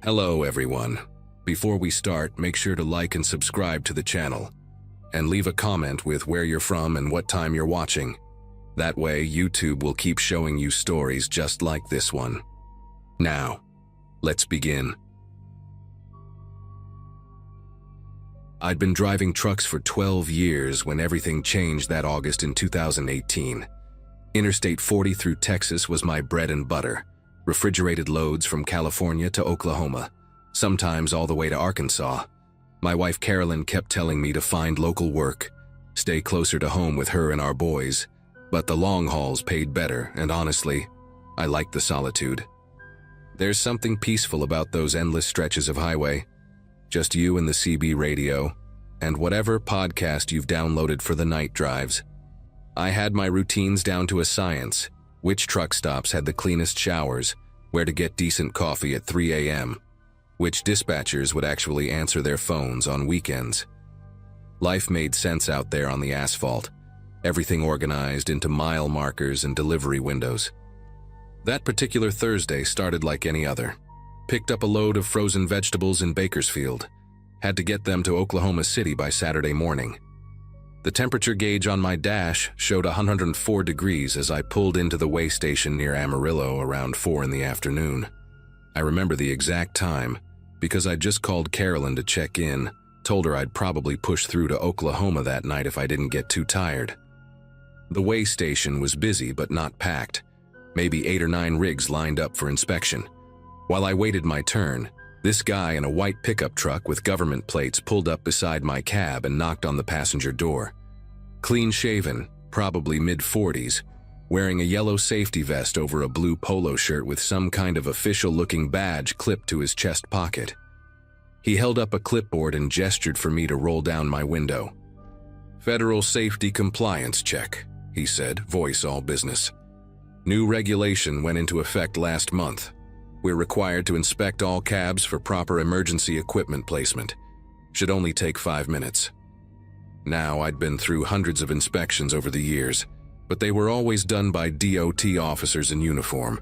Hello everyone. Before we start, make sure to like and subscribe to the channel. And leave a comment with where you're from and what time you're watching. That way, YouTube will keep showing you stories just like this one. Now, let's begin. I'd been driving trucks for 12 years when everything changed that August in 2018. Interstate 40 through Texas was my bread and butter. Refrigerated loads from California to Oklahoma, sometimes all the way to Arkansas. My wife Carolyn kept telling me to find local work, stay closer to home with her and our boys, but the long hauls paid better, and honestly, I liked the solitude. There's something peaceful about those endless stretches of highway. Just you and the CB radio, and whatever podcast you've downloaded for the night drives. I had my routines down to a science. Which truck stops had the cleanest showers, where to get decent coffee at 3 a.m., which dispatchers would actually answer their phones on weekends. Life made sense out there on the asphalt, everything organized into mile markers and delivery windows. That particular Thursday started like any other. Picked up a load of frozen vegetables in Bakersfield. Had to get them to Oklahoma City by Saturday morning. The temperature gauge on my dash showed 104 degrees as I pulled into the weigh station near Amarillo around 4 in the afternoon. I remember the exact time because I'd just called Carolyn to check in, told her I'd probably push through to Oklahoma that night if I didn't get too tired. The weigh station was busy but not packed. Maybe 8 or 9 rigs lined up for inspection. While I waited my turn, this guy in a white pickup truck with government plates pulled up beside my cab and knocked on the passenger door. Clean-shaven, probably mid-40s, wearing a yellow safety vest over a blue polo shirt with some kind of official-looking badge clipped to his chest pocket. He held up a clipboard and gestured for me to roll down my window. "Federal Safety Compliance Check," he said, voice all business. "New regulation went into effect last month. We're required to inspect all cabs for proper emergency equipment placement. Should only take 5 minutes." Now, I'd been through hundreds of inspections over the years, but they were always done by DOT officers in uniform,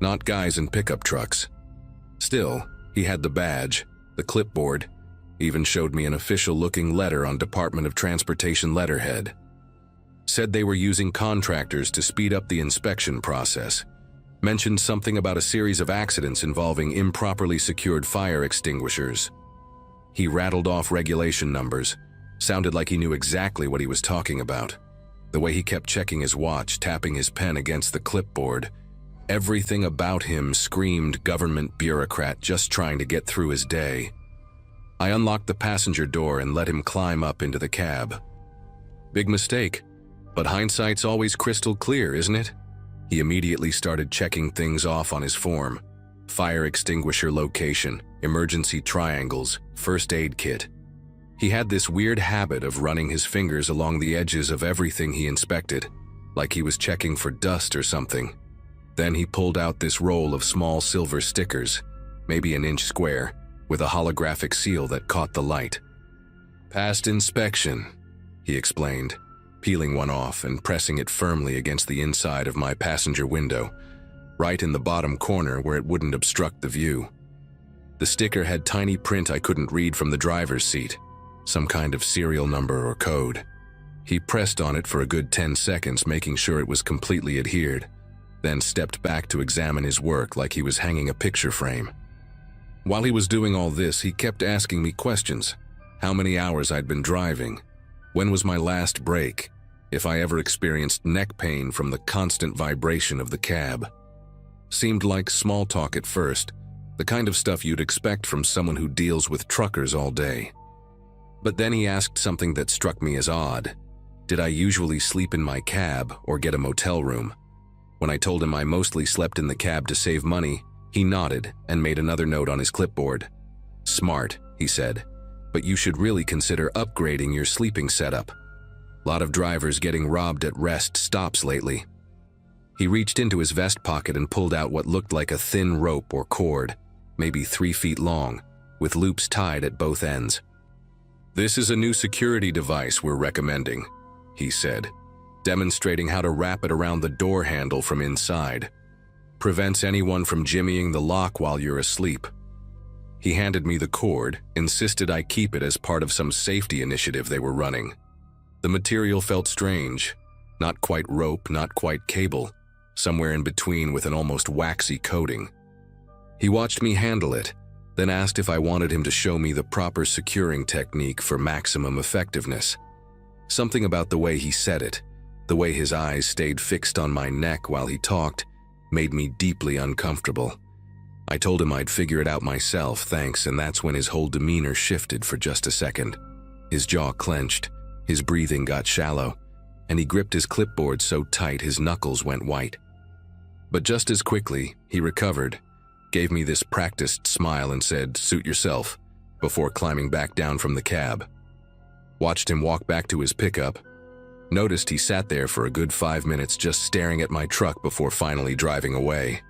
not guys in pickup trucks. Still, he had the badge, the clipboard, even showed me an official-looking letter on Department of Transportation letterhead. Said they were using contractors to speed up the inspection process. Mentioned something about a series of accidents involving improperly secured fire extinguishers. He rattled off regulation numbers. Sounded like he knew exactly what he was talking about. The way he kept checking his watch, tapping his pen against the clipboard. Everything about him screamed government bureaucrat just trying to get through his day. I unlocked the passenger door and let him climb up into the cab. Big mistake, but hindsight's always crystal clear, isn't it? He immediately started checking things off on his form. Fire extinguisher location, emergency triangles, first aid kit. He had this weird habit of running his fingers along the edges of everything he inspected, like he was checking for dust or something. Then he pulled out this roll of small silver stickers, maybe an inch square, with a holographic seal that caught the light. "Passed inspection," he explained, peeling one off and pressing it firmly against the inside of my passenger window, right in the bottom corner where it wouldn't obstruct the view. The sticker had tiny print I couldn't read from the driver's seat, some kind of serial number or code. He pressed on it for a good 10 seconds, making sure it was completely adhered, then stepped back to examine his work like he was hanging a picture frame. While he was doing all this, he kept asking me questions. How many hours I'd been driving, when was my last break, if I ever experienced neck pain from the constant vibration of the cab. Seemed like small talk at first, the kind of stuff you'd expect from someone who deals with truckers all day. But then he asked something that struck me as odd. Did I usually sleep in my cab or get a motel room? When I told him I mostly slept in the cab to save money, he nodded and made another note on his clipboard. "Smart," he said, "but you should really consider upgrading your sleeping setup. Lot of drivers getting robbed at rest stops lately." He reached into his vest pocket and pulled out what looked like a thin rope or cord, maybe 3 feet long, with loops tied at both ends. "This is a new security device we're recommending," he said, demonstrating how to wrap it around the door handle from inside. "Prevents anyone from jimmying the lock while you're asleep." He handed me the cord, insisted I keep it as part of some safety initiative they were running. The material felt strange. Not quite rope, not quite cable, somewhere in between with an almost waxy coating. He watched me handle it, then asked if I wanted him to show me the proper securing technique for maximum effectiveness. Something about the way he said it, the way his eyes stayed fixed on my neck while he talked, made me deeply uncomfortable. I told him I'd figure it out myself, thanks, and that's when his whole demeanor shifted for just a second. His jaw clenched, his breathing got shallow, and he gripped his clipboard so tight his knuckles went white. But just as quickly, he recovered, gave me this practiced smile and said, "Suit yourself," before climbing back down from the cab. Watched him walk back to his pickup. Noticed he sat there for a good 5 minutes just staring at my truck before finally driving away.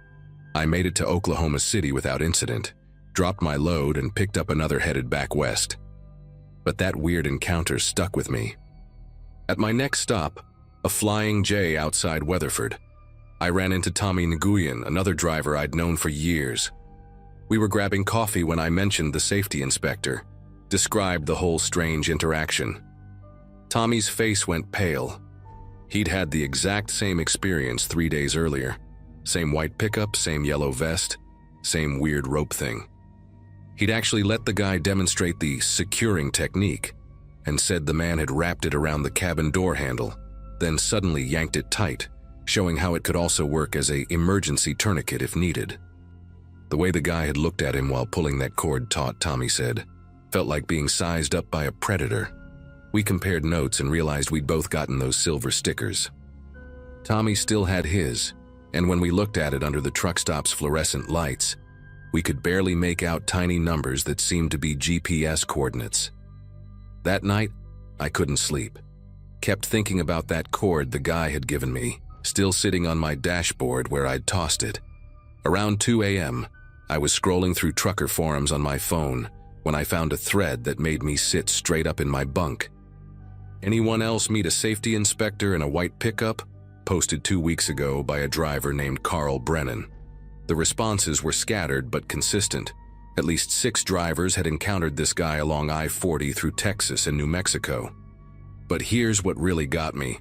I made it to Oklahoma City without incident, dropped my load and picked up another headed back west. But that weird encounter stuck with me. At my next stop, a Flying J outside Weatherford, I ran into Tommy Nguyen, another driver I'd known for years. We were grabbing coffee when I mentioned the safety inspector, described the whole strange interaction. Tommy's face went pale. He'd had the exact same experience 3 days earlier. Same white pickup, same yellow vest, same weird rope thing. He'd actually let the guy demonstrate the securing technique and said the man had wrapped it around the cabin door handle, then suddenly yanked it tight, showing how it could also work as an emergency tourniquet if needed. The way the guy had looked at him while pulling that cord taut, Tommy said, felt like being sized up by a predator. We compared notes and realized we'd both gotten those silver stickers. Tommy still had his, and when we looked at it under the truck stop's fluorescent lights, we could barely make out tiny numbers that seemed to be GPS coordinates. That night, I couldn't sleep. Kept thinking about that cord the guy had given me, still sitting on my dashboard where I'd tossed it. Around 2 a.m., I was scrolling through trucker forums on my phone when I found a thread that made me sit straight up in my bunk. "Anyone else meet a safety inspector in a white pickup?" Posted 2 weeks ago by a driver named Carl Brennan. The responses were scattered but consistent. At least 6 drivers had encountered this guy along I-40 through Texas and New Mexico. But here's what really got me.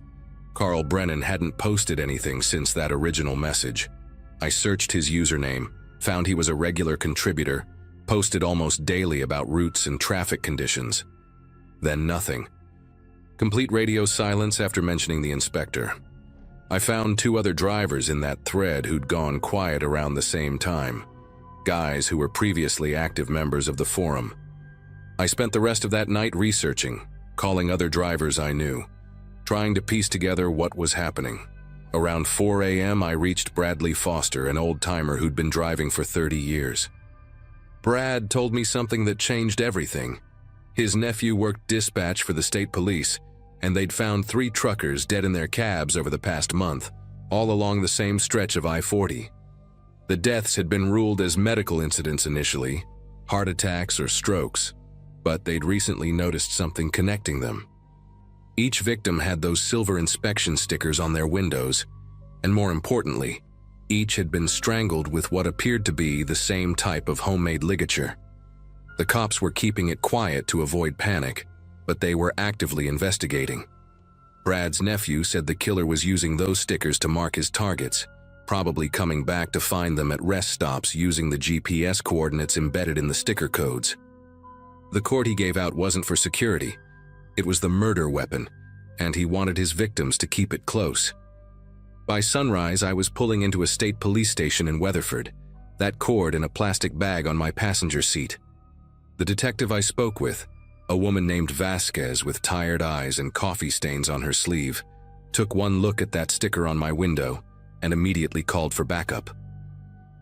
Carl Brennan hadn't posted anything since that original message. I searched his username, found he was a regular contributor, posted almost daily about routes and traffic conditions. Then nothing. Complete radio silence after mentioning the inspector. I found 2 other drivers in that thread who'd gone quiet around the same time. Guys who were previously active members of the forum. I spent the rest of that night researching, calling other drivers I knew, trying to piece together what was happening. Around 4 a.m. I reached Bradley Foster, an old-timer who'd been driving for 30 years. Brad told me something that changed everything. His nephew worked dispatch for the state police, and they'd found 3 truckers dead in their cabs over the past month, all along the same stretch of I-40. The deaths had been ruled as medical incidents initially, heart attacks or strokes, but they'd recently noticed something connecting them. Each victim had those silver inspection stickers on their windows, and more importantly, each had been strangled with what appeared to be the same type of homemade ligature. The cops were keeping it quiet to avoid panic, but they were actively investigating. Brad's nephew said the killer was using those stickers to mark his targets, probably coming back to find them at rest stops using the GPS coordinates embedded in the sticker codes. The cord he gave out wasn't for security. It was the murder weapon, and he wanted his victims to keep it close. By sunrise, I was pulling into a state police station in Weatherford, that cord in a plastic bag on my passenger seat. The detective I spoke with, a woman named Vasquez with tired eyes and coffee stains on her sleeve, took one look at that sticker on my window and immediately called for backup.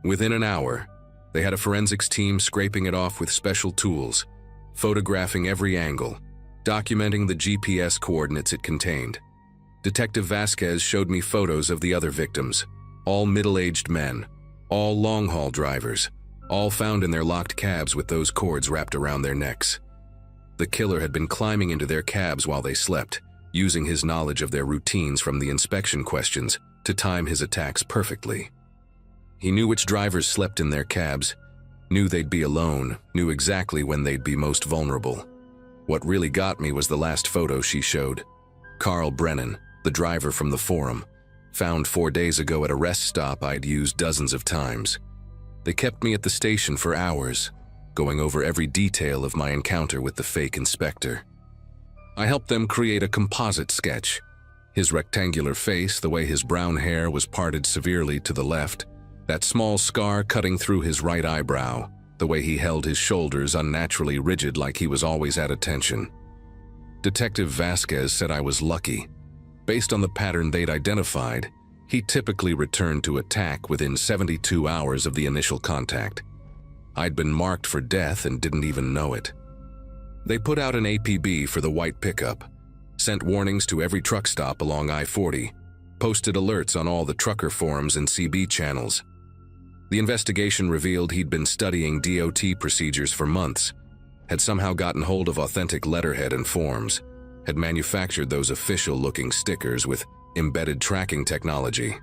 Within an hour, they had a forensics team scraping it off with special tools, photographing every angle, documenting the GPS coordinates it contained. Detective Vasquez showed me photos of the other victims, all middle-aged men, all long-haul drivers, all found in their locked cabs with those cords wrapped around their necks. The killer had been climbing into their cabs while they slept, using his knowledge of their routines from the inspection questions to time his attacks perfectly. He knew which drivers slept in their cabs, Knew they'd be alone, knew exactly when they'd be most vulnerable. What really got me was the last photo she showed. Carl Brennan, the driver from the forum, found 4 days ago at a rest stop I'd used dozens of times. They kept me at the station for hours, going over every detail of my encounter with the fake inspector. I helped them create a composite sketch. His rectangular face, the way his brown hair was parted severely to the left, that small scar cutting through his right eyebrow, the way he held his shoulders unnaturally rigid like he was always at attention. Detective Vasquez said I was lucky. Based on the pattern they'd identified, he typically returned to attack within 72 hours of the initial contact. I'd been marked for death and didn't even know it. They put out an APB for the white pickup, sent warnings to every truck stop along I-40, posted alerts on all the trucker forums and CB channels. The investigation revealed he'd been studying DOT procedures for months, had somehow gotten hold of authentic letterhead and forms, had manufactured those official-looking stickers with embedded tracking technology.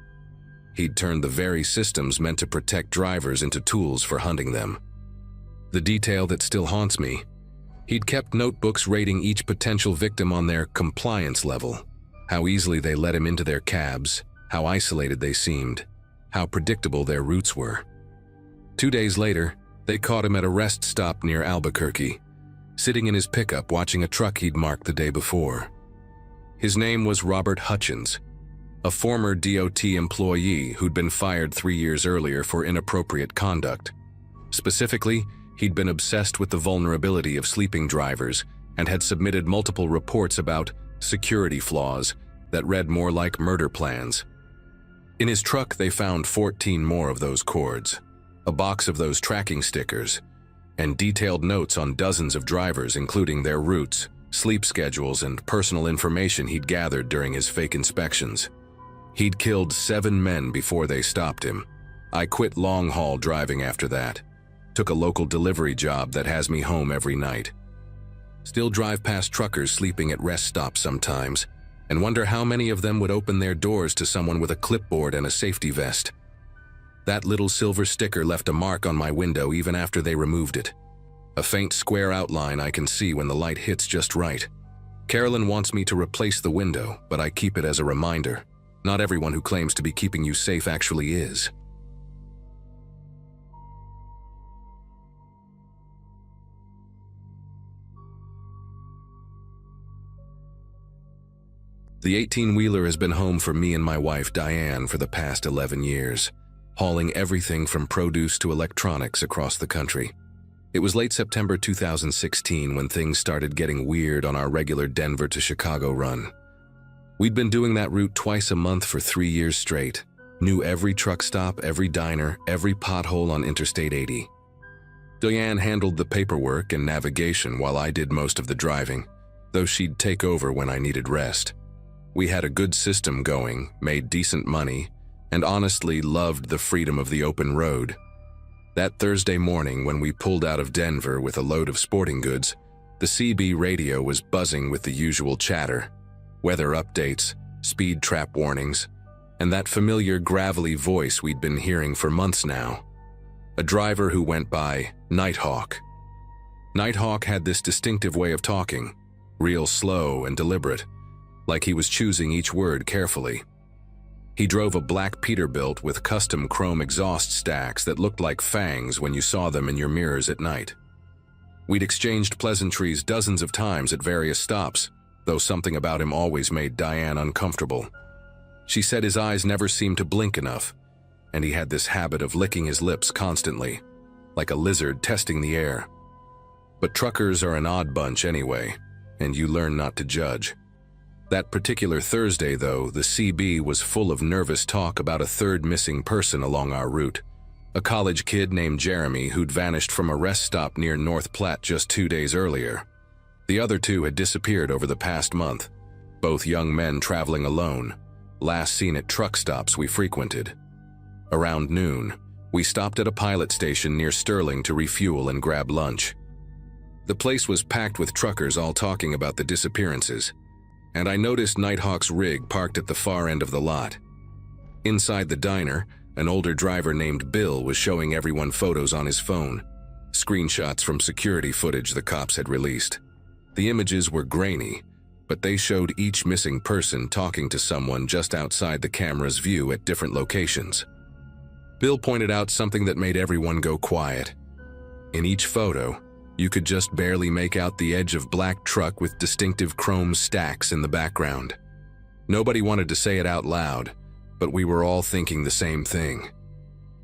He'd turned the very systems meant to protect drivers into tools for hunting them. The detail that still haunts me: he'd kept notebooks rating each potential victim on their compliance level, how easily they let him into their cabs, how isolated they seemed, how predictable their routes were. 2 days later, they caught him at a rest stop near Albuquerque, sitting in his pickup watching a truck he'd marked the day before. His name was Robert Hutchins, a former DOT employee who'd been fired 3 years earlier for inappropriate conduct. Specifically, he'd been obsessed with the vulnerability of sleeping drivers and had submitted multiple reports about security flaws that read more like murder plans. In his truck, they found 14 more of those cords, a box of those tracking stickers, and detailed notes on dozens of drivers, including their routes, sleep schedules, and personal information he'd gathered during his fake inspections. He'd killed 7 men before they stopped him. I quit long-haul driving after that. Took a local delivery job that has me home every night. Still drive past truckers sleeping at rest stops sometimes, and wonder how many of them would open their doors to someone with a clipboard and a safety vest. That little silver sticker left a mark on my window even after they removed it. A faint square outline I can see when the light hits just right. Carolyn wants me to replace the window, but I keep it as a reminder. Not everyone who claims to be keeping you safe actually is. The 18-wheeler has been home for me and my wife Diane for the past 11 years, hauling everything from produce to electronics across the country. It was late September 2016 when things started getting weird on our regular Denver to Chicago run. We'd been doing that route twice a month for 3 years straight, knew every truck stop, every diner, every pothole on Interstate 80. Diane handled the paperwork and navigation while I did most of the driving, though she'd take over when I needed rest. We had a good system going, made decent money, and honestly loved the freedom of the open road. That Thursday morning when we pulled out of Denver with a load of sporting goods, the CB radio was buzzing with the usual chatter, weather updates, speed trap warnings, and that familiar gravelly voice we'd been hearing for months now. A driver who went by Nighthawk. Nighthawk had this distinctive way of talking, real slow and deliberate, like he was choosing each word carefully. He drove a black Peterbilt with custom chrome exhaust stacks that looked like fangs when you saw them in your mirrors at night. We'd exchanged pleasantries dozens of times at various stops, though something about him always made Diane uncomfortable. She said his eyes never seemed to blink enough, and he had this habit of licking his lips constantly, like a lizard testing the air. But truckers are an odd bunch anyway, and you learn not to judge. That particular Thursday, though, the CB was full of nervous talk about a third missing person along our route, a college kid named Jeremy who'd vanished from a rest stop near North Platte just 2 days earlier. The other 2 had disappeared over the past month, both young men traveling alone, last seen at truck stops we frequented. Around noon, we stopped at a pilot station near Sterling to refuel and grab lunch. The place was packed with truckers all talking about the disappearances, and I noticed Nighthawk's rig parked at the far end of the lot. Inside the diner, an older driver named Bill was showing everyone photos on his phone, screenshots from security footage the cops had released. The images were grainy, but they showed each missing person talking to someone just outside the camera's view at different locations. Bill pointed out something that made everyone go quiet. In each photo, you could just barely make out the edge of black truck with distinctive chrome stacks in the background. Nobody wanted to say it out loud, but we were all thinking the same thing.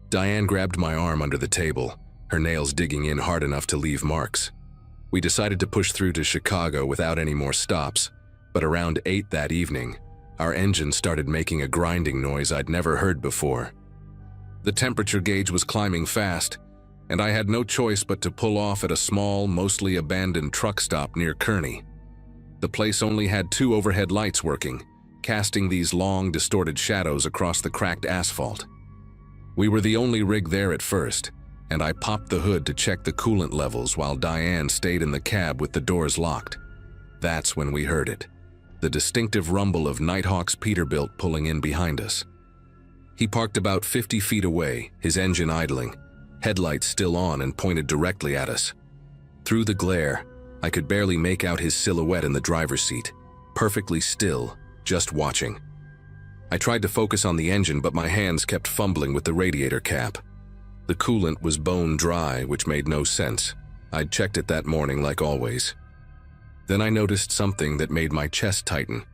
Diane grabbed my arm under the table, her nails digging in hard enough to leave marks. We decided to push through to Chicago without any more stops, but around 8 that evening, our engine started making a grinding noise I'd never heard before. The temperature gauge was climbing fast, and I had no choice but to pull off at a small, mostly abandoned truck stop near Kearney. The place only had 2 overhead lights working, casting these long, distorted shadows across the cracked asphalt. We were the only rig there at first, and I popped the hood to check the coolant levels while Diane stayed in the cab with the doors locked. That's when we heard it, the distinctive rumble of Nighthawk's Peterbilt pulling in behind us. He parked about 50 feet away, his engine idling, headlights still on and pointed directly at us. Through the glare, I could barely make out his silhouette in the driver's seat, perfectly still, just watching. I tried to focus on the engine, but my hands kept fumbling with the radiator cap. The coolant was bone dry, which made no sense. I'd checked it that morning like always. Then I noticed something that made my chest tighten.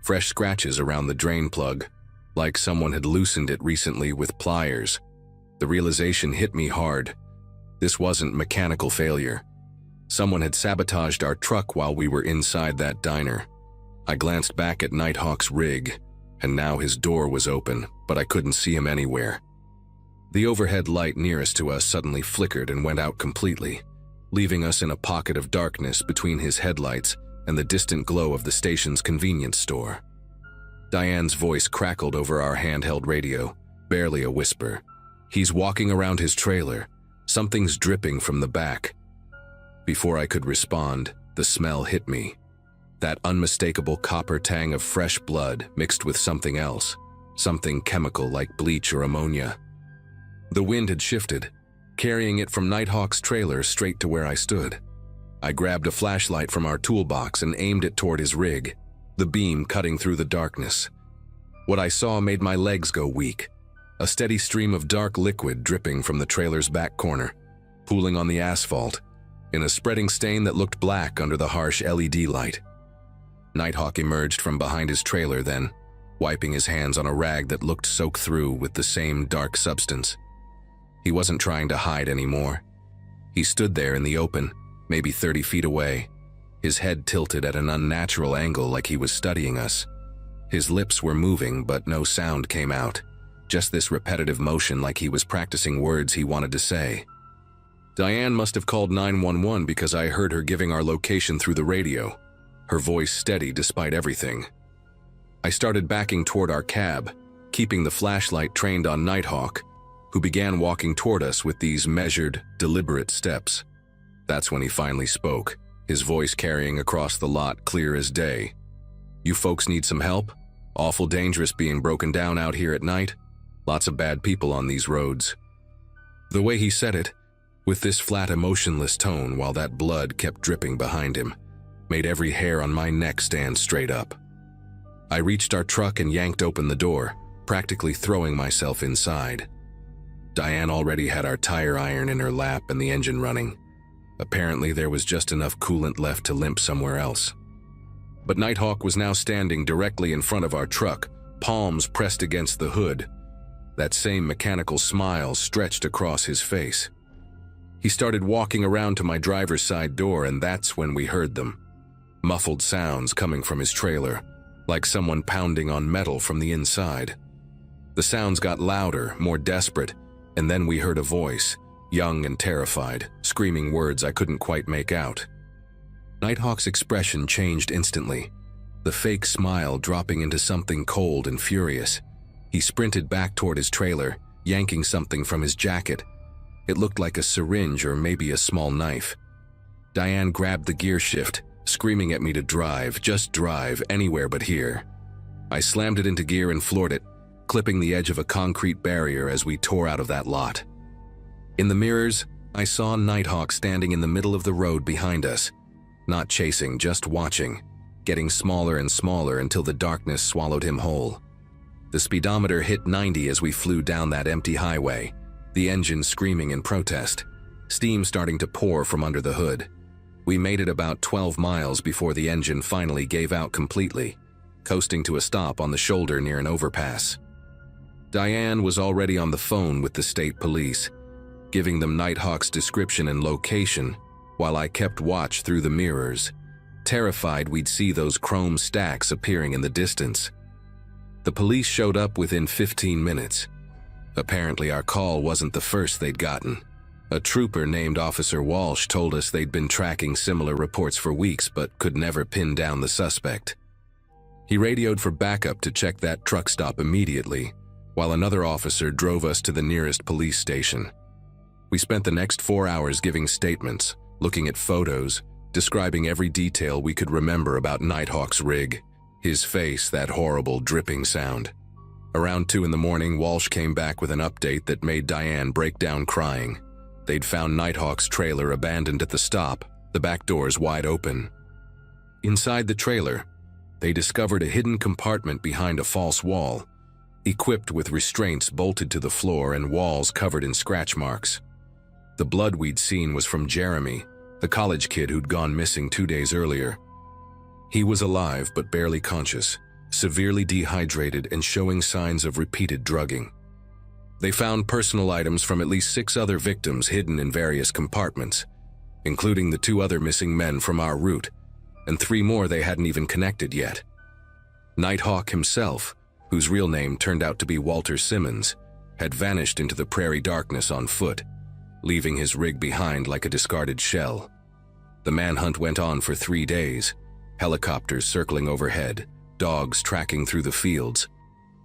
Fresh scratches around the drain plug, like someone had loosened it recently with pliers. The realization hit me hard. This wasn't mechanical failure. Someone had sabotaged our truck while we were inside that diner. I glanced back at Nighthawk's rig, and now his door was open, but I couldn't see him anywhere. The overhead light nearest to us suddenly flickered and went out completely, leaving us in a pocket of darkness between his headlights and the distant glow of the station's convenience store. Diane's voice crackled over our handheld radio, barely a whisper. "He's walking around his trailer. Something's dripping from the back." Before I could respond, the smell hit me. That unmistakable copper tang of fresh blood mixed with something else, something chemical like bleach or ammonia. The wind had shifted, carrying it from Nighthawk's trailer straight to where I stood. I grabbed a flashlight from our toolbox and aimed it toward his rig, the beam cutting through the darkness. What I saw made my legs go weak. A steady stream of dark liquid dripping from the trailer's back corner, pooling on the asphalt, in a spreading stain that looked black under the harsh LED light. Nighthawk emerged from behind his trailer then, wiping his hands on a rag that looked soaked through with the same dark substance. He wasn't trying to hide anymore. He stood there in the open, maybe 30 feet away, his head tilted at an unnatural angle like he was studying us. His lips were moving, but no sound came out, just this repetitive motion like he was practicing words he wanted to say. Diane must have called 911 because I heard her giving our location through the radio, her voice steady despite everything. I started backing toward our cab, keeping the flashlight trained on Nighthawk, who began walking toward us with these measured, deliberate steps. That's when he finally spoke, his voice carrying across the lot clear as day. "You folks need some help? Awful dangerous being broken down out here at night. Lots of bad people on these roads." The way he said it, with this flat, emotionless tone while that blood kept dripping behind him, made every hair on my neck stand straight up. I reached our truck and yanked open the door, practically throwing myself inside. Diane already had our tire iron in her lap and the engine running. Apparently there was just enough coolant left to limp somewhere else. But Nighthawk was now standing directly in front of our truck, palms pressed against the hood. That same mechanical smile stretched across his face. He started walking around to my driver's side door, and that's when we heard them. Muffled sounds coming from his trailer, like someone pounding on metal from the inside. The sounds got louder, more desperate, and then we heard a voice, young and terrified, screaming words I couldn't quite make out. Nighthawk's expression changed instantly, the fake smile dropping into something cold and furious. He sprinted back toward his trailer, yanking something from his jacket. It looked like a syringe or maybe a small knife. Diane grabbed the gear shift, screaming at me to drive, just drive, anywhere but here. I slammed it into gear and floored it, clipping the edge of a concrete barrier as we tore out of that lot. In the mirrors, I saw Nighthawk standing in the middle of the road behind us, not chasing, just watching, getting smaller and smaller until the darkness swallowed him whole. The speedometer hit 90 as we flew down that empty highway, the engine screaming in protest, steam starting to pour from under the hood. We made it about 12 miles before the engine finally gave out completely, coasting to a stop on the shoulder near an overpass. Diane was already on the phone with the state police, giving them Nighthawk's description and location, while I kept watch through the mirrors, terrified we'd see those chrome stacks appearing in the distance. The police showed up within 15 minutes. Apparently our call wasn't the first they'd gotten. A trooper named Officer Walsh told us they'd been tracking similar reports for weeks but could never pin down the suspect. He radioed for backup to check that truck stop immediately, while another officer drove us to the nearest police station. We spent the next 4 hours giving statements, looking at photos, describing every detail we could remember about Nighthawk's rig, his face, that horrible dripping sound. Around 2 in the morning, Walsh came back with an update that made Diane break down crying. They'd found Nighthawk's trailer abandoned at the stop, the back doors wide open. Inside the trailer, they discovered a hidden compartment behind a false wall, equipped with restraints bolted to the floor and walls covered in scratch marks. The blood we'd seen was from Jeremy, the college kid who'd gone missing 2 days earlier. He was alive but barely conscious, severely dehydrated and showing signs of repeated drugging. They found personal items from at least 6 other victims hidden in various compartments, including the 2 other missing men from our route, and 3 more they hadn't even connected yet. Nighthawk himself, whose real name turned out to be Walter Simmons, had vanished into the prairie darkness on foot, leaving his rig behind like a discarded shell. The manhunt went on for 3 days, helicopters circling overhead, dogs tracking through the fields,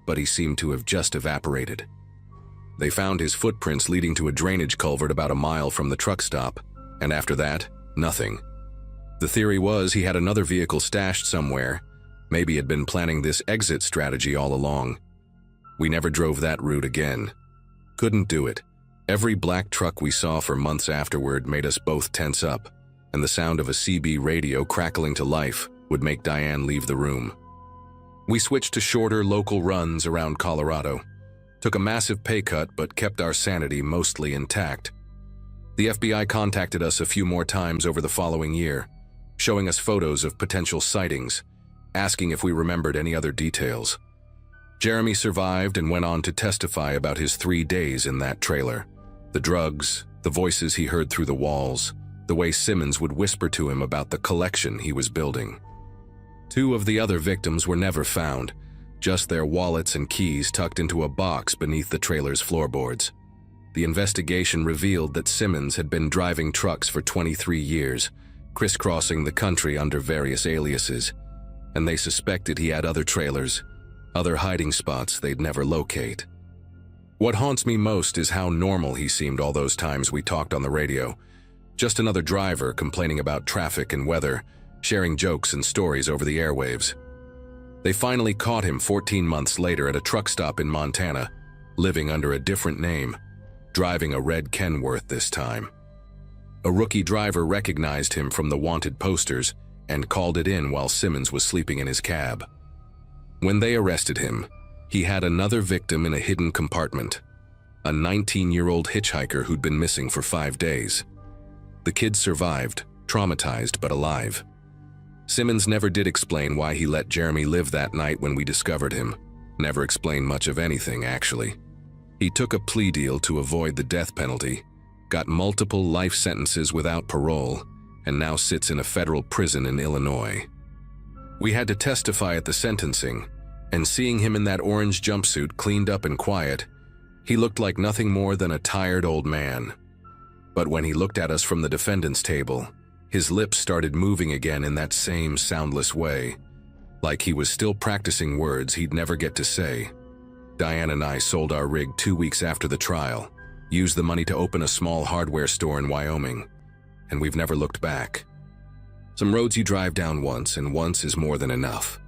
but he seemed to have just evaporated. They found his footprints leading to a drainage culvert about a mile from the truck stop, and after that, nothing. The theory was he had another vehicle stashed somewhere, maybe had been planning this exit strategy all along. We never drove that route again. Couldn't do it. Every black truck we saw for months afterward made us both tense up, and the sound of a CB radio crackling to life would make Diane leave the room. We switched to shorter local runs around Colorado, took a massive pay cut but kept our sanity mostly intact. The FBI contacted us a few more times over the following year, showing us photos of potential sightings, asking if we remembered any other details. Jeremy survived and went on to testify about his 3 days in that trailer. The drugs, the voices he heard through the walls, the way Simmons would whisper to him about the collection he was building. 2 of the other victims were never found, just their wallets and keys tucked into a box beneath the trailer's floorboards. The investigation revealed that Simmons had been driving trucks for 23 years, crisscrossing the country under various aliases, and they suspected he had other trailers, other hiding spots they'd never locate. What haunts me most is how normal he seemed all those times we talked on the radio. Just another driver complaining about traffic and weather, sharing jokes and stories over the airwaves. They finally caught him 14 months later at a truck stop in Montana, living under a different name, driving a red Kenworth this time. A rookie driver recognized him from the wanted posters and called it in while Simmons was sleeping in his cab. When they arrested him, he had another victim in a hidden compartment, a 19-year-old hitchhiker who'd been missing for 5 days. The kid survived, traumatized but alive. Simmons never did explain why he let Jeremy live that night when we discovered him. Never explained much of anything, actually. He took a plea deal to avoid the death penalty, got multiple life sentences without parole, and now sits in a federal prison in Illinois. We had to testify at the sentencing, and seeing him in that orange jumpsuit cleaned up and quiet, he looked like nothing more than a tired old man. But when he looked at us from the defendant's table, his lips started moving again in that same soundless way, like he was still practicing words he'd never get to say. Diane and I sold our rig 2 weeks after the trial, used the money to open a small hardware store in Wyoming, and we've never looked back. Some roads you drive down once, and once is more than enough.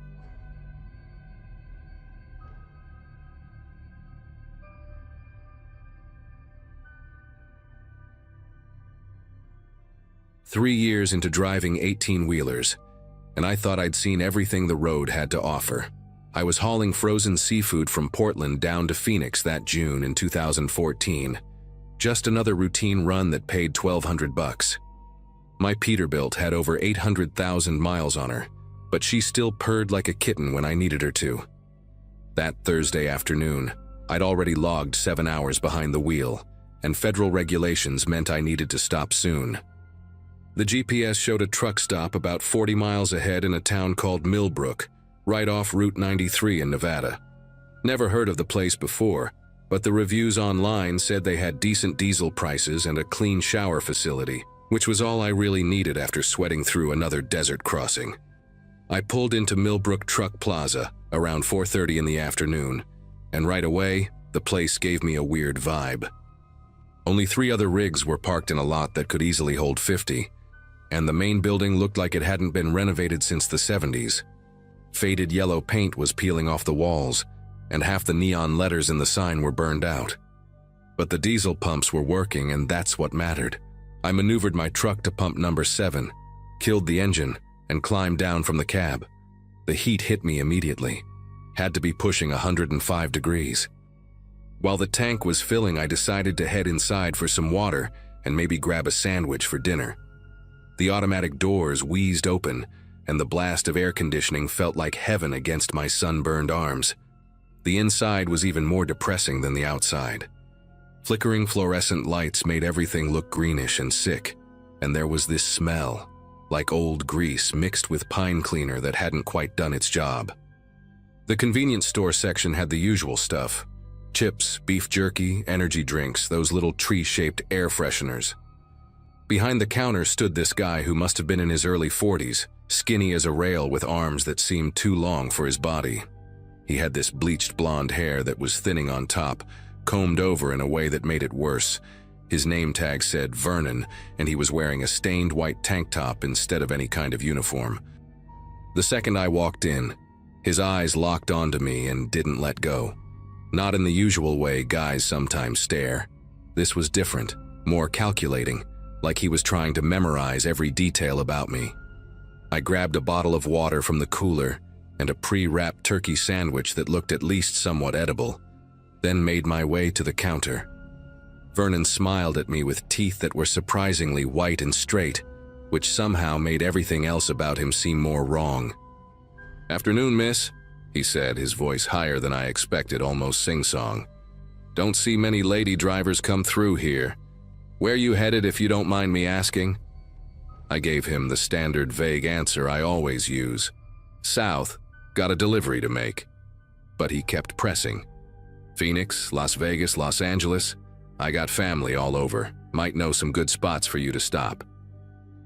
3 years into driving 18-wheelers, and I thought I'd seen everything the road had to offer. I was hauling frozen seafood from Portland down to Phoenix that June in 2014. Just another routine run that paid $1,200. My Peterbilt had over 800,000 miles on her, but she still purred like a kitten when I needed her to. That Thursday afternoon, I'd already logged 7 hours behind the wheel, and federal regulations meant I needed to stop soon. The GPS showed a truck stop about 40 miles ahead in a town called Millbrook, right off Route 93 in Nevada. Never heard of the place before, but the reviews online said they had decent diesel prices and a clean shower facility, which was all I really needed after sweating through another desert crossing. I pulled into Millbrook Truck Plaza around 4:30 in the afternoon, and right away, the place gave me a weird vibe. Only 3 other rigs were parked in a lot that could easily hold 50, and the main building looked like it hadn't been renovated since the 70s. Faded yellow paint was peeling off the walls, and half the neon letters in the sign were burned out. But the diesel pumps were working, and that's what mattered. I maneuvered my truck to pump number 7, killed the engine, and climbed down from the cab. The heat hit me immediately. Had to be pushing 105 degrees. While the tank was filling, I decided to head inside for some water and maybe grab a sandwich for dinner. The automatic doors wheezed open, and the blast of air conditioning felt like heaven against my sunburned arms. The inside was even more depressing than the outside. Flickering fluorescent lights made everything look greenish and sick, and there was this smell, like old grease mixed with pine cleaner that hadn't quite done its job. The convenience store section had the usual stuff: chips, beef jerky, energy drinks, those little tree-shaped air fresheners. Behind the counter stood this guy who must have been in his early 40s, skinny as a rail with arms that seemed too long for his body. He had this bleached blonde hair that was thinning on top, combed over in a way that made it worse. His name tag said Vernon, and he was wearing a stained white tank top instead of any kind of uniform. The second I walked in, his eyes locked onto me and didn't let go. Not in the usual way guys sometimes stare. This was different, more calculating, like he was trying to memorize every detail about me. I grabbed a bottle of water from the cooler and a pre-wrapped turkey sandwich that looked at least somewhat edible, then made my way to the counter. Vernon smiled at me with teeth that were surprisingly white and straight, which somehow made everything else about him seem more wrong. "Afternoon, miss," he said, his voice higher than I expected, almost sing-song. "Don't see many lady drivers come through here. Where you headed, if you don't mind me asking?" I gave him the standard vague answer I always use. "South, got a delivery to make." But he kept pressing. "Phoenix, Las Vegas, Los Angeles. I got family all over. Might know some good spots for you to stop."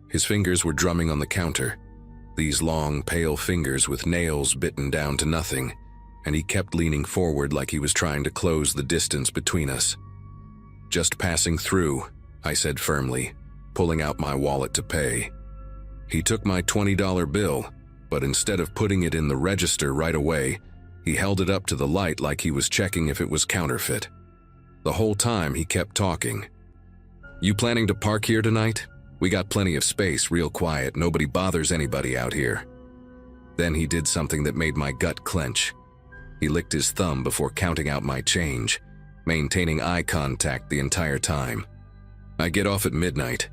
His fingers were drumming on the counter. These long, pale fingers with nails bitten down to nothing, and he kept leaning forward like he was trying to close the distance between us. "Just passing through," I said firmly, pulling out my wallet to pay. He took my $20 bill, but instead of putting it in the register right away, he held it up to the light like he was checking if it was counterfeit. The whole time he kept talking. "You planning to park here tonight? We got plenty of space, real quiet, nobody bothers anybody out here." Then he did something that made my gut clench. He licked his thumb before counting out my change, maintaining eye contact the entire time. "I get off at midnight,"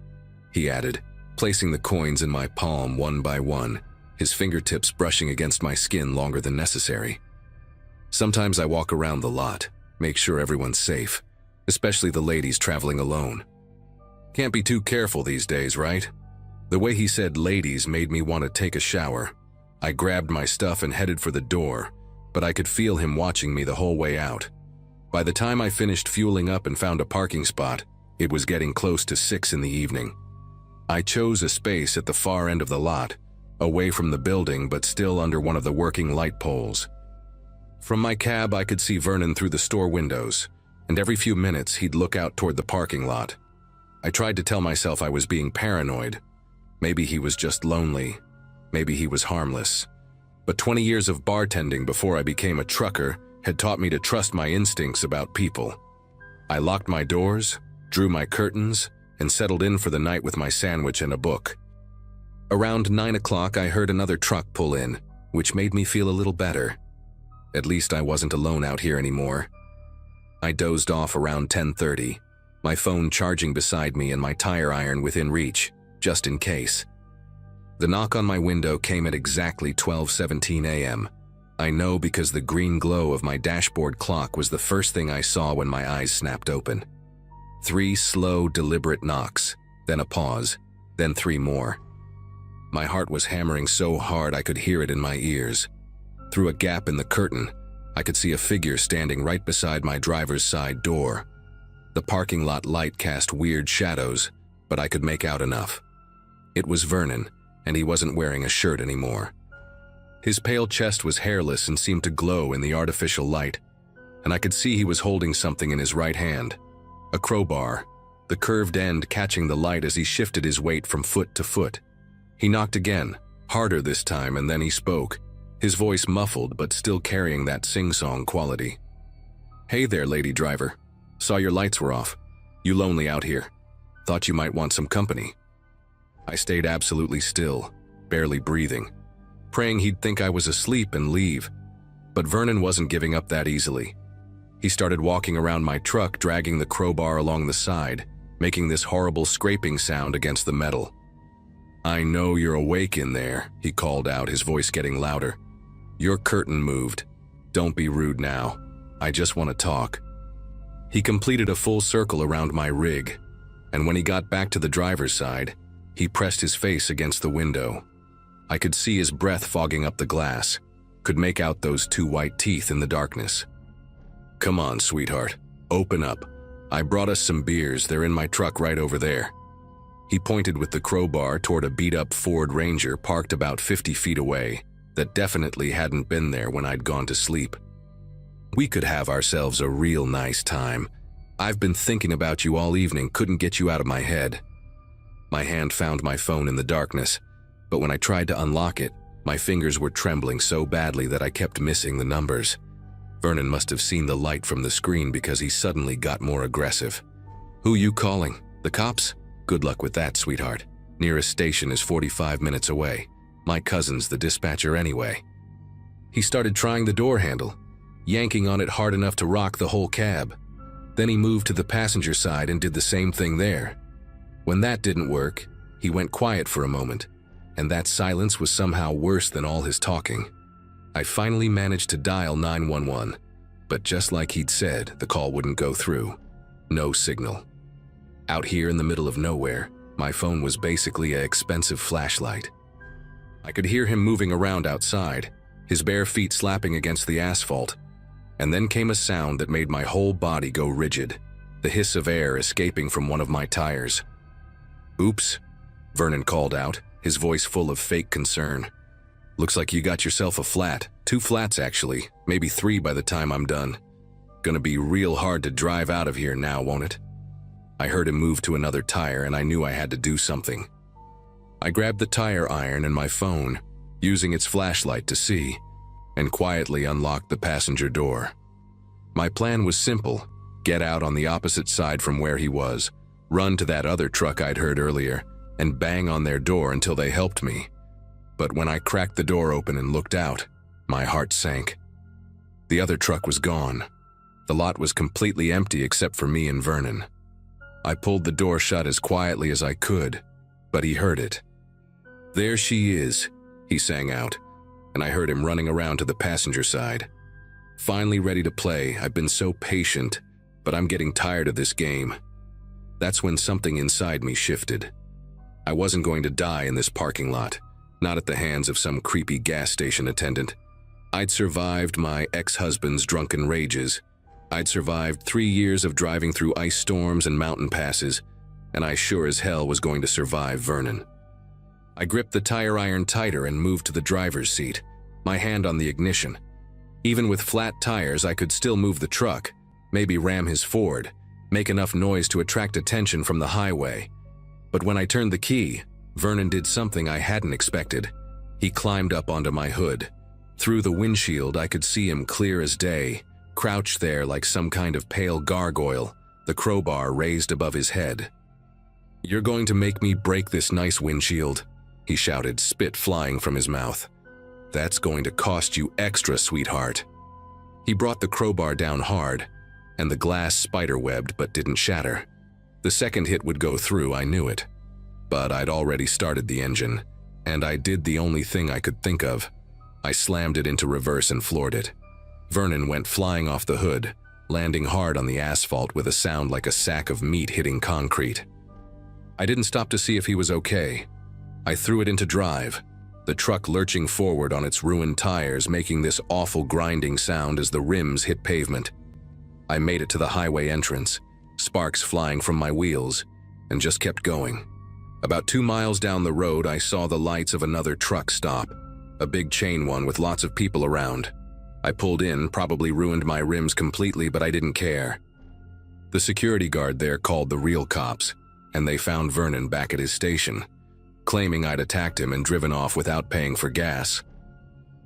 he added, placing the coins in my palm one by one, his fingertips brushing against my skin longer than necessary. "Sometimes I walk around the lot, make sure everyone's safe, especially the ladies traveling alone. Can't be too careful these days, right?" The way he said ladies made me want to take a shower. I grabbed my stuff and headed for the door, but I could feel him watching me the whole way out. By the time I finished fueling up and found a parking spot, it was getting close to 6 in the evening. I chose a space at the far end of the lot, away from the building but still under one of the working light poles. From my cab, I could see Vernon through the store windows, and every few minutes he'd look out toward the parking lot. I tried to tell myself I was being paranoid. Maybe he was just lonely. Maybe he was harmless. But 20 years of bartending before I became a trucker had taught me to trust my instincts about people. I locked my doors, drew my curtains, and settled in for the night with my sandwich and a book. Around 9 o'clock, I heard another truck pull in, which made me feel a little better. At least I wasn't alone out here anymore. I dozed off around 10:30, my phone charging beside me and my tire iron within reach, just in case. The knock on my window came at exactly 12:17 a.m. I know because the green glow of my dashboard clock was the first thing I saw when my eyes snapped open. 3 slow, deliberate knocks, then a pause, then 3 more. My heart was hammering so hard I could hear it in my ears. Through a gap in the curtain, I could see a figure standing right beside my driver's side door. The parking lot light cast weird shadows, but I could make out enough. It was Vernon, and he wasn't wearing a shirt anymore. His pale chest was hairless and seemed to glow in the artificial light, and I could see he was holding something in his right hand. A crowbar, the curved end catching the light as he shifted his weight from foot to foot. He knocked again, harder this time, and then he spoke, his voice muffled but still carrying that sing-song quality. "Hey there, lady driver. Saw your lights were off. You lonely out here? Thought you might want some company." I stayed absolutely still, barely breathing, praying he'd think I was asleep and leave. But Vernon wasn't giving up that easily. He started walking around my truck, dragging the crowbar along the side, making this horrible scraping sound against the metal. "I know you're awake in there," he called out, his voice getting louder. "Your curtain moved. Don't be rude now. I just want to talk." He completed a full circle around my rig, and when he got back to the driver's side, he pressed his face against the window. I could see his breath fogging up the glass, could make out those 2 white teeth in the darkness. "Come on, sweetheart. Open up. I brought us some beers. They're in my truck right over there." He pointed with the crowbar toward a beat-up Ford Ranger parked about 50 feet away that definitely hadn't been there when I'd gone to sleep. "We could have ourselves a real nice time. I've been thinking about you all evening, couldn't get you out of my head." My hand found my phone in the darkness, but when I tried to unlock it, my fingers were trembling so badly that I kept missing the numbers. Vernon must have seen the light from the screen because he suddenly got more aggressive. "Who you calling? The cops? Good luck with that, sweetheart. Nearest station is 45 minutes away. My cousin's the dispatcher anyway." He started trying the door handle, yanking on it hard enough to rock the whole cab. Then he moved to the passenger side and did the same thing there. When that didn't work, he went quiet for a moment, and that silence was somehow worse than all his talking. I finally managed to dial 911, but just like he'd said, the call wouldn't go through. No signal. Out here in the middle of nowhere, my phone was basically an expensive flashlight. I could hear him moving around outside, his bare feet slapping against the asphalt, and then came a sound that made my whole body go rigid, the hiss of air escaping from one of my tires. "Oops," Vernon called out, his voice full of fake concern. "Looks like you got yourself a flat. 2 flats, actually, maybe 3 by the time I'm done. Gonna be real hard to drive out of here now, won't it?" I heard him move to another tire, and I knew I had to do something. I grabbed the tire iron and my phone, using its flashlight to see, and quietly unlocked the passenger door. My plan was simple: get out on the opposite side from where he was, run to that other truck I'd heard earlier, and bang on their door until they helped me. But when I cracked the door open and looked out, my heart sank. The other truck was gone. The lot was completely empty except for me and Vernon. I pulled the door shut as quietly as I could, but he heard it. "There she is," he sang out, and I heard him running around to the passenger side. "Finally ready to play. I've been so patient, but I'm getting tired of this game." That's when something inside me shifted. I wasn't going to die in this parking lot, not at the hands of some creepy gas station attendant. I'd survived my ex-husband's drunken rages. I'd survived 3 years of driving through ice storms and mountain passes, and I sure as hell was going to survive Vernon. I gripped the tire iron tighter and moved to the driver's seat, my hand on the ignition. Even with flat tires, I could still move the truck, maybe ram his Ford, make enough noise to attract attention from the highway. But when I turned the key, Vernon did something I hadn't expected. He climbed up onto my hood. Through the windshield, I could see him clear as day, crouched there like some kind of pale gargoyle, the crowbar raised above his head. "You're going to make me break this nice windshield," he shouted, spit flying from his mouth. "That's going to cost you extra, sweetheart." He brought the crowbar down hard, and the glass spiderwebbed but didn't shatter. The second hit would go through, I knew it. But I'd already started the engine, and I did the only thing I could think of. I slammed it into reverse and floored it. Vernon went flying off the hood, landing hard on the asphalt with a sound like a sack of meat hitting concrete. I didn't stop to see if he was okay. I threw it into drive, the truck lurching forward on its ruined tires, making this awful grinding sound as the rims hit pavement. I made it to the highway entrance, sparks flying from my wheels, and just kept going. About 2 miles down the road, I saw the lights of another truck stop, a big chain one with lots of people around. I pulled in, probably ruined my rims completely, but I didn't care. The security guard there called the real cops, and they found Vernon back at his station, claiming I'd attacked him and driven off without paying for gas.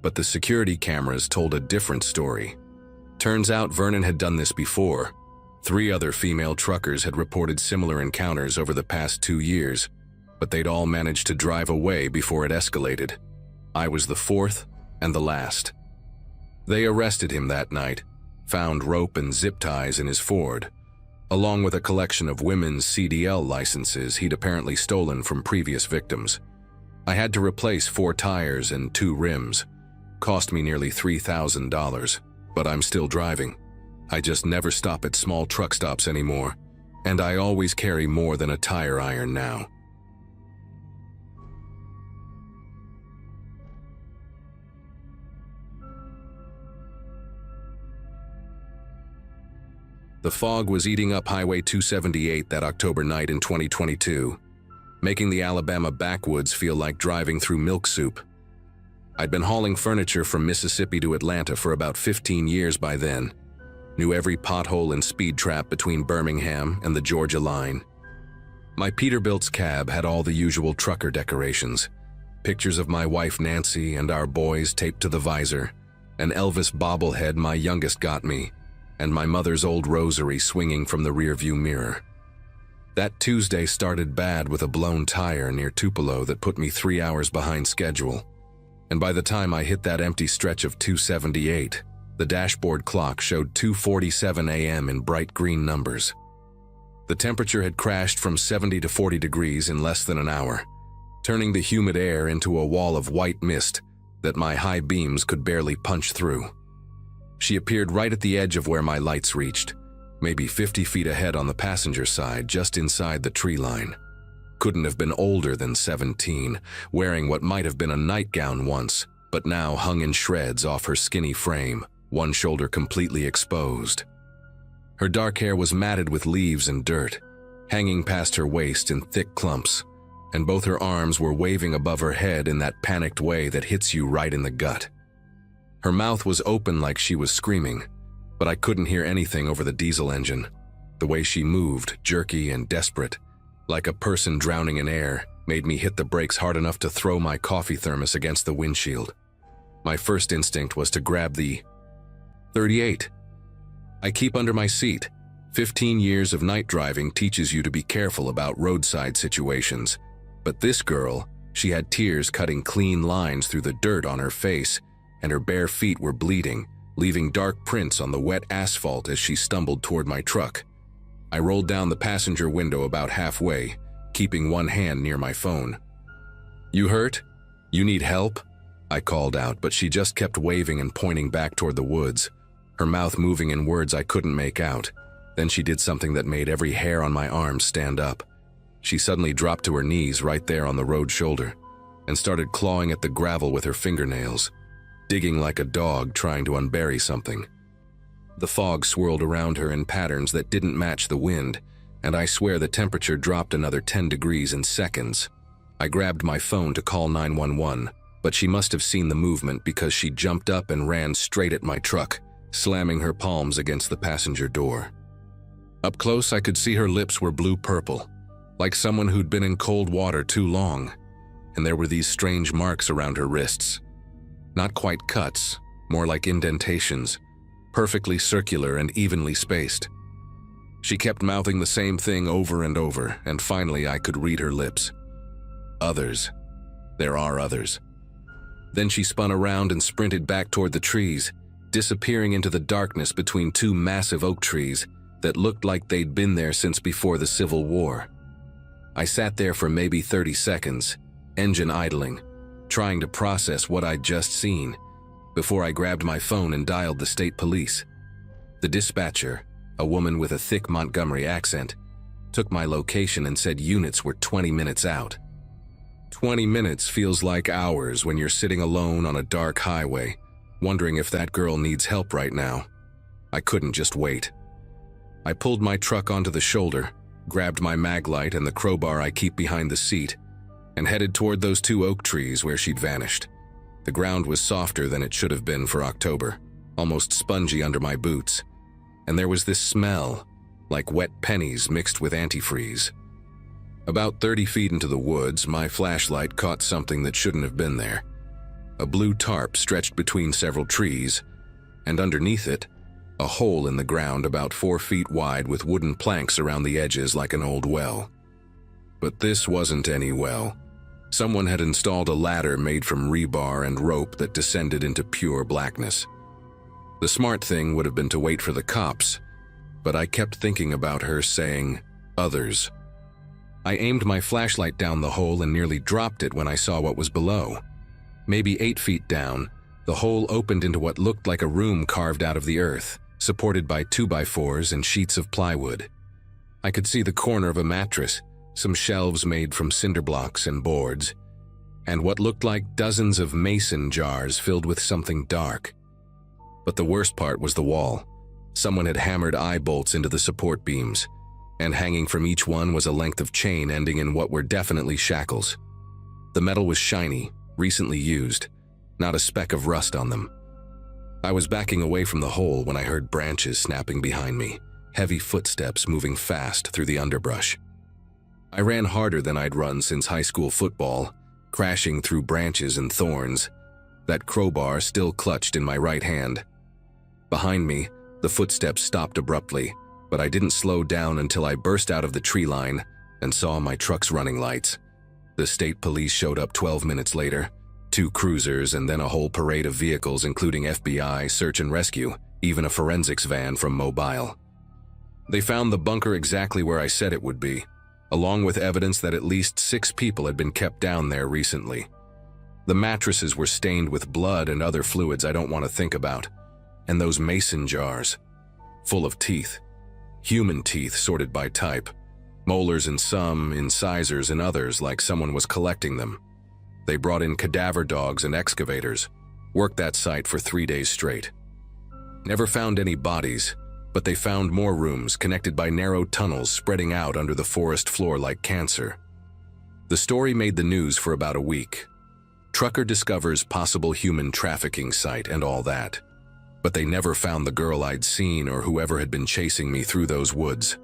But the security cameras told a different story. Turns out Vernon had done this before. 3 other female truckers had reported similar encounters over the past 2 years, but they'd all managed to drive away before it escalated. I was the 4th and the last. They arrested him that night, found rope and zip ties in his Ford, along with a collection of women's CDL licenses he'd apparently stolen from previous victims. I had to replace 4 tires and 2 rims. Cost me nearly $3,000, but I'm still driving. I just never stop at small truck stops anymore, and I always carry more than a tire iron now. The fog was eating up Highway 278 that October night in 2022, making the Alabama backwoods feel like driving through milk soup. I'd been hauling furniture from Mississippi to Atlanta for about 15 years by then, knew every pothole and speed trap between Birmingham and the Georgia line. My Peterbilt's cab had all the usual trucker decorations, pictures of my wife Nancy and our boys taped to the visor, an Elvis bobblehead my youngest got me, and my mother's old rosary swinging from the rearview mirror. That Tuesday started bad with a blown tire near Tupelo that put me 3 hours behind schedule, and by the time I hit that empty stretch of 278, the dashboard clock showed 2:47 a.m. in bright green numbers. The temperature had crashed from 70 to 40 degrees in less than an hour, turning the humid air into a wall of white mist that my high beams could barely punch through. She appeared right at the edge of where my lights reached, maybe 50 feet ahead on the passenger side, just inside the tree line. Couldn't have been older than 17, wearing what might have been a nightgown once, but now hung in shreds off her skinny frame, one shoulder completely exposed. Her dark hair was matted with leaves and dirt, hanging past her waist in thick clumps, and both her arms were waving above her head in that panicked way that hits you right in the gut. Her mouth was open like she was screaming, but I couldn't hear anything over the diesel engine. The way she moved, jerky and desperate, like a person drowning in air, made me hit the brakes hard enough to throw my coffee thermos against the windshield. My first instinct was to grab the .38 I keep under my seat. 15 years of night driving teaches you to be careful about roadside situations. But this girl, she had tears cutting clean lines through the dirt on her face, and her bare feet were bleeding, leaving dark prints on the wet asphalt as she stumbled toward my truck. I rolled down the passenger window about halfway, keeping one hand near my phone. "You hurt? You need help?" I called out, but she just kept waving and pointing back toward the woods, her mouth moving in words I couldn't make out. Then she did something that made every hair on my arm stand up. She suddenly dropped to her knees right there on the road shoulder and started clawing at the gravel with her fingernails, digging like a dog trying to unbury something. The fog swirled around her in patterns that didn't match the wind, and I swear the temperature dropped another 10 degrees in seconds. I grabbed my phone to call 911, but she must have seen the movement because she jumped up and ran straight at my truck, slamming her palms against the passenger door. Up close, I could see her lips were blue-purple, like someone who'd been in cold water too long, and there were these strange marks around her wrists. Not quite cuts, more like indentations, perfectly circular and evenly spaced. She kept mouthing the same thing over and over, and finally I could read her lips. Others. There are others. Then she spun around and sprinted back toward the trees, disappearing into the darkness between two massive oak trees that looked like they'd been there since before the Civil War. I sat there for maybe 30 seconds, engine idling, trying to process what I'd just seen, before I grabbed my phone and dialed the state police. The dispatcher, a woman with a thick Montgomery accent, took my location and said units were 20 minutes out. 20 minutes feels like hours when you're sitting alone on a dark highway, wondering if that girl needs help right now. I couldn't just wait. I pulled my truck onto the shoulder, grabbed my mag light and the crowbar I keep behind the seat, and headed toward those two oak trees where she'd vanished. The ground was softer than it should have been for October, almost spongy under my boots, and there was this smell, like wet pennies mixed with antifreeze. About 30 feet into the woods, my flashlight caught something that shouldn't have been there. A blue tarp stretched between several trees, and underneath it, a hole in the ground about 4 feet wide with wooden planks around the edges like an old well. But this wasn't any well. Someone had installed a ladder made from rebar and rope that descended into pure blackness. The smart thing would have been to wait for the cops, but I kept thinking about her saying, "Others." I aimed my flashlight down the hole and nearly dropped it when I saw what was below. Maybe 8 feet down, the hole opened into what looked like a room carved out of the earth, supported by 2x4s and sheets of plywood. I could see the corner of a mattress, some shelves made from cinder blocks and boards, and what looked like dozens of mason jars filled with something dark. But the worst part was the wall. Someone had hammered eye bolts into the support beams, and hanging from each one was a length of chain ending in what were definitely shackles. The metal was shiny, recently used, not a speck of rust on them. I was backing away from the hole when I heard branches snapping behind me, heavy footsteps moving fast through the underbrush. I ran harder than I'd run since high school football, crashing through branches and thorns, that crowbar still clutched in my right hand. Behind me, the footsteps stopped abruptly, but I didn't slow down until I burst out of the tree line and saw my truck's running lights. The state police showed up 12 minutes later, 2 cruisers and then a whole parade of vehicles including FBI, search and rescue, even a forensics van from Mobile. They found the bunker exactly where I said it would be, along with evidence that at least 6 people had been kept down there recently. The mattresses were stained with blood and other fluids I don't want to think about, and those mason jars, full of teeth. Human teeth sorted by type, molars in some, incisors in others like someone was collecting them. They brought in cadaver dogs and excavators, worked that site for 3 days straight. Never found any bodies, but they found more rooms connected by narrow tunnels spreading out under the forest floor like cancer. The story made the news for about a week. Trucker discovers possible human trafficking site and all that. But they never found the girl I'd seen or whoever had been chasing me through those woods.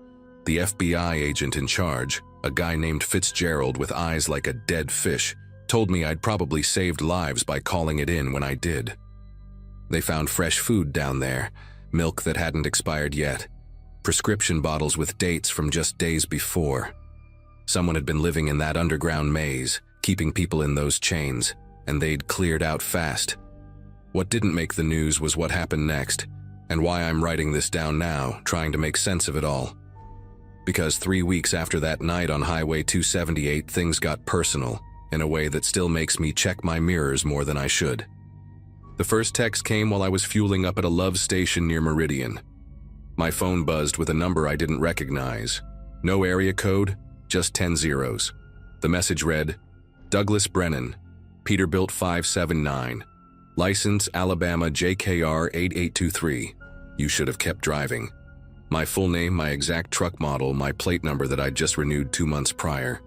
The FBI agent in charge, a guy named Fitzgerald with eyes like a dead fish, told me I'd probably saved lives by calling it in when I did. They found fresh food down there, milk that hadn't expired yet, prescription bottles with dates from just days before. Someone had been living in that underground maze, keeping people in those chains, and they'd cleared out fast. What didn't make the news was what happened next, and why I'm writing this down now, trying to make sense of it all. Because 3 weeks after that night on Highway 278, things got personal, in a way that still makes me check my mirrors more than I should. The first text came while I was fueling up at a Love station near Meridian. My phone buzzed with a number I didn't recognize. No area code, just 10 zeros. The message read, "Douglas Brennan, Peterbilt 579. License Alabama JKR 8823. You should have kept driving." My full name, my exact truck model, my plate number that I'd just renewed 2 months prior.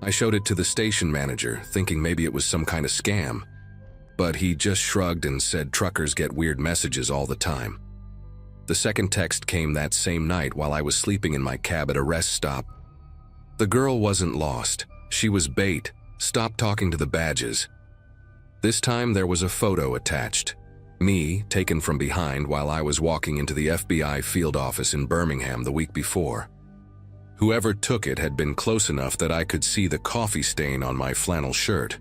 I showed it to the station manager, thinking maybe it was some kind of scam. But he just shrugged and said truckers get weird messages all the time. The second text came that same night while I was sleeping in my cab at a rest stop. The girl wasn't lost. She was bait. Stop talking to the badges. This time there was a photo attached. Me, taken from behind while I was walking into the FBI field office in Birmingham the week before. Whoever took it had been close enough that I could see the coffee stain on my flannel shirt.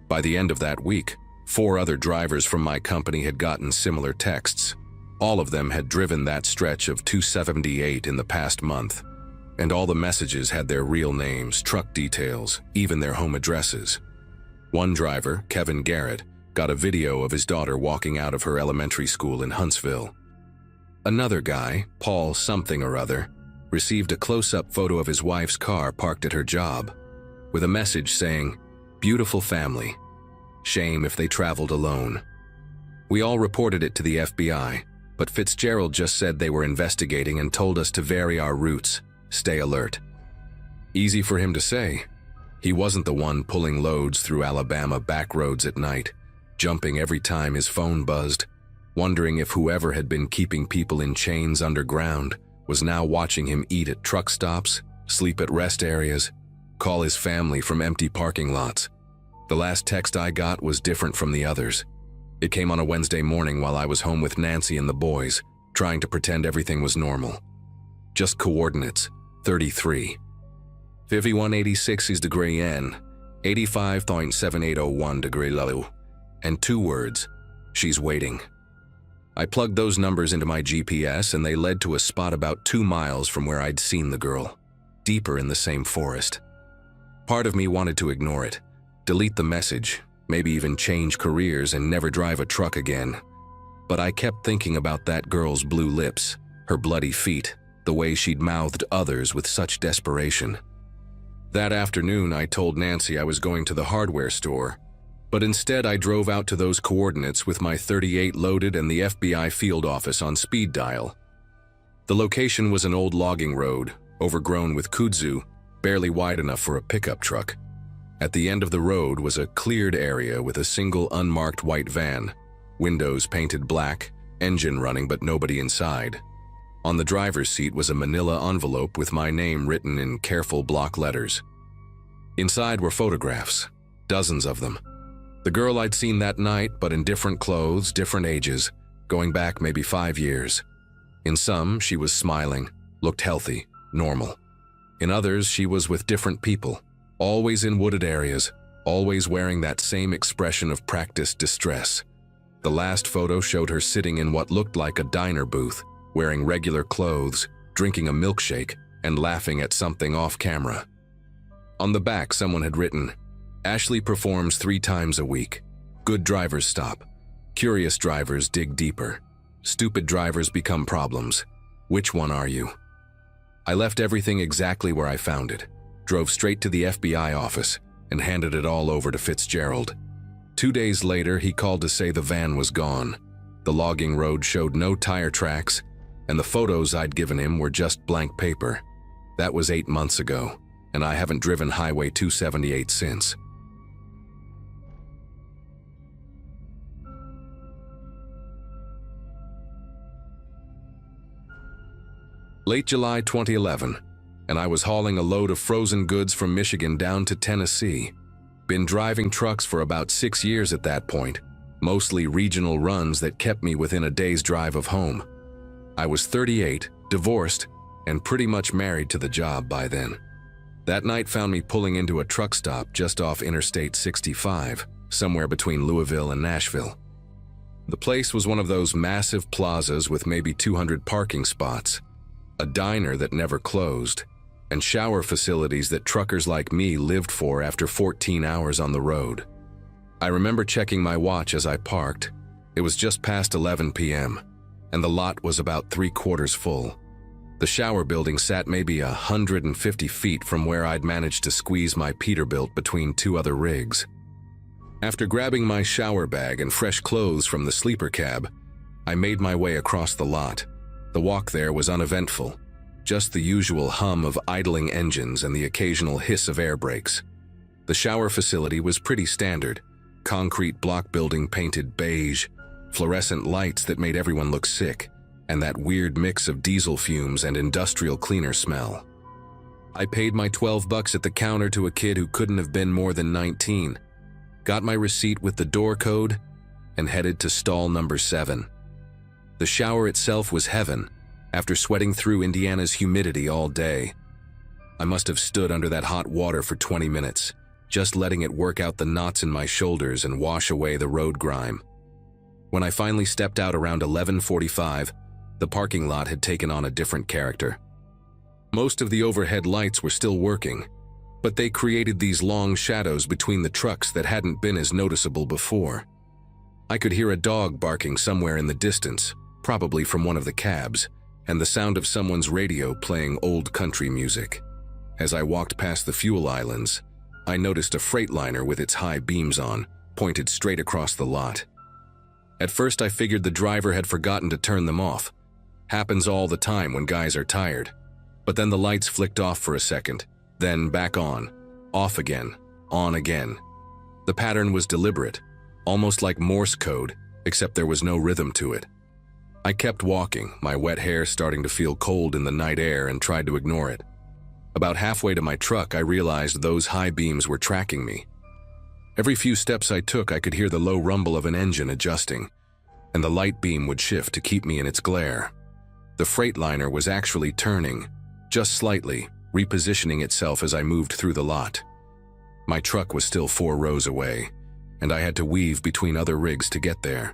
By the end of that week, 4 other drivers from my company had gotten similar texts. All of them had driven that stretch of 278 in the past month, and all the messages had their real names, truck details, even their home addresses. One driver, Kevin Garrett, got a video of his daughter walking out of her elementary school in Huntsville. Another guy, Paul something or other, received a close-up photo of his wife's car parked at her job, with a message saying, "Beautiful family. Shame if they traveled alone." We all reported it to the FBI, but Fitzgerald just said they were investigating and told us to vary our routes, stay alert. Easy for him to say. He wasn't the one pulling loads through Alabama back roads at night, jumping every time his phone buzzed, wondering if whoever had been keeping people in chains underground was now watching him eat at truck stops, sleep at rest areas, call his family from empty parking lots. The last text I got was different from the others. It came on a Wednesday morning while I was home with Nancy and the boys, trying to pretend everything was normal. Just coordinates, 33. 5186 is degree N, 85.7801 degree Lu, and 2 words, "She's waiting." I plugged those numbers into my GPS and they led to a spot about 2 miles from where I'd seen the girl, deeper in the same forest. Part of me wanted to ignore it, delete the message, maybe even change careers and never drive a truck again. But I kept thinking about that girl's blue lips, her bloody feet, the way she'd mouthed others with such desperation. That afternoon, I told Nancy I was going to the hardware store, but instead I drove out to those coordinates with my .38 loaded and the FBI field office on speed dial. The location was an old logging road, overgrown with kudzu, barely wide enough for a pickup truck. At the end of the road was a cleared area with a single unmarked white van, windows painted black, engine running but nobody inside. On the driver's seat was a manila envelope with my name written in careful block letters. Inside were photographs, dozens of them. The girl I'd seen that night, but in different clothes, different ages, going back maybe 5 years. In some, she was smiling, looked healthy, normal. In others, she was with different people, always in wooded areas, always wearing that same expression of practiced distress. The last photo showed her sitting in what looked like a diner booth, wearing regular clothes, drinking a milkshake, and laughing at something off camera. On the back, someone had written, "Ashley performs 3 times a week. Good drivers stop. Curious drivers dig deeper. Stupid drivers become problems. Which one are you?" I left everything exactly where I found it, drove straight to the FBI office, and handed it all over to Fitzgerald. 2 days later, he called to say the van was gone. The logging road showed no tire tracks, and the photos I'd given him were just blank paper. That was 8 months ago, and I haven't driven Highway 278 since. Late July 2011, and I was hauling a load of frozen goods from Michigan down to Tennessee. Been driving trucks for about 6 years at that point, mostly regional runs that kept me within a day's drive of home. I was 38, divorced, and pretty much married to the job by then. That night found me pulling into a truck stop just off Interstate 65, somewhere between Louisville and Nashville. The place was one of those massive plazas with maybe 200 parking spots, a diner that never closed, and shower facilities that truckers like me lived for after 14 hours on the road. I remember checking my watch as I parked. It was just past 11 p.m., and the lot was about 3/4 full. The shower building sat maybe 150 feet from where I'd managed to squeeze my Peterbilt between 2 other rigs. After grabbing my shower bag and fresh clothes from the sleeper cab, I made my way across the lot. The walk there was uneventful, just the usual hum of idling engines and the occasional hiss of air brakes. The shower facility was pretty standard, concrete block building painted beige, fluorescent lights that made everyone look sick, and that weird mix of diesel fumes and industrial cleaner smell. I paid my $12 at the counter to a kid who couldn't have been more than 19, got my receipt with the door code, and headed to stall number 7. The shower itself was heaven, after sweating through Indiana's humidity all day. I must have stood under that hot water for 20 minutes, just letting it work out the knots in my shoulders and wash away the road grime. When I finally stepped out around 11:45, the parking lot had taken on a different character. Most of the overhead lights were still working, but they created these long shadows between the trucks that hadn't been as noticeable before. I could hear a dog barking somewhere in the distance, probably from one of the cabs, and the sound of someone's radio playing old country music. As I walked past the fuel islands, I noticed a Freightliner with its high beams on, pointed straight across the lot. At first I figured the driver had forgotten to turn them off. Happens all the time when guys are tired. But then the lights flicked off for a second, then back on, off again, on again. The pattern was deliberate, almost like Morse code, except there was no rhythm to it. I kept walking, my wet hair starting to feel cold in the night air, and tried to ignore it. About halfway to my truck, I realized those high beams were tracking me. Every few steps I took, I could hear the low rumble of an engine adjusting, and the light beam would shift to keep me in its glare. The Freightliner was actually turning, just slightly, repositioning itself as I moved through the lot. My truck was still 4 rows away, and I had to weave between other rigs to get there.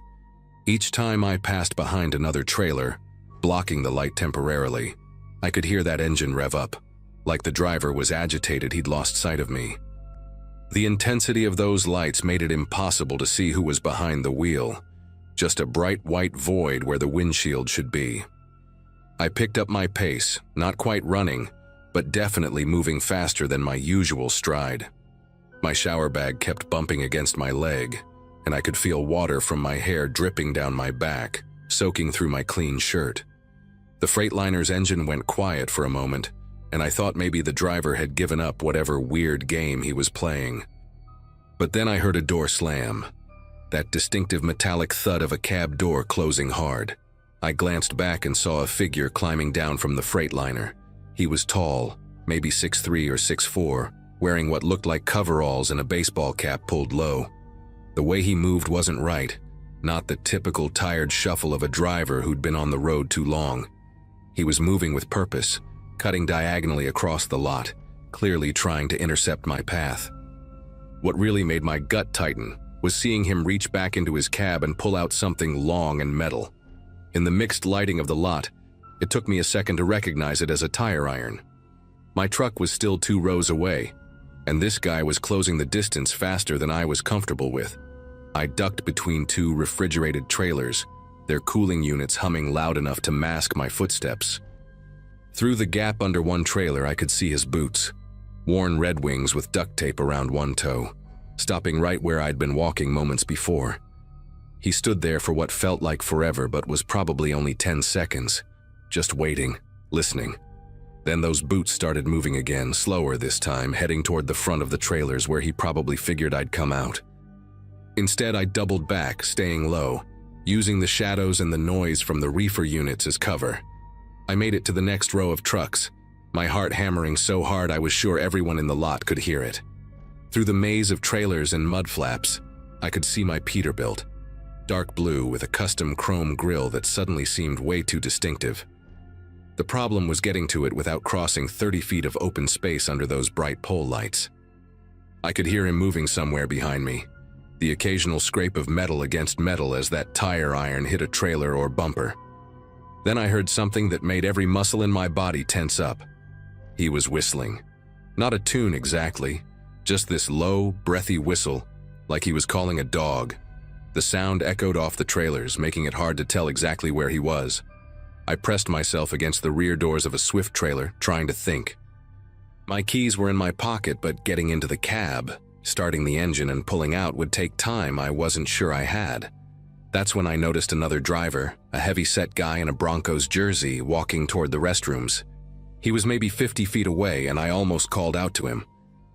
Each time I passed behind another trailer, blocking the light temporarily, I could hear that engine rev up, like the driver was agitated he'd lost sight of me. The intensity of those lights made it impossible to see who was behind the wheel, just a bright white void where the windshield should be. I picked up my pace, not quite running, but definitely moving faster than my usual stride. My shower bag kept bumping against my leg, and I could feel water from my hair dripping down my back, soaking through my clean shirt. The Freightliner's engine went quiet for a moment, and I thought maybe the driver had given up whatever weird game he was playing. But then I heard a door slam, that distinctive metallic thud of a cab door closing hard. I glanced back and saw a figure climbing down from the Freightliner. He was tall, maybe 6'3" or 6'4", wearing what looked like coveralls and a baseball cap pulled low. The way he moved wasn't right, not the typical tired shuffle of a driver who'd been on the road too long. He was moving with purpose, cutting diagonally across the lot, clearly trying to intercept my path. What really made my gut tighten was seeing him reach back into his cab and pull out something long and metal. In the mixed lighting of the lot, it took me a second to recognize it as a tire iron. My truck was still 2 rows away, and this guy was closing the distance faster than I was comfortable with. I ducked between 2 refrigerated trailers, their cooling units humming loud enough to mask my footsteps. Through the gap under one trailer, I could see his boots, worn Red Wings with duct tape around one toe, stopping right where I'd been walking moments before. He stood there for what felt like forever, but was probably only 10 seconds, just waiting, listening. Then those boots started moving again, slower this time, heading toward the front of the trailers where he probably figured I'd come out. Instead, I doubled back, staying low, using the shadows and the noise from the reefer units as cover. I made it to the next row of trucks, my heart hammering so hard I was sure everyone in the lot could hear it. Through the maze of trailers and mud flaps, I could see my Peterbilt, dark blue with a custom chrome grille that suddenly seemed way too distinctive. The problem was getting to it without crossing 30 feet of open space under those bright pole lights. I could hear him moving somewhere behind me, the occasional scrape of metal against metal as that tire iron hit a trailer or bumper. Then I heard something that made every muscle in my body tense up. He was whistling. Not a tune exactly, just this low, breathy whistle, like he was calling a dog. The sound echoed off the trailers, making it hard to tell exactly where he was. I pressed myself against the rear doors of a Swift trailer, trying to think. My keys were in my pocket, but getting into the cab, starting the engine and pulling out would take time I wasn't sure I had. That's when I noticed another driver, a heavy-set guy in a Broncos jersey, walking toward the restrooms. He was maybe 50 feet away, and I almost called out to him.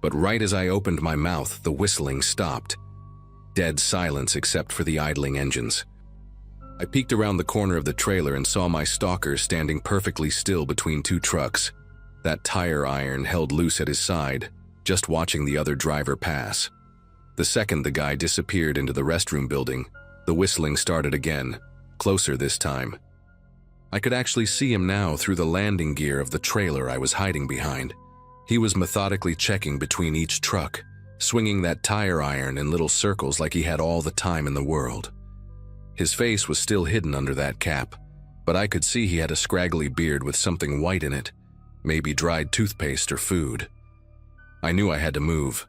But right as I opened my mouth, the whistling stopped. Dead silence except for the idling engines. I peeked around the corner of the trailer and saw my stalker standing perfectly still between 2 trucks, that tire iron held loose at his side, just watching the other driver pass. The second the guy disappeared into the restroom building, The whistling started again, closer this time. I could actually see him now through the landing gear of the trailer I was hiding behind. He was methodically checking between each truck, swinging that tire iron in little circles like he had all the time in the world. His face was still hidden under that cap, but I could see he had a scraggly beard with something white in it, maybe dried toothpaste or food. I knew I had to move.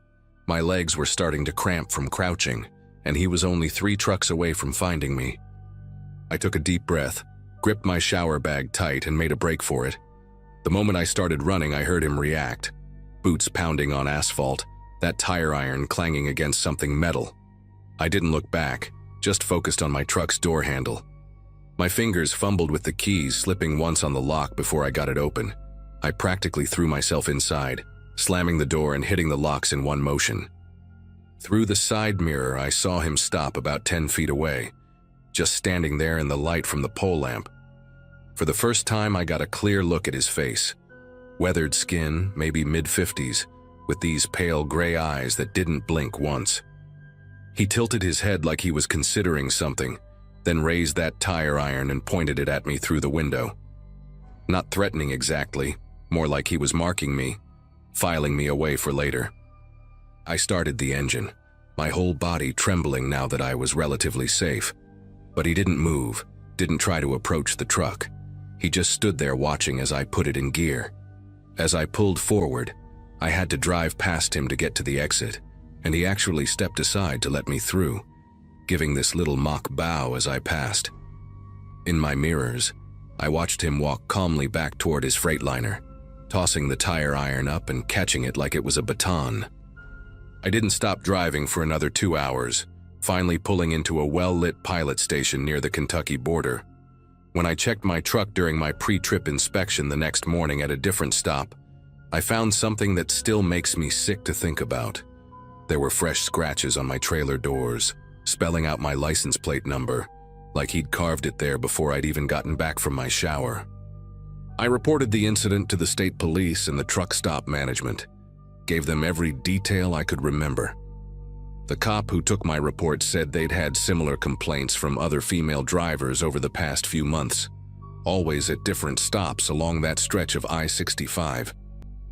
My legs were starting to cramp from crouching, and he was only 3 trucks away from finding me. I took a deep breath, gripped my shower bag tight, and made a break for it. The moment I started running, I heard him react. Boots pounding on asphalt, that tire iron clanging against something metal. I didn't look back, just focused on my truck's door handle. My fingers fumbled with the keys, slipping once on the lock before I got it open. I practically threw myself inside, slamming the door and hitting the locks in one motion. Through the side mirror, I saw him stop about 10 feet away, just standing there in the light from the pole lamp. For the first time, I got a clear look at his face. Weathered skin, maybe mid-50s, with these pale gray eyes that didn't blink once. He tilted his head like he was considering something, then raised that tire iron and pointed it at me through the window. Not threatening exactly, more like he was marking me, filing me away for later. I started the engine, my whole body trembling now that I was relatively safe. But he didn't move, didn't try to approach the truck. He just stood there watching as I put it in gear. As I pulled forward, I had to drive past him to get to the exit, and he actually stepped aside to let me through, giving this little mock bow as I passed. In my mirrors, I watched him walk calmly back toward his Freightliner, tossing the tire iron up and catching it like it was a baton. I didn't stop driving for another 2 hours, finally pulling into a well-lit pilot station near the Kentucky border. When I checked my truck during my pre-trip inspection the next morning at a different stop, I found something that still makes me sick to think about. There were fresh scratches on my trailer doors, spelling out my license plate number, like he'd carved it there before I'd even gotten back from my shower. I reported the incident to the state police and the truck stop management, gave them every detail I could remember. The cop who took my report said they'd had similar complaints from other female drivers over the past few months, always at different stops along that stretch of I-65.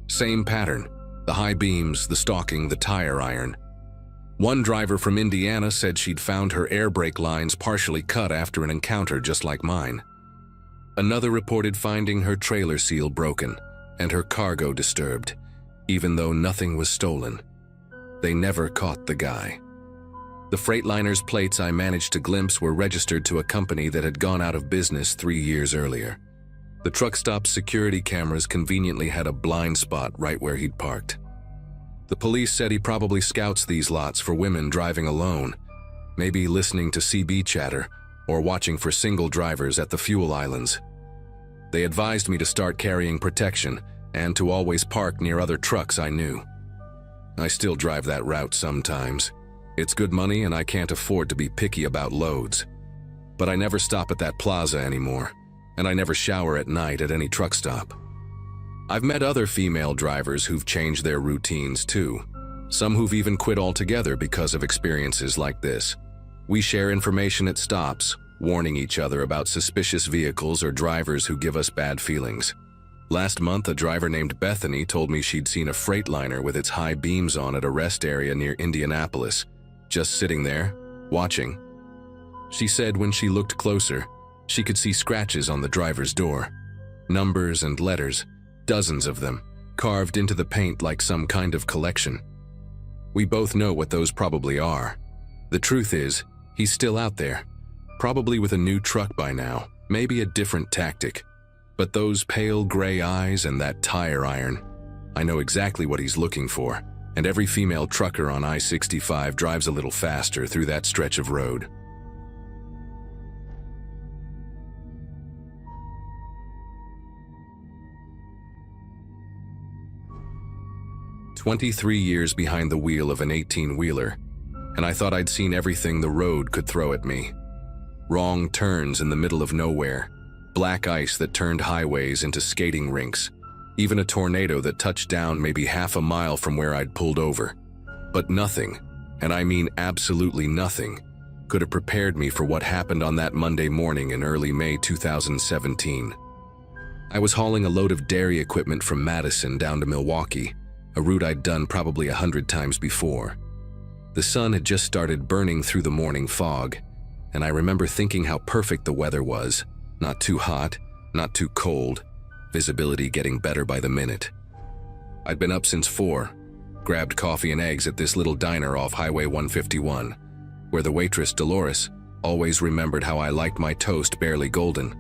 Same pattern, the high beams, the stalking, the tire iron. One driver from Indiana said she'd found her air brake lines partially cut after an encounter just like mine. Another reported finding her trailer seal broken and her cargo disturbed, even though nothing was stolen. They never caught the guy. The Freightliner's plates I managed to glimpse were registered to a company that had gone out of business 3 years earlier. The truck stop's security cameras conveniently had a blind spot right where he'd parked. The police said he probably scouts these lots for women driving alone, maybe listening to CB chatter or watching for single drivers at the fuel islands. They advised me to start carrying protection and to always park near other trucks I knew. I still drive that route sometimes. It's good money and I can't afford to be picky about loads. But I never stop at that plaza anymore, and I never shower at night at any truck stop. I've met other female drivers who've changed their routines too, some who've even quit altogether because of experiences like this. We share information at stops, warning each other about suspicious vehicles or drivers who give us bad feelings. Last month, a driver named Bethany told me she'd seen a Freightliner with its high beams on at a rest area near Indianapolis, just sitting there, watching. She said when she looked closer, she could see scratches on the driver's door. Numbers and letters, dozens of them, carved into the paint like some kind of collection. We both know what those probably are. The truth is, he's still out there, probably with a new truck by now, maybe a different tactic. But those pale gray eyes and that tire iron, I know exactly what he's looking for, and every female trucker on I-65 drives a little faster through that stretch of road. "23 years behind the wheel of an 18-wheeler, and I thought I'd seen everything the road could throw at me. Wrong turns in the middle of nowhere, black ice that turned highways into skating rinks, even a tornado that touched down maybe half a mile from where I'd pulled over. But nothing, and I mean absolutely nothing, could have prepared me for what happened on that Monday morning in early May 2017. I was hauling a load of dairy equipment from Madison down to Milwaukee, a route I'd done probably 100 times before. The sun had just started burning through the morning fog, and I remember thinking how perfect the weather was. Not too hot, not too cold, visibility getting better by the minute. I'd been up since 4, grabbed coffee and eggs at this little diner off Highway 151, where the waitress, Dolores, always remembered how I liked my toast barely golden,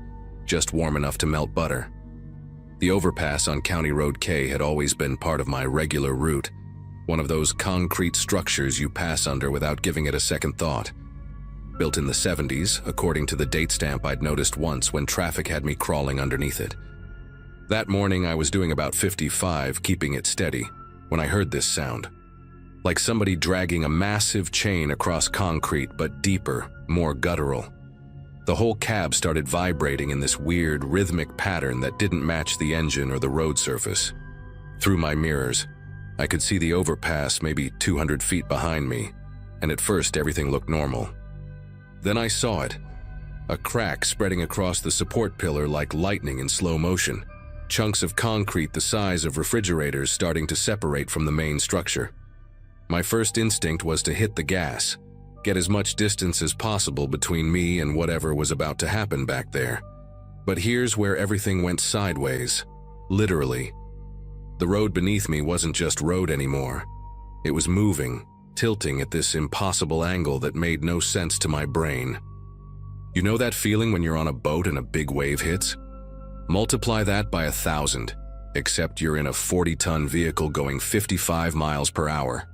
just warm enough to melt butter. The overpass on County Road K had always been part of my regular route, one of those concrete structures you pass under without giving it a second thought. Built in the 70s, according to the date stamp I'd noticed once when traffic had me crawling underneath it. That morning I was doing about 55, keeping it steady, when I heard this sound. Like somebody dragging a massive chain across concrete, but deeper, more guttural. The whole cab started vibrating in this weird, rhythmic pattern that didn't match the engine or the road surface. Through my mirrors, I could see the overpass maybe 200 feet behind me, and at first everything looked normal. Then I saw it. A crack spreading across the support pillar like lightning in slow motion. Chunks of concrete the size of refrigerators starting to separate from the main structure. My first instinct was to hit the gas, get as much distance as possible between me and whatever was about to happen back there. But here's where everything went sideways, literally. The road beneath me wasn't just road anymore. It was moving, tilting at this impossible angle that made no sense to my brain. You know that feeling when you're on a boat and a big wave hits? Multiply that by 1,000, except you're in a 40-ton vehicle going 55 miles per hour.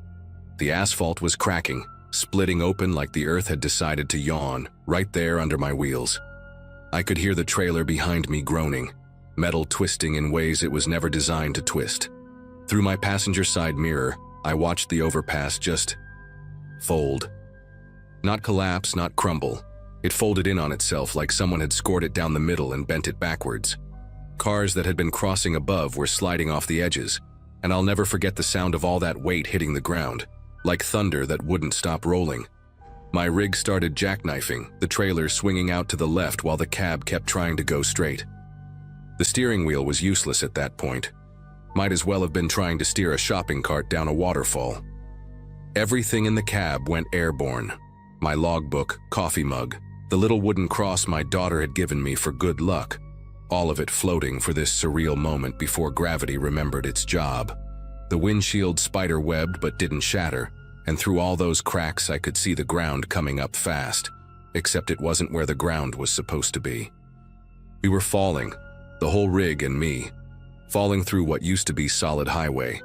The asphalt was cracking, splitting open like the earth had decided to yawn, right there under my wheels. I could hear the trailer behind me groaning, metal twisting in ways it was never designed to twist. Through my passenger side mirror, I watched the overpass just fold. Not collapse, not crumble. It folded in on itself like someone had scored it down the middle and bent it backwards. Cars that had been crossing above were sliding off the edges, and I'll never forget the sound of all that weight hitting the ground, like thunder that wouldn't stop rolling. My rig started jackknifing, the trailer swinging out to the left while the cab kept trying to go straight. The steering wheel was useless at that point. Might as well have been trying to steer a shopping cart down a waterfall. Everything in the cab went airborne. My logbook, coffee mug, the little wooden cross my daughter had given me for good luck, all of it floating for this surreal moment before gravity remembered its job. The windshield spider-webbed but didn't shatter, and through all those cracks I could see the ground coming up fast, except it wasn't where the ground was supposed to be. We were falling, the whole rig and me, falling through what used to be solid highway.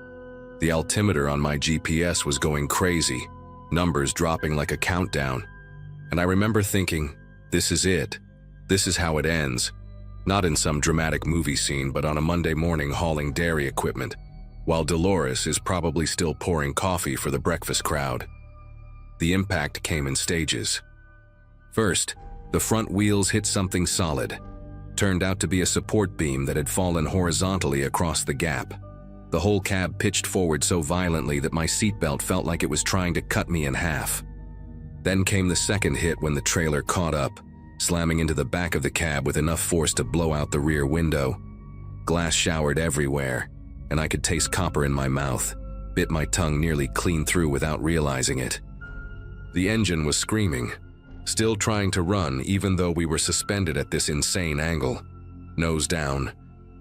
The altimeter on my GPS was going crazy, numbers dropping like a countdown. And I remember thinking, this is it. This is how it ends. Not in some dramatic movie scene, but on a Monday morning hauling dairy equipment, while Dolores is probably still pouring coffee for the breakfast crowd. The impact came in stages. First, the front wheels hit something solid. Turned out to be a support beam that had fallen horizontally across the gap. The whole cab pitched forward so violently that my seatbelt felt like it was trying to cut me in half. Then came the second hit when the trailer caught up, slamming into the back of the cab with enough force to blow out the rear window. Glass showered everywhere, and I could taste copper in my mouth, bit my tongue nearly clean through without realizing it. The engine was screaming, still trying to run even though we were suspended at this insane angle, nose down,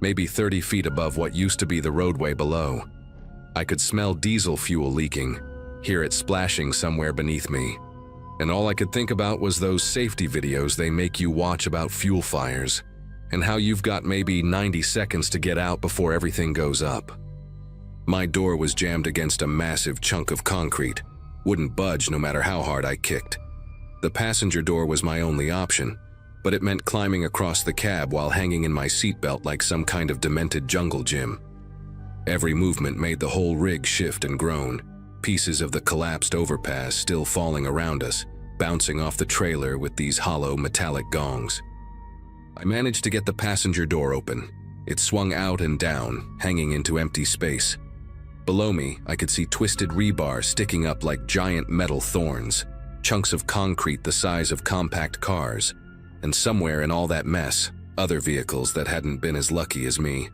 maybe 30 feet above what used to be the roadway below. I could smell diesel fuel leaking, hear it splashing somewhere beneath me. And all I could think about was those safety videos they make you watch about fuel fires, and how you've got maybe 90 seconds to get out before everything goes up. My door was jammed against a massive chunk of concrete, wouldn't budge no matter how hard I kicked. The passenger door was my only option, but it meant climbing across the cab while hanging in my seatbelt like some kind of demented jungle gym. Every movement made the whole rig shift and groan, pieces of the collapsed overpass still falling around us, bouncing off the trailer with these hollow metallic gongs. I managed to get the passenger door open. It swung out and down, hanging into empty space. Below me, I could see twisted rebar sticking up like giant metal thorns. chunks of concrete the size of compact cars, and somewhere in all that mess, other vehicles that hadn't been as lucky as me.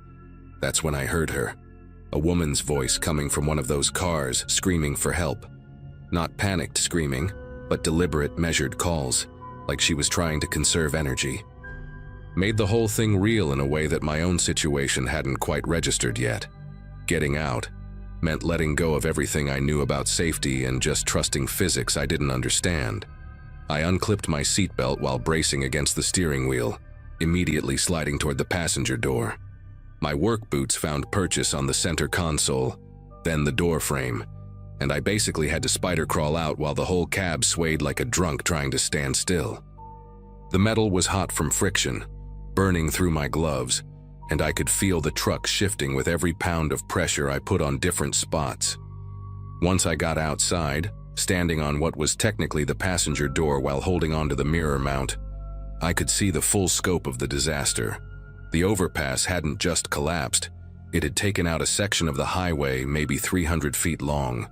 That's when I heard her. A woman's voice coming from one of those cars, screaming for help. Not panicked screaming, but deliberate, measured calls, like she was trying to conserve energy. Made the whole thing real in a way that my own situation hadn't quite registered yet. Getting out meant letting go of everything I knew about safety and just trusting physics I didn't understand. I unclipped my seatbelt while bracing against the steering wheel, immediately sliding toward the passenger door. My work boots found purchase on the center console, then the door frame, and I basically had to spider crawl out while the whole cab swayed like a drunk trying to stand still. The metal was hot from friction, burning through my gloves, and I could feel the truck shifting with every pound of pressure I put on different spots. Once I got outside, standing on what was technically the passenger door while holding onto the mirror mount, I could see the full scope of the disaster. The overpass hadn't just collapsed, it had taken out a section of the highway maybe 300 feet long.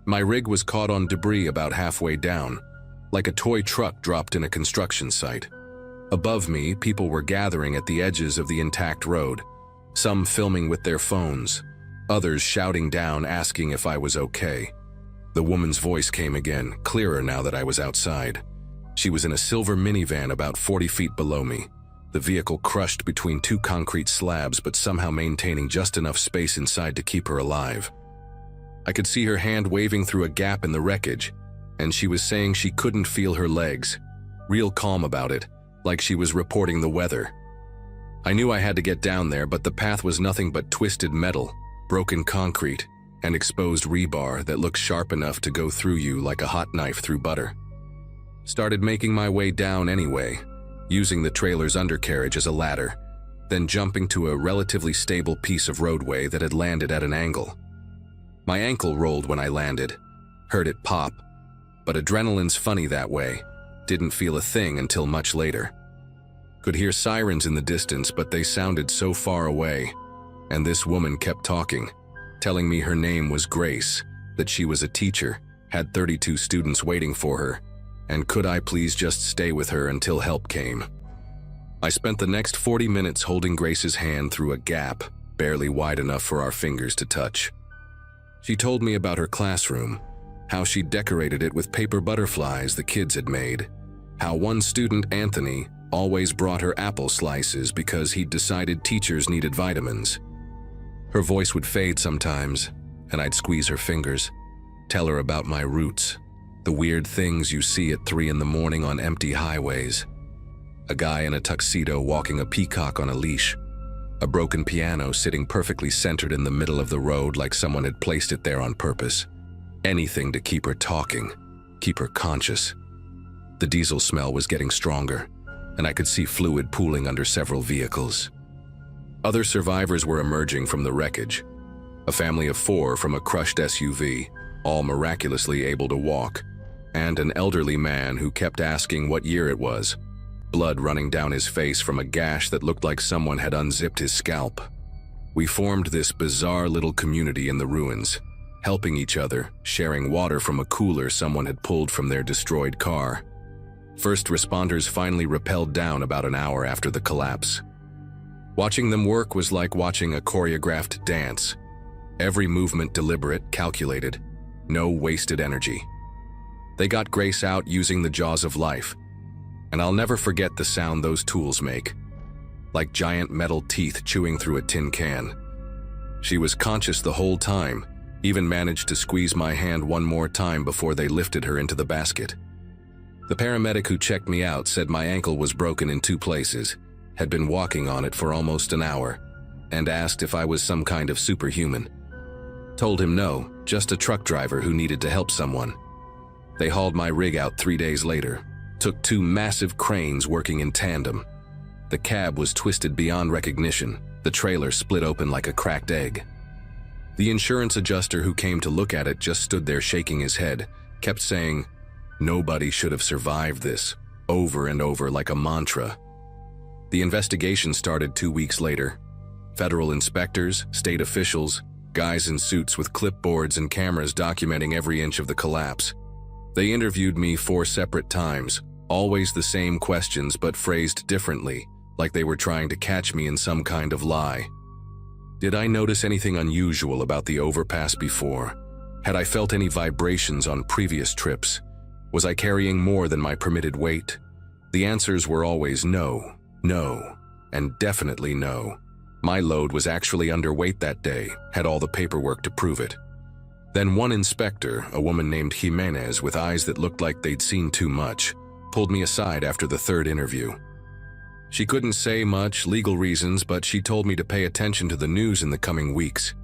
My rig was caught on debris about halfway down, like a toy truck dropped in a construction site. Above me, people were gathering at the edges of the intact road, some filming with their phones, others shouting down asking if I was okay. The woman's voice came again, clearer now that I was outside. She was in a silver minivan about 40 feet below me, the vehicle crushed between two concrete slabs but somehow maintaining just enough space inside to keep her alive. I could see her hand waving through a gap in the wreckage, and she was saying she couldn't feel her legs, real calm about it, like she was reporting the weather. I knew I had to get down there, but the path was nothing but twisted metal, broken concrete, and exposed rebar that looked sharp enough to go through you like a hot knife through butter. Started making my way down anyway, using the trailer's undercarriage as a ladder, then jumping to a relatively stable piece of roadway that had landed at an angle. My ankle rolled when I landed, heard it pop, but adrenaline's funny that way. Didn't feel a thing until much later. Could hear sirens in the distance, but they sounded so far away, and this woman kept talking, telling me her name was Grace, that she was a teacher, had 32 students waiting for her, and could I please just stay with her until help came. I spent the next 40 minutes holding Grace's hand through a gap, barely wide enough for our fingers to touch. She told me about her classroom, how she decorated it with paper butterflies the kids had made, how one student, Anthony, always brought her apple slices because he'd decided teachers needed vitamins. Her voice would fade sometimes, and I'd squeeze her fingers, tell her about my roots, the weird things you see at 3 in the morning on empty highways. A guy in a tuxedo walking a peacock on a leash, a broken piano sitting perfectly centered in the middle of the road like someone had placed it there on purpose. Anything to keep her talking, keep her conscious. The diesel smell was getting stronger, and I could see fluid pooling under several vehicles. Other survivors were emerging from the wreckage. A family of 4 from a crushed SUV, all miraculously able to walk, and an elderly man who kept asking what year it was, blood running down his face from a gash that looked like someone had unzipped his scalp. We formed this bizarre little community in the ruins, helping each other, sharing water from a cooler someone had pulled from their destroyed car. First responders finally rappelled down about an hour after the collapse. Watching them work was like watching a choreographed dance. Every movement deliberate, calculated, no wasted energy. They got Grace out using the jaws of life, and I'll never forget the sound those tools make, like giant metal teeth chewing through a tin can. She was conscious the whole time, even managed to squeeze my hand one more time before they lifted her into the basket. The paramedic who checked me out said my ankle was broken in 2 places, had been walking on it for almost an hour, and asked if I was some kind of superhuman. Told him no, just a truck driver who needed to help someone. They hauled my rig out 3 days later, took 2 massive cranes working in tandem. The cab was twisted beyond recognition, the trailer split open like a cracked egg. The insurance adjuster who came to look at it just stood there shaking his head, kept saying, "Nobody should have survived this," over and over like a mantra. The investigation started 2 weeks later. Federal inspectors, state officials, guys in suits with clipboards and cameras documenting every inch of the collapse. They interviewed me 4 separate times, always the same questions but phrased differently, like they were trying to catch me in some kind of lie. Did I notice anything unusual about the overpass before? Had I felt any vibrations on previous trips? Was I carrying more than my permitted weight? The answers were always no, no, and definitely no. My load was actually underweight that day, had all the paperwork to prove it. Then one inspector, a woman named Jimenez with eyes that looked like they'd seen too much, pulled me aside after the 3rd interview. She couldn't say much, legal reasons, but she told me to pay attention to the news in the coming weeks.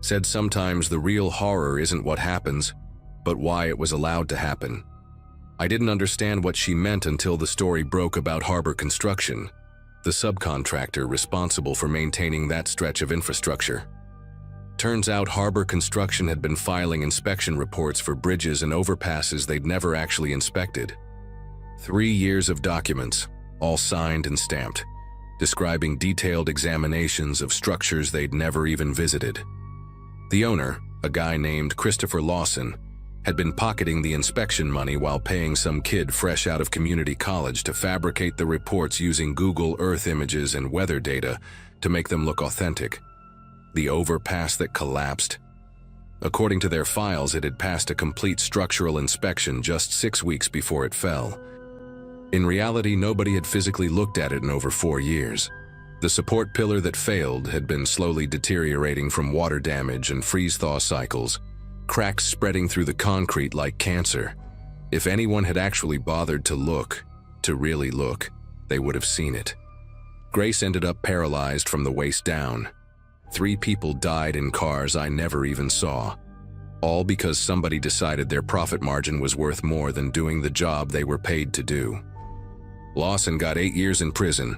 Said sometimes the real horror isn't what happens, but why it was allowed to happen. I didn't understand what she meant until the story broke about Harbor Construction, the subcontractor responsible for maintaining that stretch of infrastructure. Turns out Harbor Construction had been filing inspection reports for bridges and overpasses they'd never actually inspected. 3 years of documents, all signed and stamped, describing detailed examinations of structures they'd never even visited. The owner, a guy named Christopher Lawson, had been pocketing the inspection money while paying some kid fresh out of community college to fabricate the reports using Google Earth images and weather data to make them look authentic. The overpass that collapsed. According to their files, it had passed a complete structural inspection just 6 weeks before it fell. In reality, nobody had physically looked at it in over 4 years. The support pillar that failed had been slowly deteriorating from water damage and freeze-thaw cycles, cracks spreading through the concrete like cancer. If anyone had actually bothered to look, to really look, they would have seen it. Grace ended up paralyzed from the waist down. 3 people died in cars I never even saw, all because somebody decided their profit margin was worth more than doing the job they were paid to do. Lawson got 8 years in prison.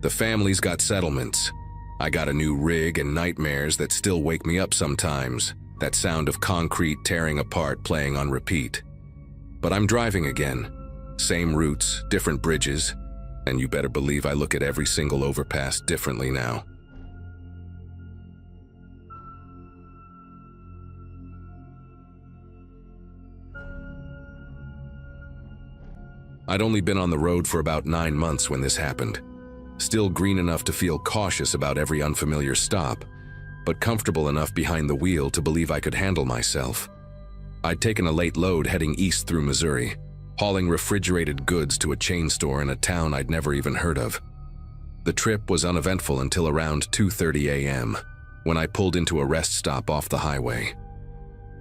The families got settlements. I got a new rig and nightmares that still wake me up sometimes, that sound of concrete tearing apart playing on repeat. But I'm driving again. Same routes, different bridges, and you better believe I look at every single overpass differently now. I'd only been on the road for about 9 months when this happened. Still green enough to feel cautious about every unfamiliar stop, but comfortable enough behind the wheel to believe I could handle myself. I'd taken a late load heading east through Missouri, hauling refrigerated goods to a chain store in a town I'd never even heard of. The trip was uneventful until around 2:30 a.m., when I pulled into a rest stop off the highway.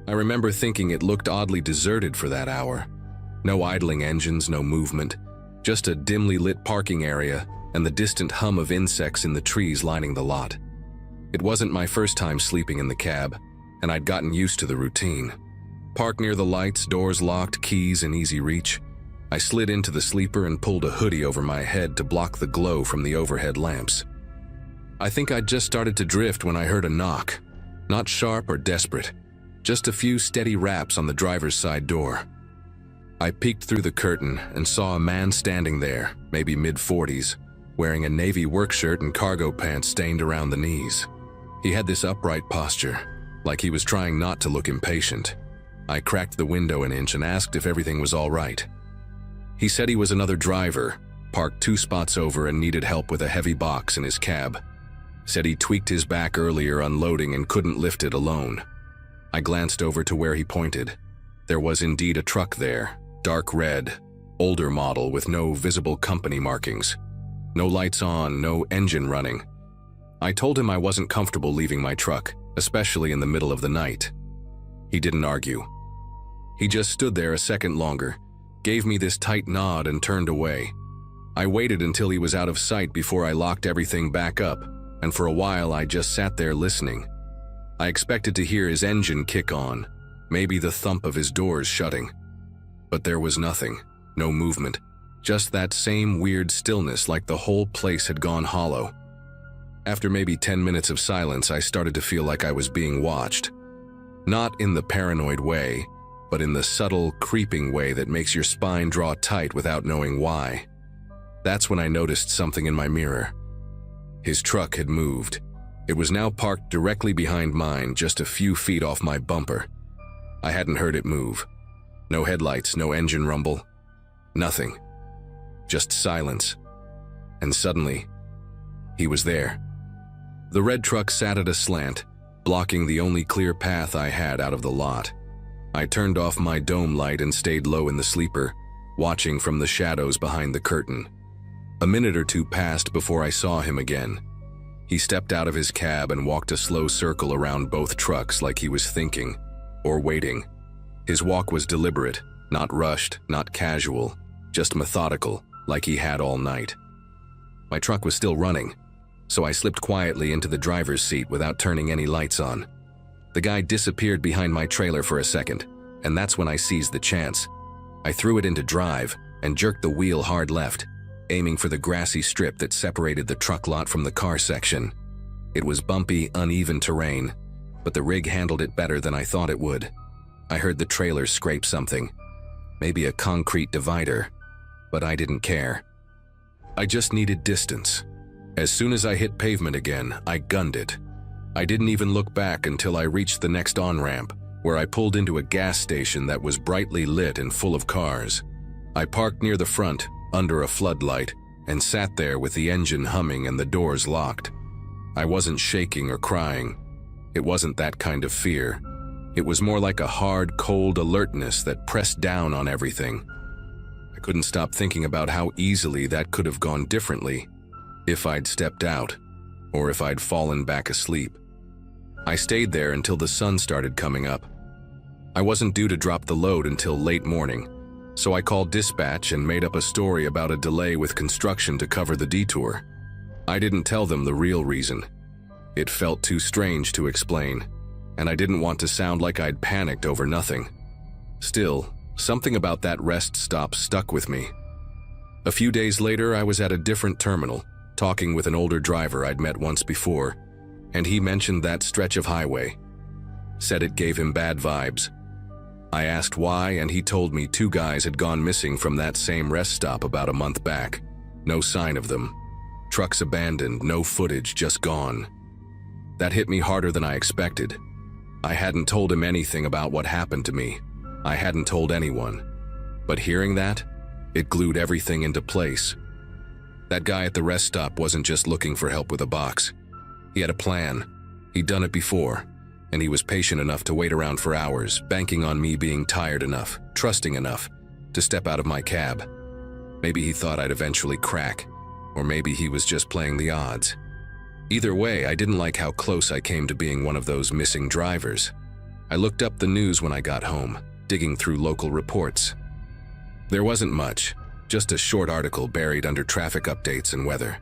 I remember thinking it looked oddly deserted for that hour. No idling engines, no movement, just a dimly lit parking area and the distant hum of insects in the trees lining the lot. It wasn't my first time sleeping in the cab, and I'd gotten used to the routine. Parked near the lights, doors locked, keys in easy reach. I slid into the sleeper and pulled a hoodie over my head to block the glow from the overhead lamps. I think I'd just started to drift when I heard a knock. Not sharp or desperate, just a few steady raps on the driver's side door. I peeked through the curtain and saw a man standing there, maybe mid-40s, wearing a navy work shirt and cargo pants stained around the knees. He had this upright posture, like he was trying not to look impatient. I cracked the window an inch and asked if everything was all right. He said he was another driver, parked 2 spots over and needed help with a heavy box in his cab. Said he tweaked his back earlier unloading and couldn't lift it alone. I glanced over to where he pointed. There was indeed a truck there, dark red, older model with no visible company markings. No lights on, no engine running. I told him I wasn't comfortable leaving my truck, especially in the middle of the night. He didn't argue. He just stood there a second longer, gave me this tight nod and turned away. I waited until he was out of sight before I locked everything back up, and for a while I just sat there listening. I expected to hear his engine kick on, maybe the thump of his doors shutting. But there was nothing, no movement, just that same weird stillness like the whole place had gone hollow. After maybe 10 minutes of silence, I started to feel like I was being watched. Not in the paranoid way, but in the subtle, creeping way that makes your spine draw tight without knowing why. That's when I noticed something in my mirror. His truck had moved. It was now parked directly behind mine, just a few feet off my bumper. I hadn't heard it move. No headlights, no engine rumble. Nothing. Just silence. And suddenly, he was there. The red truck sat at a slant, blocking the only clear path I had out of the lot. I turned off my dome light and stayed low in the sleeper, watching from the shadows behind the curtain. A minute or two passed before I saw him again. He stepped out of his cab and walked a slow circle around both trucks like he was thinking, or waiting. His walk was deliberate, not rushed, not casual, just methodical, like he had all night. My truck was still running, so I slipped quietly into the driver's seat without turning any lights on. The guy disappeared behind my trailer for a second, and that's when I seized the chance. I threw it into drive and jerked the wheel hard left, aiming for the grassy strip that separated the truck lot from the car section. It was bumpy, uneven terrain, but the rig handled it better than I thought it would. I heard the trailer scrape something, maybe a concrete divider, but I didn't care. I just needed distance. As soon as I hit pavement again, I gunned it. I didn't even look back until I reached the next on-ramp, where I pulled into a gas station that was brightly lit and full of cars. I parked near the front, under a floodlight, and sat there with the engine humming and the doors locked. I wasn't shaking or crying. It wasn't that kind of fear. It was more like a hard, cold alertness that pressed down on everything. I couldn't stop thinking about how easily that could have gone differently if I'd stepped out, or if I'd fallen back asleep. I stayed there until the sun started coming up. I wasn't due to drop the load until late morning, so I called dispatch and made up a story about a delay with construction to cover the detour. I didn't tell them the real reason. It felt too strange to explain, and I didn't want to sound like I'd panicked over nothing. Still, something about that rest stop stuck with me. A few days later, I was at a different terminal, talking with an older driver I'd met once before, and he mentioned that stretch of highway. Said it gave him bad vibes. I asked why, and he told me 2 guys had gone missing from that same rest stop about a month back. No sign of them. Trucks abandoned, no footage, just gone. That hit me harder than I expected. I hadn't told him anything about what happened to me. I hadn't told anyone. But hearing that, it glued everything into place. That guy at the rest stop wasn't just looking for help with a box. He had a plan. He'd done it before, and he was patient enough to wait around for hours, banking on me being tired enough, trusting enough, to step out of my cab. Maybe he thought I'd eventually crack, or maybe he was just playing the odds. Either way, I didn't like how close I came to being one of those missing drivers. I looked up the news when I got home, digging through local reports. There wasn't much, just a short article buried under traffic updates and weather.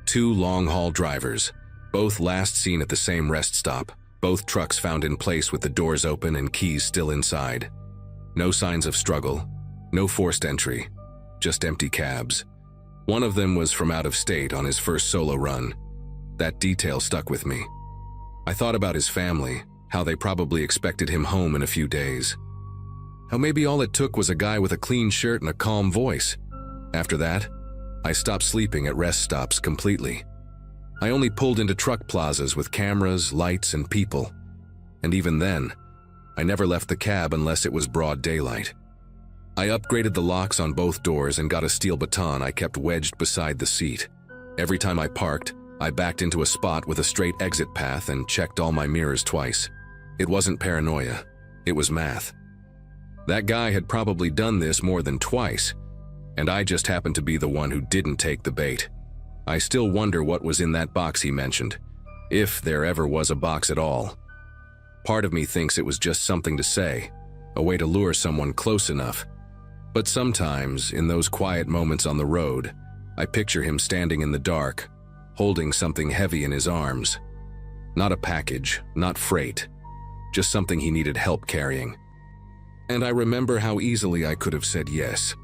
2 long-haul drivers, both last seen at the same rest stop, both trucks found in place with the doors open and keys still inside. No signs of struggle, no forced entry, just empty cabs. One of them was from out of state on his first solo run. That detail stuck with me. I thought about his family, how they probably expected him home in a few days. How maybe all it took was a guy with a clean shirt and a calm voice. After that, I stopped sleeping at rest stops completely. I only pulled into truck plazas with cameras, lights, and people. And even then, I never left the cab unless it was broad daylight. I upgraded the locks on both doors and got a steel baton I kept wedged beside the seat. Every time I parked, I backed into a spot with a straight exit path and checked all my mirrors twice. It wasn't paranoia, it was math. That guy had probably done this more than twice, and I just happened to be the one who didn't take the bait. I still wonder what was in that box he mentioned, if there ever was a box at all. Part of me thinks it was just something to say, a way to lure someone close enough. But sometimes, in those quiet moments on the road, I picture him standing in the dark, holding something heavy in his arms. Not a package, not freight, just something he needed help carrying. And I remember how easily I could have said yes.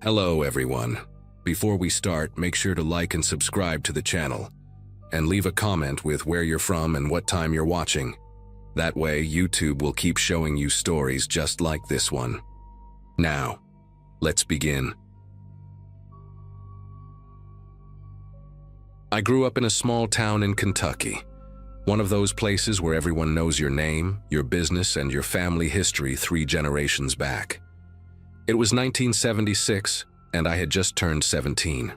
Hello everyone. Before we start, make sure to like and subscribe to the channel. and leave a comment with where you're from and what time you're watching. That way, YouTube will keep showing you stories just like this one. Now, let's begin. I grew up in a small town in Kentucky. One of those places where everyone knows your name, your business, and your family history 3 generations back. It was 1976, and I had just turned 17.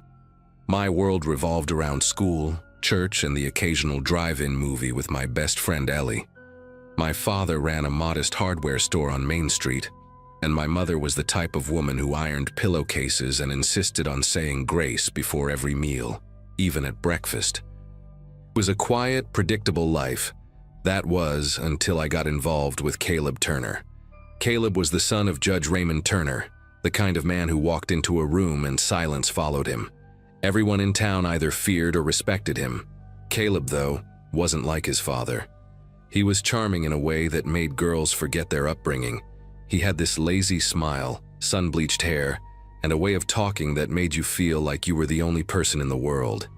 My world revolved around school, church, and the occasional drive-in movie with my best friend Ellie. My father ran a modest hardware store on Main Street, and my mother was the type of woman who ironed pillowcases and insisted on saying grace before every meal, even at breakfast. It was a quiet, predictable life. That was until I got involved with Caleb Turner. Caleb was the son of Judge Raymond Turner, the kind of man who walked into a room and silence followed him. Everyone in town either feared or respected him. Caleb, though, wasn't like his father. He was charming in a way that made girls forget their upbringing. He had this lazy smile, sun-bleached hair, and a way of talking that made you feel like you were the only person in the world.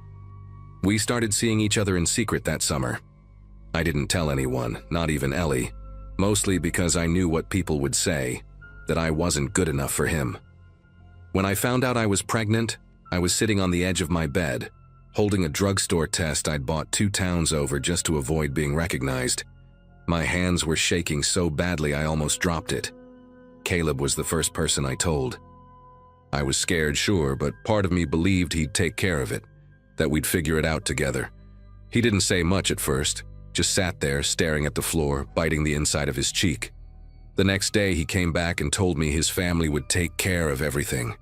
We started seeing each other in secret that summer. I didn't tell anyone, not even Ellie, mostly because I knew what people would say, that I wasn't good enough for him. When I found out I was pregnant, I was sitting on the edge of my bed, holding a drugstore test I'd bought 2 towns over just to avoid being recognized. My hands were shaking so badly I almost dropped it. Caleb was the first person I told. I was scared, sure, but part of me believed he'd take care of it, that we'd figure it out together. He didn't say much at first, just sat there staring at the floor, biting the inside of his cheek. The next day he came back and told me his family would take care of everything.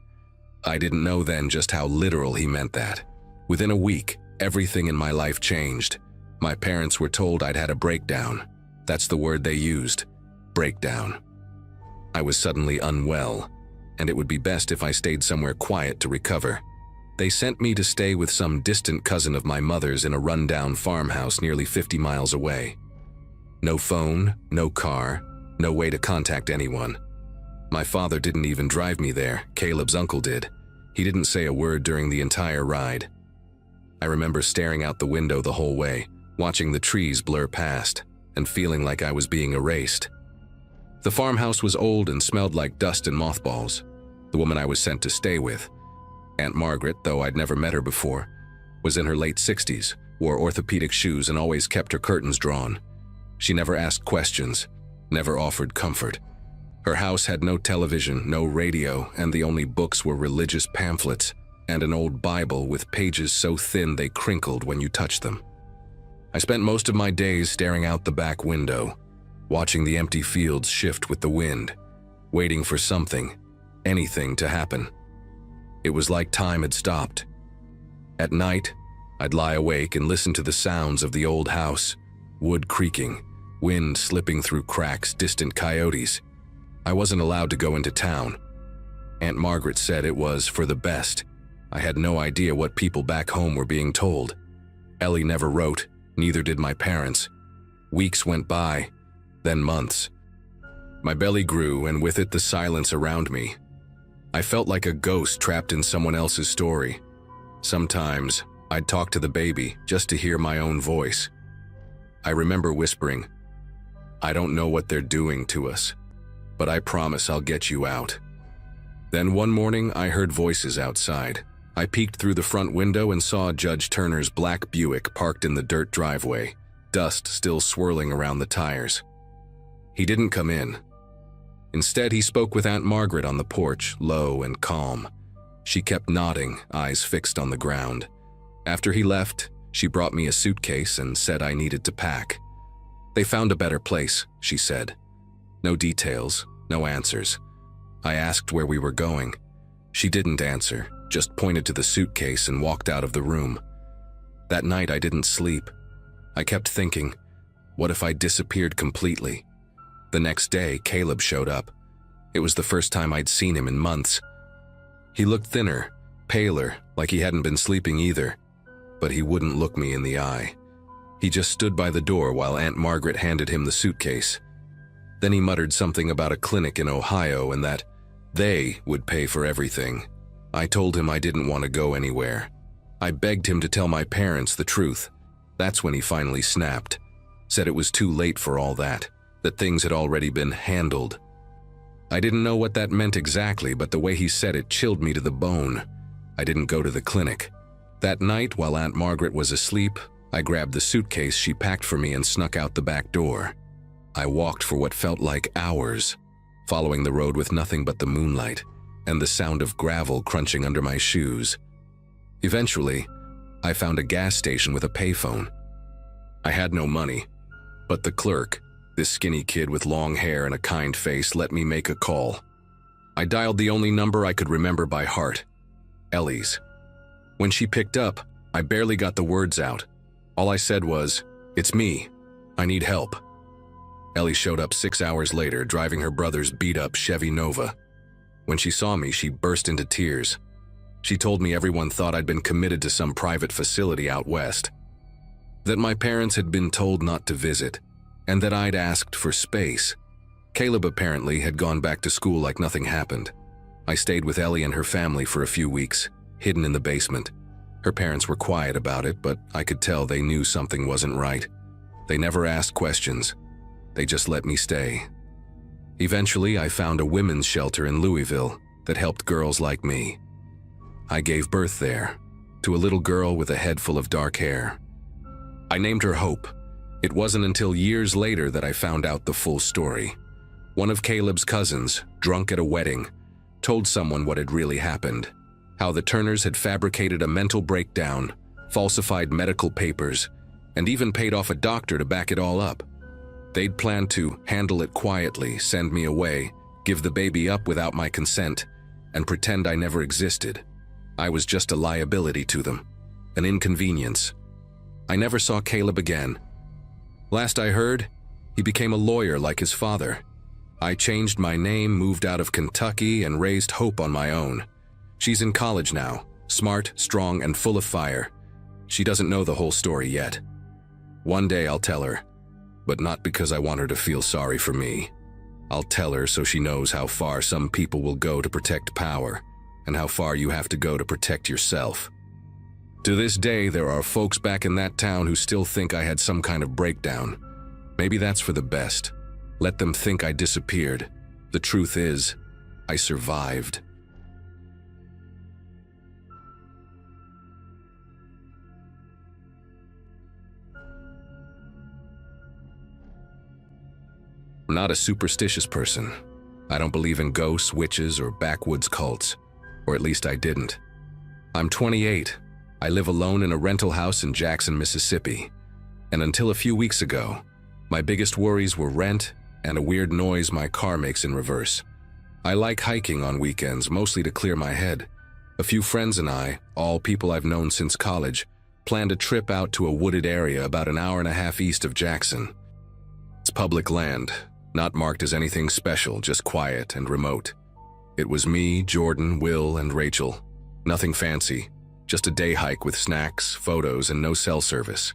I didn't know then just how literal he meant that. Within a week, everything in my life changed. My parents were told I'd had a breakdown. That's the word they used, breakdown. I was suddenly unwell, and it would be best if I stayed somewhere quiet to recover. They sent me to stay with some distant cousin of my mother's in a rundown farmhouse nearly 50 miles away. No phone, no car, no way to contact anyone. My father didn't even drive me there, Caleb's uncle did. He didn't say a word during the entire ride. I remember staring out the window the whole way, watching the trees blur past, and feeling like I was being erased. The farmhouse was old and smelled like dust and mothballs. The woman I was sent to stay with, Aunt Margaret, though I'd never met her before, was in her late 60s, wore orthopedic shoes, and always kept her curtains drawn. She never asked questions, never offered comfort. Her house had no television, no radio, and the only books were religious pamphlets and an old Bible with pages so thin they crinkled when you touched them. I spent most of my days staring out the back window, watching the empty fields shift with the wind, waiting for something, anything to happen. It was like time had stopped. At night, I'd lie awake and listen to the sounds of the old house, wood creaking, wind slipping through cracks, distant coyotes. I wasn't allowed to go into town. Aunt Margaret said it was for the best. I had no idea what people back home were being told. Ellie never wrote, neither did my parents. Weeks went by, then months. My belly grew, and with it the silence around me. I felt like a ghost trapped in someone else's story. Sometimes, I'd talk to the baby just to hear my own voice. I remember whispering, "I don't know what they're doing to us, but I promise I'll get you out." Then one morning, I heard voices outside. I peeked through the front window and saw Judge Turner's black Buick parked in the dirt driveway, dust still swirling around the tires. He didn't come in. Instead, he spoke with Aunt Margaret on the porch, low and calm. She kept nodding, eyes fixed on the ground. After he left, she brought me a suitcase and said I needed to pack. "They found a better place," she said. No details, no answers. I asked where we were going. She didn't answer, just pointed to the suitcase and walked out of the room. That night I didn't sleep. I kept thinking, what if I disappeared completely? The next day, Caleb showed up. It was the first time I'd seen him in months. He looked thinner, paler, like he hadn't been sleeping either. But he wouldn't look me in the eye. He just stood by the door while Aunt Margaret handed him the suitcase. Then he muttered something about a clinic in Ohio and that they would pay for everything. I told him I didn't want to go anywhere. I begged him to tell my parents the truth, That's when he finally snapped. Said it was too late for all that things had already been handled. I didn't know what that meant exactly, but the way he said it chilled me to the bone. I didn't go to the clinic. That night, while Aunt Margaret was asleep, I grabbed the suitcase she packed for me and snuck out the back door. I walked for what felt like hours, following the road with nothing but the moonlight and the sound of gravel crunching under my shoes. Eventually, I found a gas station with a payphone. I had no money, but the clerk, this skinny kid with long hair and a kind face, let me make a call. I dialed the only number I could remember by heart, Ellie's. When she picked up, I barely got the words out. All I said was, "It's me. I need help." Ellie showed up 6 hours later, driving her brother's beat-up Chevy Nova. When she saw me, she burst into tears. She told me everyone thought I'd been committed to some private facility out west, that my parents had been told not to visit, and that I'd asked for space. Caleb apparently had gone back to school like nothing happened. I stayed with Ellie and her family for a few weeks, hidden in the basement. Her parents were quiet about it, but I could tell they knew something wasn't right. They never asked questions. They just let me stay. Eventually, I found a women's shelter in Louisville that helped girls like me. I gave birth there, to a little girl with a head full of dark hair. I named her Hope. It wasn't until years later that I found out the full story. One of Caleb's cousins, drunk at a wedding, told someone what had really happened, how the Turners had fabricated a mental breakdown, falsified medical papers, and even paid off a doctor to back it all up. They'd planned to handle it quietly, send me away, give the baby up without my consent, and pretend I never existed. I was just a liability to them, an inconvenience. I never saw Caleb again. Last I heard, he became a lawyer like his father. I changed my name, moved out of Kentucky, and raised Hope on my own. She's in college now, smart, strong, and full of fire. She doesn't know the whole story yet. One day I'll tell her, but not because I want her to feel sorry for me. I'll tell her so she knows how far some people will go to protect power, and how far you have to go to protect yourself. To this day, there are folks back in that town who still think I had some kind of breakdown. Maybe that's for the best. Let them think I disappeared. The truth is, I survived. I'm not a superstitious person. I don't believe in ghosts, witches, or backwoods cults. Or at least I didn't. I'm 28. I live alone in a rental house in Jackson, Mississippi. And until a few weeks ago, my biggest worries were rent and a weird noise my car makes in reverse. I like hiking on weekends, mostly to clear my head. A few friends and I, all people I've known since college, planned a trip out to a wooded area about an hour and a half east of Jackson. It's public land, not marked as anything special, just quiet and remote. It was me, Jordan, Will, and Rachel. Nothing fancy. Just a day hike with snacks, photos, and no cell service.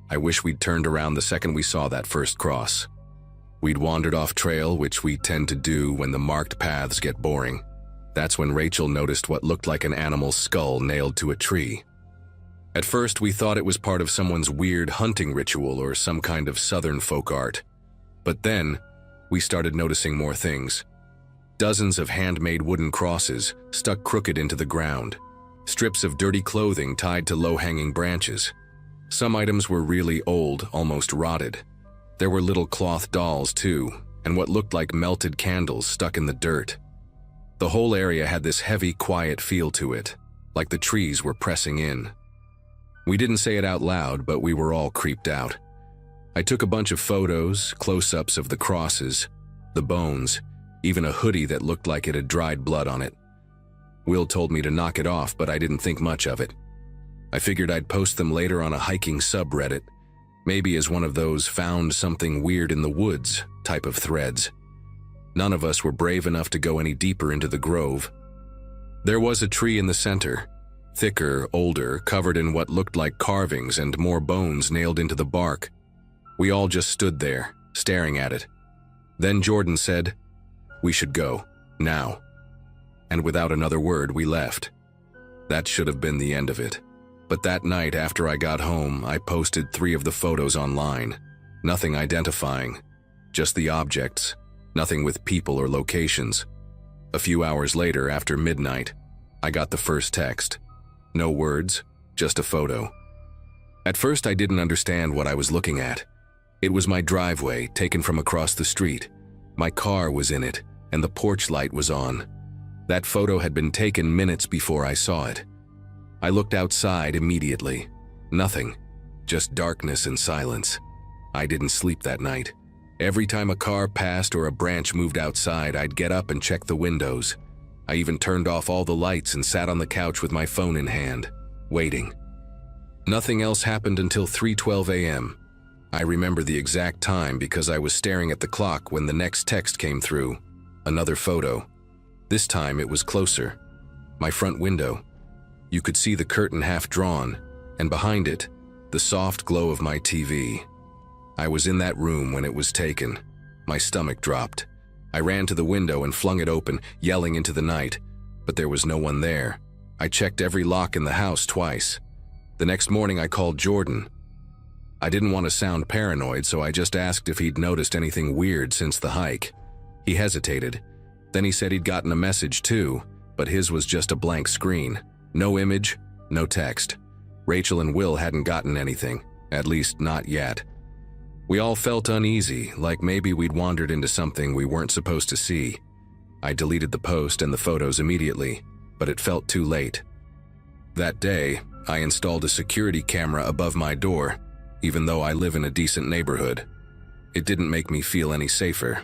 I wish we'd turned around the second we saw that first cross. We'd wandered off trail, which we tend to do when the marked paths get boring. That's when Rachel noticed what looked like an animal's skull nailed to a tree. At first, we thought it was part of someone's weird hunting ritual or some kind of southern folk art. But then, we started noticing more things. Dozens of handmade wooden crosses stuck crooked into the ground. Strips of dirty clothing tied to low-hanging branches. Some items were really old, almost rotted. There were little cloth dolls, too, and what looked like melted candles stuck in the dirt. The whole area had this heavy, quiet feel to it, like the trees were pressing in. We didn't say it out loud, but we were all creeped out. I took a bunch of photos, close-ups of the crosses, the bones, even a hoodie that looked like it had dried blood on it. Will told me to knock it off, but I didn't think much of it. I figured I'd post them later on a hiking subreddit, maybe as one of those found something weird in the woods type of threads. None of us were brave enough to go any deeper into the grove. There was a tree in the center, thicker, older, covered in what looked like carvings and more bones nailed into the bark. We all just stood there, staring at it. Then Jordan said, "We should go, now." And without another word, we left. That should have been the end of it. But that night after I got home, I posted 3 of the photos online. Nothing identifying, just the objects, nothing with people or locations. A few hours later, after midnight, I got the first text. No words, just a photo. At first, I didn't understand what I was looking at. It was my driveway, taken from across the street. My car was in it, and the porch light was on. That photo had been taken minutes before I saw it. I looked outside immediately. Nothing, just darkness and silence. I didn't sleep that night. Every time a car passed or a branch moved outside, I'd get up and check the windows. I even turned off all the lights and sat on the couch with my phone in hand, waiting. Nothing else happened until 3:12 a.m. I remember the exact time because I was staring at the clock when the next text came through. Another photo. This time it was closer. My front window. You could see the curtain half drawn, and behind it, the soft glow of my TV. I was in that room when it was taken. My stomach dropped. I ran to the window and flung it open, yelling into the night, but there was no one there. I checked every lock in the house twice. The next morning I called Jordan. I didn't want to sound paranoid, so I just asked if he'd noticed anything weird since the hike. He hesitated. Then he said he'd gotten a message too, but his was just a blank screen. No image, no text. Rachel and Will hadn't gotten anything, at least not yet. We all felt uneasy, like maybe we'd wandered into something we weren't supposed to see. I deleted the post and the photos immediately, but it felt too late. That day, I installed a security camera above my door, even though I live in a decent neighborhood. It didn't make me feel any safer.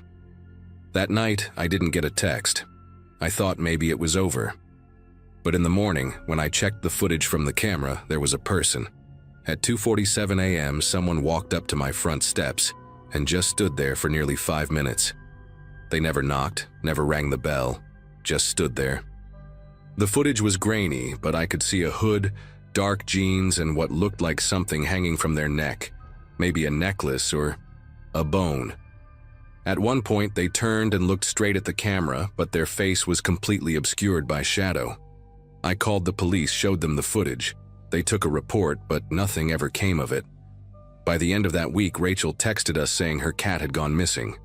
That night, I didn't get a text. I thought maybe it was over. But in the morning, when I checked the footage from the camera, there was a person. At 2:47 a.m., someone walked up to my front steps and just stood there for nearly 5 minutes. They never knocked, never rang the bell, just stood there. The footage was grainy, but I could see a hood, dark jeans, and what looked like something hanging from their neck, maybe a necklace or a bone. At one point, they turned and looked straight at the camera, but their face was completely obscured by shadow. I called the police, showed them the footage. They took a report, but nothing ever came of it. By the end of that week, Rachel texted us saying her cat had gone missing.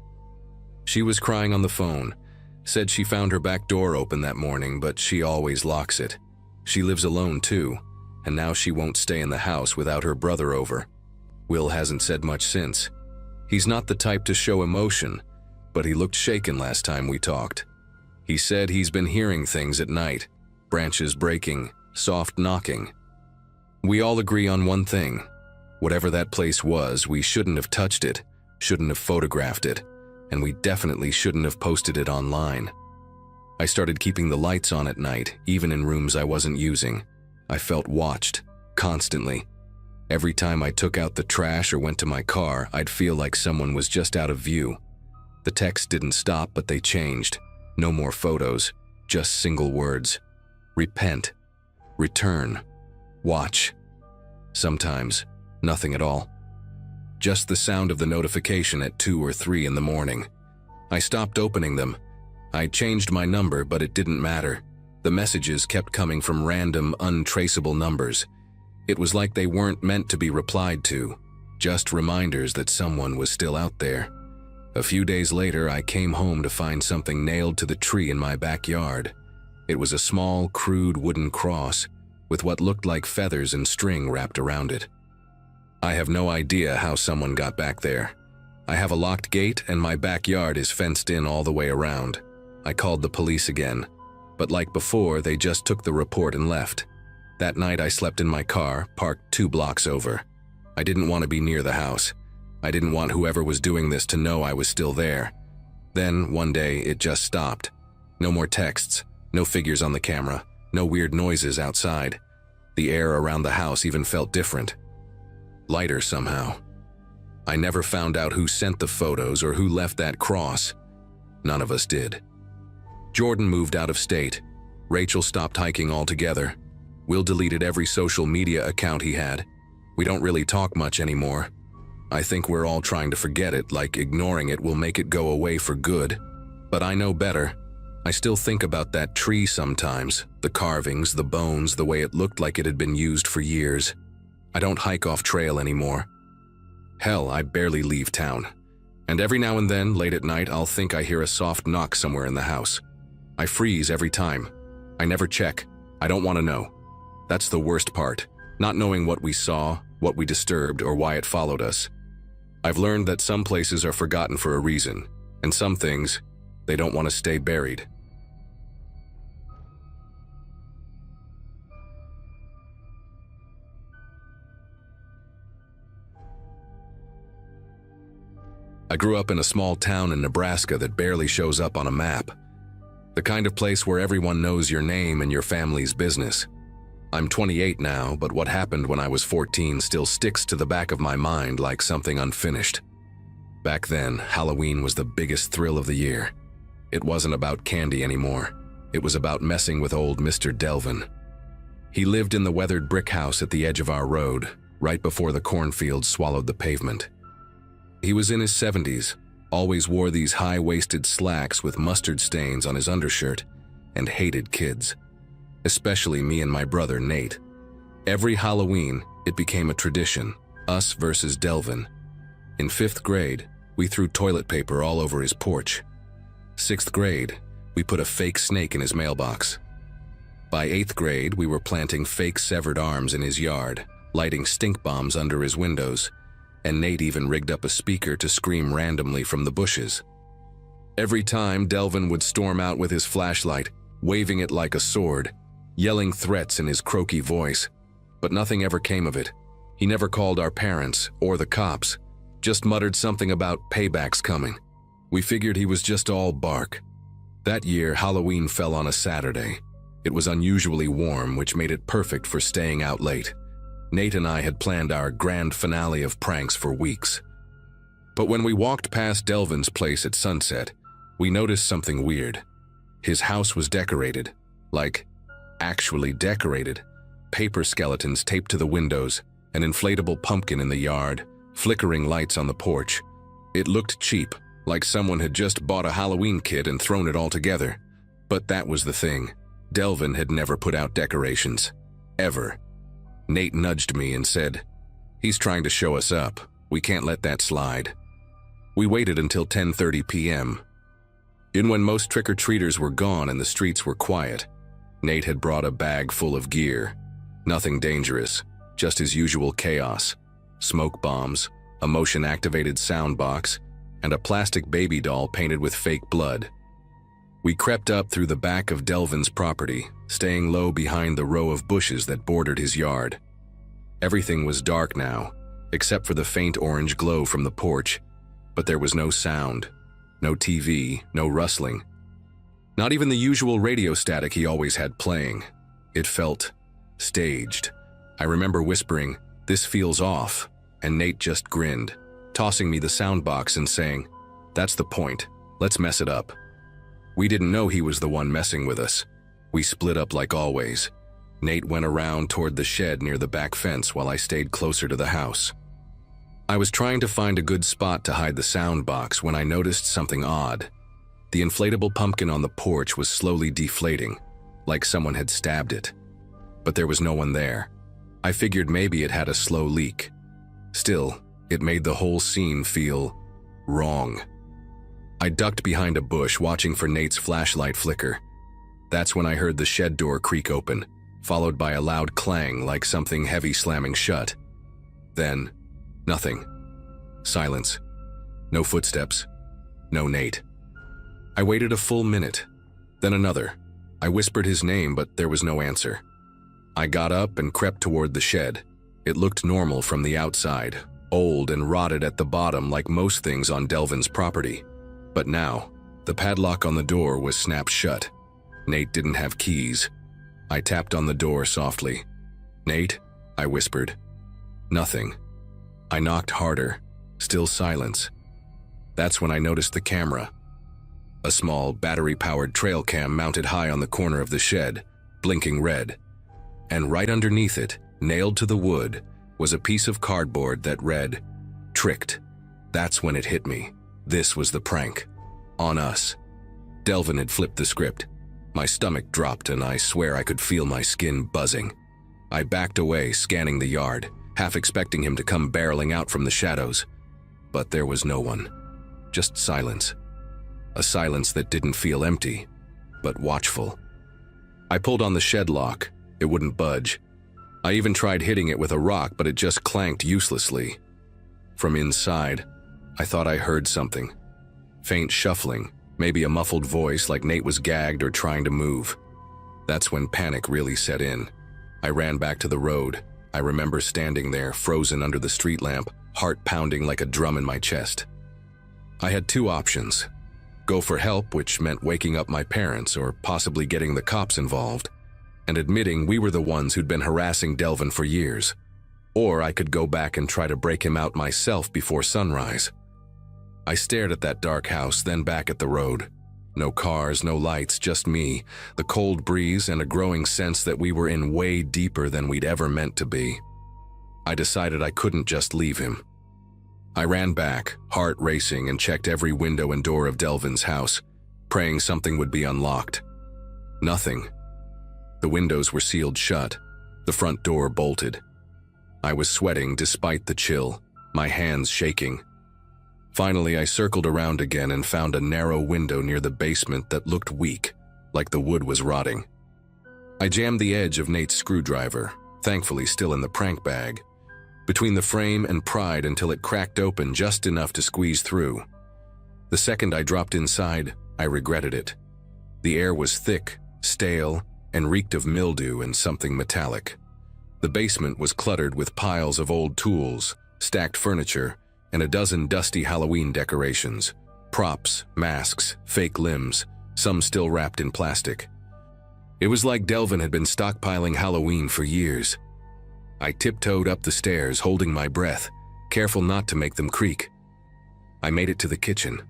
She was crying on the phone, said she found her back door open that morning, but she always locks it. She lives alone too, and now she won't stay in the house without her brother over. Will hasn't said much since. He's not the type to show emotion, but he looked shaken last time we talked. He said he's been hearing things at night, branches breaking, soft knocking. We all agree on one thing. Whatever that place was, we shouldn't have touched it, shouldn't have photographed it, and we definitely shouldn't have posted it online. I started keeping the lights on at night, even in rooms I wasn't using. I felt watched, constantly. Every time I took out the trash or went to my car, I'd feel like someone was just out of view. The texts didn't stop, but they changed. No more photos, just single words. Repent. Return. Watch. Sometimes, nothing at all. Just the sound of the notification at 2 or 3 in the morning. I stopped opening them. I changed my number, but it didn't matter. The messages kept coming from random, untraceable numbers. It was like they weren't meant to be replied to, just reminders that someone was still out there. A few days later, I came home to find something nailed to the tree in my backyard. It was a small, crude wooden cross with what looked like feathers and string wrapped around it. I have no idea how someone got back there. I have a locked gate and my backyard is fenced in all the way around. I called the police again, but like before, they just took the report and left. That night I slept in my car, parked 2 blocks over. I didn't want to be near the house. I didn't want whoever was doing this to know I was still there. Then, one day, it just stopped. No more texts, no figures on the camera, no weird noises outside. The air around the house even felt different. Lighter somehow. I never found out who sent the photos or who left that cross. None of us did. Jordan moved out of state. Rachel stopped hiking altogether. Will deleted every social media account he had. We don't really talk much anymore. I think we're all trying to forget it, like ignoring it will make it go away for good. But I know better. I still think about that tree sometimes, the carvings, the bones, the way it looked like it had been used for years. I don't hike off trail anymore. Hell, I barely leave town. And every now and then, late at night, I'll think I hear a soft knock somewhere in the house. I freeze every time. I never check. I don't want to know. That's the worst part, not knowing what we saw, what we disturbed, or why it followed us. I've learned that some places are forgotten for a reason, and some things, they don't want to stay buried. I grew up in a small town in Nebraska that barely shows up on a map. The kind of place where everyone knows your name and your family's business. I'm 28 now, but what happened when I was 14 still sticks to the back of my mind like something unfinished. Back then, Halloween was the biggest thrill of the year. It wasn't about candy anymore. It was about messing with old Mr. Delvin. He lived in the weathered brick house at the edge of our road, right before the cornfields swallowed the pavement. He was in his 70s, always wore these high-waisted slacks with mustard stains on his undershirt, and hated kids. Especially me and my brother, Nate. Every Halloween, it became a tradition, us versus Delvin. In 5th grade, we threw toilet paper all over his porch. 6th grade, we put a fake snake in his mailbox. By 8th grade, we were planting fake severed arms in his yard, lighting stink bombs under his windows, and Nate even rigged up a speaker to scream randomly from the bushes. Every time, Delvin would storm out with his flashlight, waving it like a sword, yelling threats in his croaky voice. But nothing ever came of it. He never called our parents or the cops, just muttered something about paybacks coming. We figured he was just all bark. That year, Halloween fell on a Saturday. It was unusually warm, which made it perfect for staying out late. Nate and I had planned our grand finale of pranks for weeks. But when we walked past Delvin's place at sunset, we noticed something weird. His house was decorated, like, actually decorated. Paper skeletons taped to the windows, an inflatable pumpkin in the yard, flickering lights on the porch. It looked cheap, like someone had just bought a Halloween kit and thrown it all together. But that was the thing. Delvin had never put out decorations. Ever. Nate nudged me and said, "He's trying to show us up. We can't let that slide." We waited until 10:30 p.m. In when most trick-or-treaters were gone and the streets were quiet, Nate had brought a bag full of gear. Nothing dangerous, just his usual chaos. Smoke bombs, a motion-activated sound box, and a plastic baby doll painted with fake blood. We crept up through the back of Delvin's property, staying low behind the row of bushes that bordered his yard. Everything was dark now, except for the faint orange glow from the porch, but there was no sound, no TV, no rustling. Not even the usual radio static he always had playing. It felt staged. I remember whispering, "This feels off," and Nate just grinned, tossing me the sound box and saying, "That's the point, let's mess it up." We didn't know he was the one messing with us. We split up like always. Nate went around toward the shed near the back fence while I stayed closer to the house. I was trying to find a good spot to hide the sound box when I noticed something odd. The inflatable pumpkin on the porch was slowly deflating, like someone had stabbed it. But there was no one there. I figured maybe it had a slow leak. Still, it made the whole scene feel wrong. I ducked behind a bush, watching for Nate's flashlight flicker. That's when I heard the shed door creak open, followed by a loud clang like something heavy slamming shut. Then, nothing. Silence. No footsteps. No Nate. I waited a full minute, then another. I whispered his name, but there was no answer. I got up and crept toward the shed. It looked normal from the outside, old and rotted at the bottom like most things on Delvin's property. But now, the padlock on the door was snapped shut. Nate didn't have keys. I tapped on the door softly. "Nate?" I whispered. Nothing. I knocked harder. Still silence. That's when I noticed the camera. A small, battery-powered trail cam mounted high on the corner of the shed, blinking red. And right underneath it, nailed to the wood, was a piece of cardboard that read, "Tricked." That's when it hit me. This was the prank. On us. Delvin had flipped the script. My stomach dropped and I swear I could feel my skin buzzing. I backed away, scanning the yard, half expecting him to come barreling out from the shadows. But there was no one. Just silence. A silence that didn't feel empty, but watchful. I pulled on the shed lock. It wouldn't budge. I even tried hitting it with a rock, but it just clanked uselessly. From inside, I thought I heard something. Faint shuffling, maybe a muffled voice like Nate was gagged or trying to move. That's when panic really set in. I ran back to the road. I remember standing there, frozen under the street lamp, heart pounding like a drum in my chest. I had two options. Go for help, which meant waking up my parents or possibly getting the cops involved, and admitting we were the ones who'd been harassing Delvin for years. Or I could go back and try to break him out myself before sunrise. I stared at that dark house, then back at the road. No cars, no lights, just me, the cold breeze, and a growing sense that we were in way deeper than we'd ever meant to be. I decided I couldn't just leave him. I ran back, heart racing, and checked every window and door of Delvin's house, praying something would be unlocked. Nothing. The windows were sealed shut, the front door bolted. I was sweating despite the chill, my hands shaking. Finally, I circled around again and found a narrow window near the basement that looked weak, like the wood was rotting. I jammed the edge of Nate's screwdriver, thankfully still in the prank bag, between the frame and pried until it cracked open just enough to squeeze through. The second I dropped inside, I regretted it. The air was thick, stale, and reeked of mildew and something metallic. The basement was cluttered with piles of old tools, stacked furniture, and a dozen dusty Halloween decorations, props, masks, fake limbs, some still wrapped in plastic. It was like Delvin had been stockpiling Halloween for years. I tiptoed up the stairs, holding my breath, careful not to make them creak. I made it to the kitchen.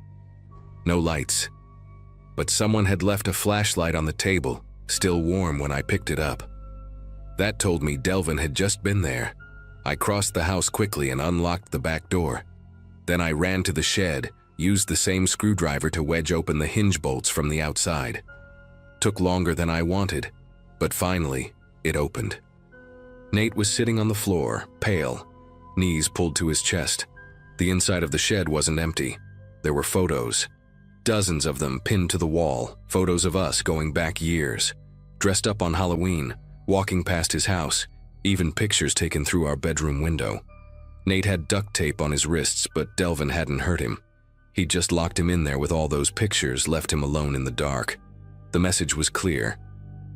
No lights. But someone had left a flashlight on the table, still warm when I picked it up. That told me Delvin had just been there. I crossed the house quickly and unlocked the back door. Then I ran to the shed, used the same screwdriver to wedge open the hinge bolts from the outside. Took longer than I wanted, but finally, it opened. Nate was sitting on the floor, pale, knees pulled to his chest. The inside of the shed wasn't empty. There were photos. Dozens of them pinned to the wall, photos of us going back years, dressed up on Halloween, walking past his house, even pictures taken through our bedroom window. Nate had duct tape on his wrists, but Delvin hadn't hurt him. He'd just locked him in there with all those pictures, left him alone in the dark. The message was clear.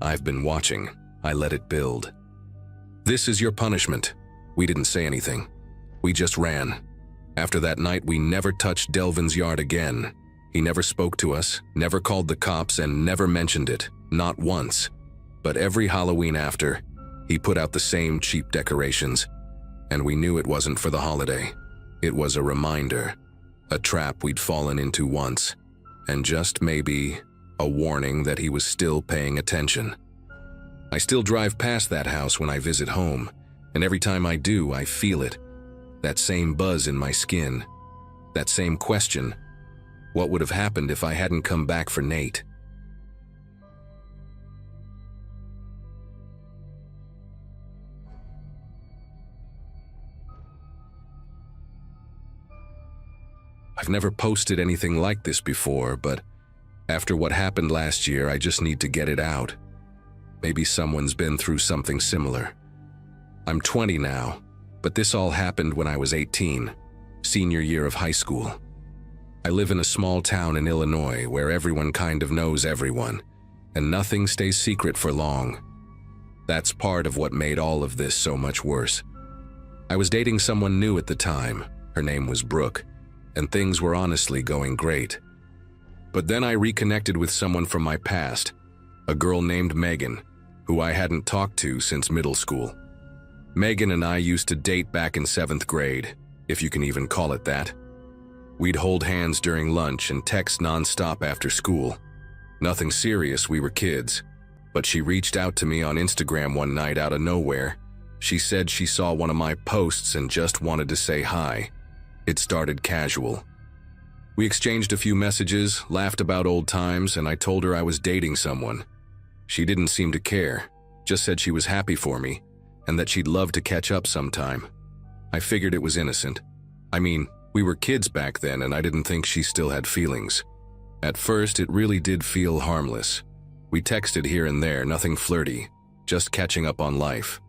I've been watching. I let it build. This is your punishment. We didn't say anything. We just ran. After that night, we never touched Delvin's yard again. He never spoke to us, never called the cops, and never mentioned it, not once. But every Halloween after, he put out the same cheap decorations. And we knew it wasn't for the holiday. It was a reminder, a trap we'd fallen into once, and just maybe a warning that he was still paying attention. I still drive past that house when I visit home, and every time I do, I feel it. That same buzz in my skin, that same question, what would have happened if I hadn't come back for Nate? I've never posted anything like this before, but after what happened last year, I just need to get it out. Maybe someone's been through something similar. I'm 20 now, but this all happened when I was 18, senior year of high school. I live in a small town in Illinois where everyone kind of knows everyone, and nothing stays secret for long. That's part of what made all of this so much worse. I was dating someone new at the time. Her name was Brooke, and things were honestly going great. But then I reconnected with someone from my past, a girl named Megan, who I hadn't talked to since middle school. Megan and I used to date back in 7th grade, if you can even call it that. We'd hold hands during lunch and text nonstop after school. Nothing serious, we were kids. But she reached out to me on Instagram one night out of nowhere. She said she saw one of my posts and just wanted to say hi. It started casual. We exchanged a few messages, laughed about old times, and I told her I was dating someone. She didn't seem to care, just said she was happy for me, and that she'd love to catch up sometime. I figured it was innocent. I mean, we were kids back then, and I didn't think she still had feelings. At first, it really did feel harmless. We texted here and there, nothing flirty, just catching up on life.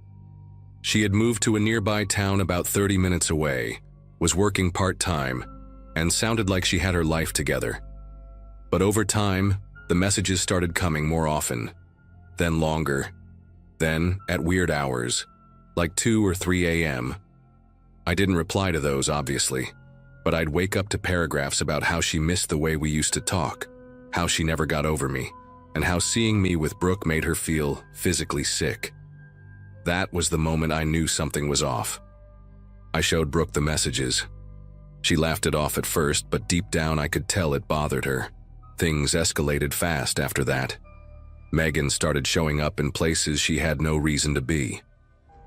She had moved to a nearby town about 30 minutes away, was working part-time, and sounded like she had her life together. But over time, the messages started coming more often, then longer, then at weird hours, like 2 or 3 a.m. I didn't reply to those, obviously, but I'd wake up to paragraphs about how she missed the way we used to talk, how she never got over me, and how seeing me with Brooke made her feel physically sick. That was the moment I knew something was off. I showed Brooke the messages. She laughed it off at first, but deep down I could tell it bothered her. Things escalated fast after that. Megan started showing up in places she had no reason to be.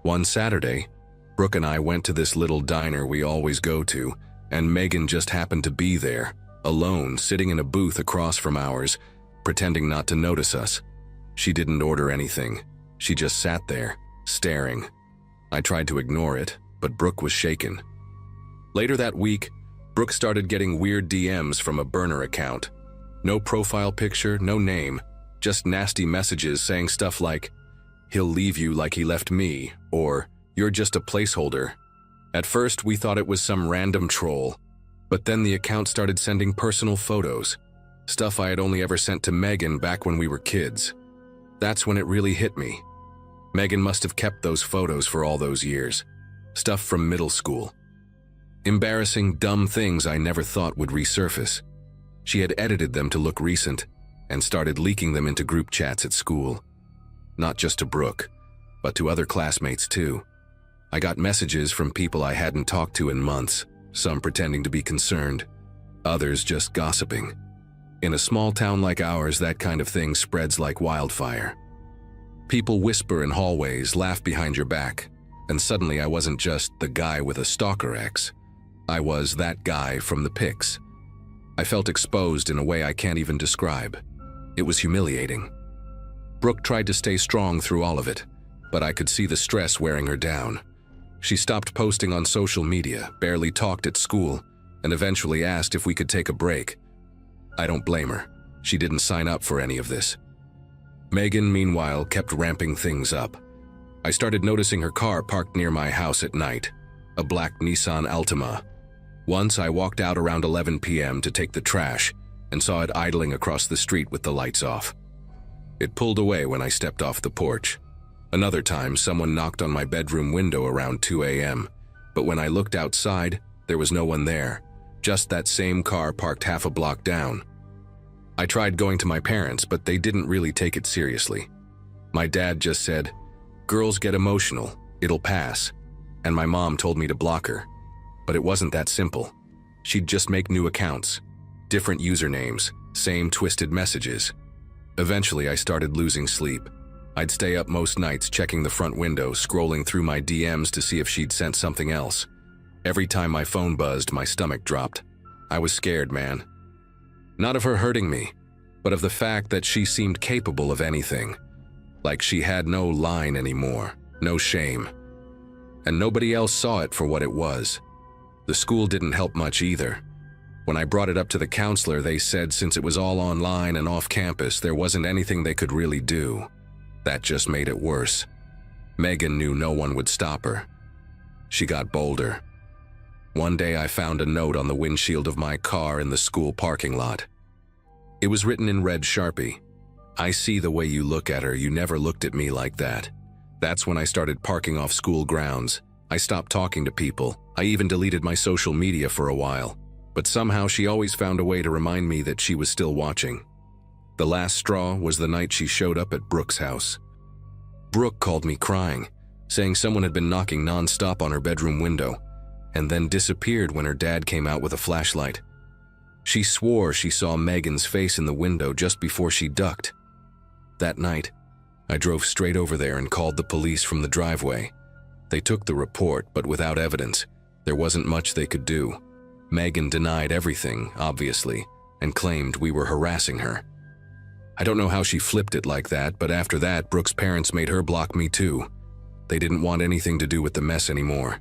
One Saturday, Brooke and I went to this little diner we always go to, and Megan just happened to be there, alone, sitting in a booth across from ours, pretending not to notice us. She didn't order anything. She just sat there, staring. I tried to ignore it, but Brooke was shaken. Later that week, Brooke started getting weird DMs from a burner account. No profile picture, no name, just nasty messages saying stuff like, "He'll leave you like he left me," or "You're just a placeholder." At first, we thought it was some random troll, but then the account started sending personal photos, stuff I had only ever sent to Megan back when we were kids. That's when it really hit me. Megan must have kept those photos for all those years. Stuff from middle school. Embarrassing, dumb things I never thought would resurface. She had edited them to look recent and started leaking them into group chats at school. Not just to Brooke, but to other classmates too. I got messages from people I hadn't talked to in months, some pretending to be concerned, others just gossiping. In a small town like ours, that kind of thing spreads like wildfire. People whisper in hallways, laugh behind your back, and suddenly I wasn't just the guy with a stalker ex. I was that guy from the pics. I felt exposed in a way I can't even describe. It was humiliating. Brooke tried to stay strong through all of it, but I could see the stress wearing her down. She stopped posting on social media, barely talked at school, and eventually asked if we could take a break. I don't blame her. She didn't sign up for any of this. Megan, meanwhile, kept ramping things up. I started noticing her car parked near my house at night, a black Nissan Altima. Once I walked out around 11 p.m. to take the trash and saw it idling across the street with the lights off. It pulled away when I stepped off the porch. Another time, someone knocked on my bedroom window around 2 a.m., but when I looked outside, there was no one there, just that same car parked half a block down. I tried going to my parents, but they didn't really take it seriously. My dad just said, "Girls get emotional, it'll pass," and my mom told me to block her. But it wasn't that simple. She'd just make new accounts, different usernames, same twisted messages. Eventually, I started losing sleep. I'd stay up most nights checking the front window, scrolling through my DMs to see if she'd sent something else. Every time my phone buzzed, my stomach dropped. I was scared, man. Not of her hurting me, but of the fact that she seemed capable of anything. Like she had no line anymore, no shame. And nobody else saw it for what it was. The school didn't help much either. When I brought it up to the counselor, they said since it was all online and off campus, there wasn't anything they could really do. That just made it worse. Megan knew no one would stop her. She got bolder. One day I found a note on the windshield of my car in the school parking lot. It was written in red Sharpie. "I see the way you look at her, you never looked at me like that." That's when I started parking off school grounds. I stopped talking to people. I even deleted my social media for a while. But somehow she always found a way to remind me that she was still watching. The last straw was the night she showed up at Brooke's house. Brooke called me crying, saying someone had been knocking nonstop on her bedroom window, and then disappeared when her dad came out with a flashlight. She swore she saw Megan's face in the window just before she ducked. That night, I drove straight over there and called the police from the driveway. They took the report, but without evidence, there wasn't much they could do. Megan denied everything, obviously, and claimed we were harassing her. I don't know how she flipped it like that, but after that, Brooke's parents made her block me too. They didn't want anything to do with the mess anymore.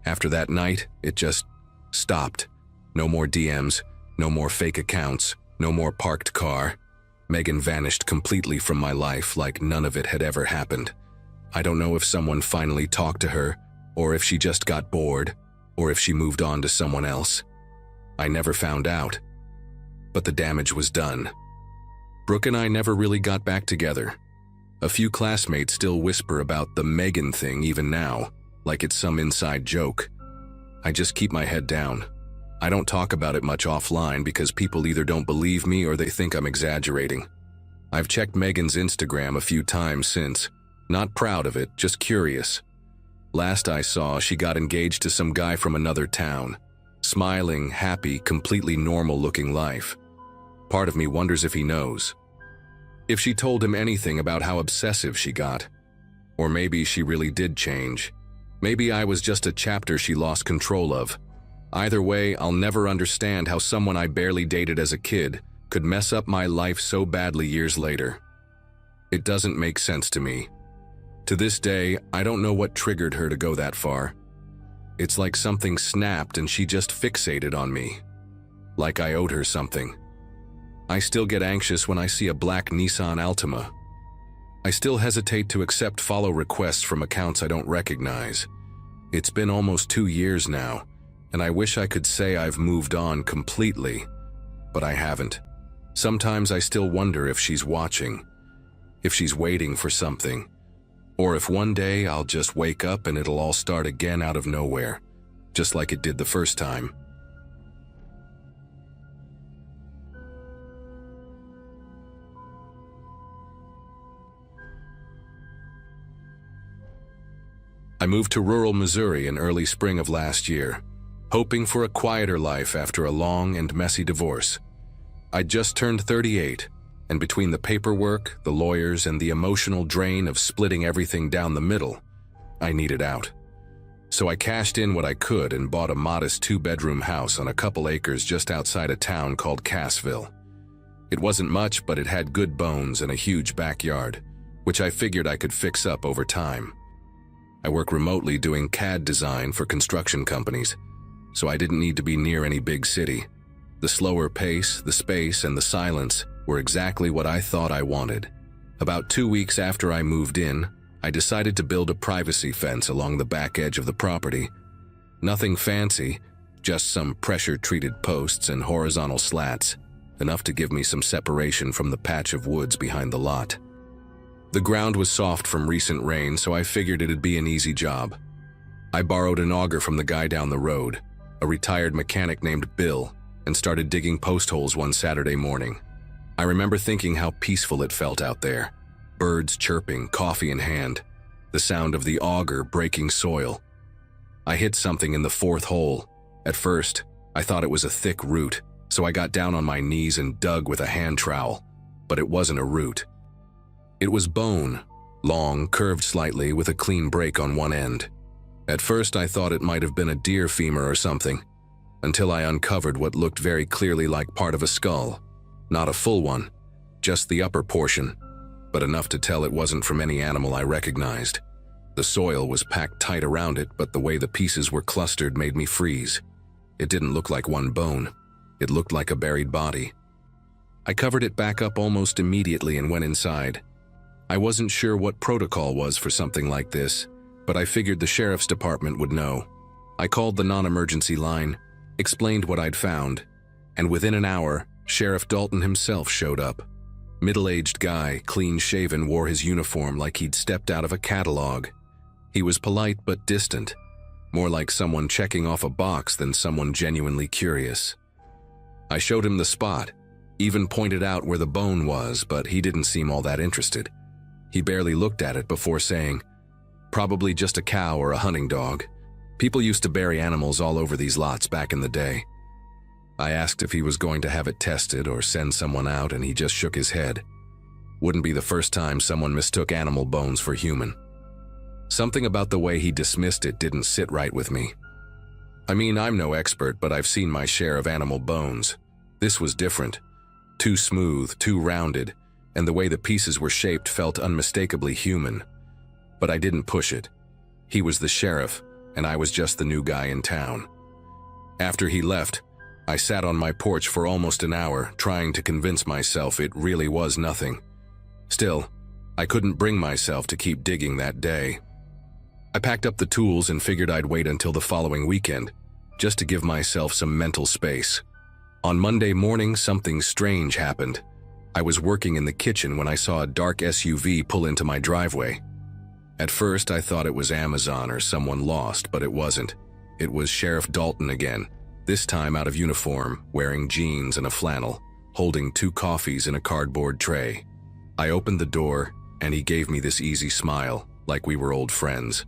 After that night, it just stopped. No more DMs, no more fake accounts, no more parked car. Megan vanished completely from my life like none of it had ever happened. I don't know if someone finally talked to her, or if she just got bored, or if she moved on to someone else. I never found out. But the damage was done. Brooke and I never really got back together. A few classmates still whisper about the Megan thing even now, like it's some inside joke. I just keep my head down. I don't talk about it much offline because people either don't believe me or they think I'm exaggerating. I've checked Megan's Instagram a few times since. Not proud of it, just curious. Last I saw, she got engaged to some guy from another town. Smiling, happy, completely normal-looking life. Part of me wonders if he knows. If she told him anything about how obsessive she got. Or maybe she really did change. Maybe I was just a chapter she lost control of. Either way, I'll never understand how someone I barely dated as a kid could mess up my life so badly years later. It doesn't make sense to me. To this day, I don't know what triggered her to go that far. It's like something snapped and she just fixated on me. Like I owed her something. I still get anxious when I see a black Nissan Altima. I still hesitate to accept follow requests from accounts I don't recognize. It's been almost 2 years now, and I wish I could say I've moved on completely, but I haven't. Sometimes I still wonder if she's watching, if she's waiting for something, or if one day I'll just wake up and it'll all start again out of nowhere, just like it did the first time. I moved to rural Missouri in early spring of last year, hoping for a quieter life after a long and messy divorce. I'd just turned 38, and between the paperwork, the lawyers, and the emotional drain of splitting everything down the middle, I needed out. So I cashed in what I could and bought a modest 2-bedroom house on a couple acres just outside a town called Cassville. It wasn't much, but it had good bones and a huge backyard, which I figured I could fix up over time. I work remotely doing CAD design for construction companies, so I didn't need to be near any big city. The slower pace, the space, and the silence were exactly what I thought I wanted. About 2 weeks after I moved in, I decided to build a privacy fence along the back edge of the property. Nothing fancy, just some pressure-treated posts and horizontal slats, enough to give me some separation from the patch of woods behind the lot. The ground was soft from recent rain, so I figured it'd be an easy job. I borrowed an auger from the guy down the road, a retired mechanic named Bill, and started digging post holes one Saturday morning. I remember thinking how peaceful it felt out there. Birds chirping, coffee in hand, the sound of the auger breaking soil. I hit something in the 4th hole. At first, I thought it was a thick root, so I got down on my knees and dug with a hand trowel, but it wasn't a root. It was bone, long, curved slightly with a clean break on one end. At first I thought it might have been a deer femur or something, until I uncovered what looked very clearly like part of a skull. Not a full one, just the upper portion, but enough to tell it wasn't from any animal I recognized. The soil was packed tight around it, but the way the pieces were clustered made me freeze. It didn't look like one bone. It looked like a buried body. I covered it back up almost immediately and went inside. I wasn't sure what protocol was for something like this, but I figured the sheriff's department would know. I called the non-emergency line, explained what I'd found, and within an hour, Sheriff Dalton himself showed up. Middle-aged guy, clean-shaven, wore his uniform like he'd stepped out of a catalog. He was polite but distant, more like someone checking off a box than someone genuinely curious. I showed him the spot, even pointed out where the bone was, but he didn't seem all that interested. He barely looked at it before saying, "Probably just a cow or a hunting dog. People used to bury animals all over these lots back in the day." I asked if he was going to have it tested or send someone out, and he just shook his head. Wouldn't be the first time someone mistook animal bones for human. Something about the way he dismissed it didn't sit right with me. I mean, I'm no expert, but I've seen my share of animal bones. This was different. Too smooth, too rounded, and the way the pieces were shaped felt unmistakably human. But I didn't push it. He was the sheriff, and I was just the new guy in town. After he left, I sat on my porch for almost an hour, trying to convince myself it really was nothing. Still, I couldn't bring myself to keep digging that day. I packed up the tools and figured I'd wait until the following weekend, just to give myself some mental space. On Monday morning, something strange happened. I was working in the kitchen when I saw a dark SUV pull into my driveway. At first, I thought it was Amazon or someone lost, but it wasn't. It was Sheriff Dalton again, this time out of uniform, wearing jeans and a flannel, holding 2 coffees in a cardboard tray. I opened the door, and he gave me this easy smile, like we were old friends.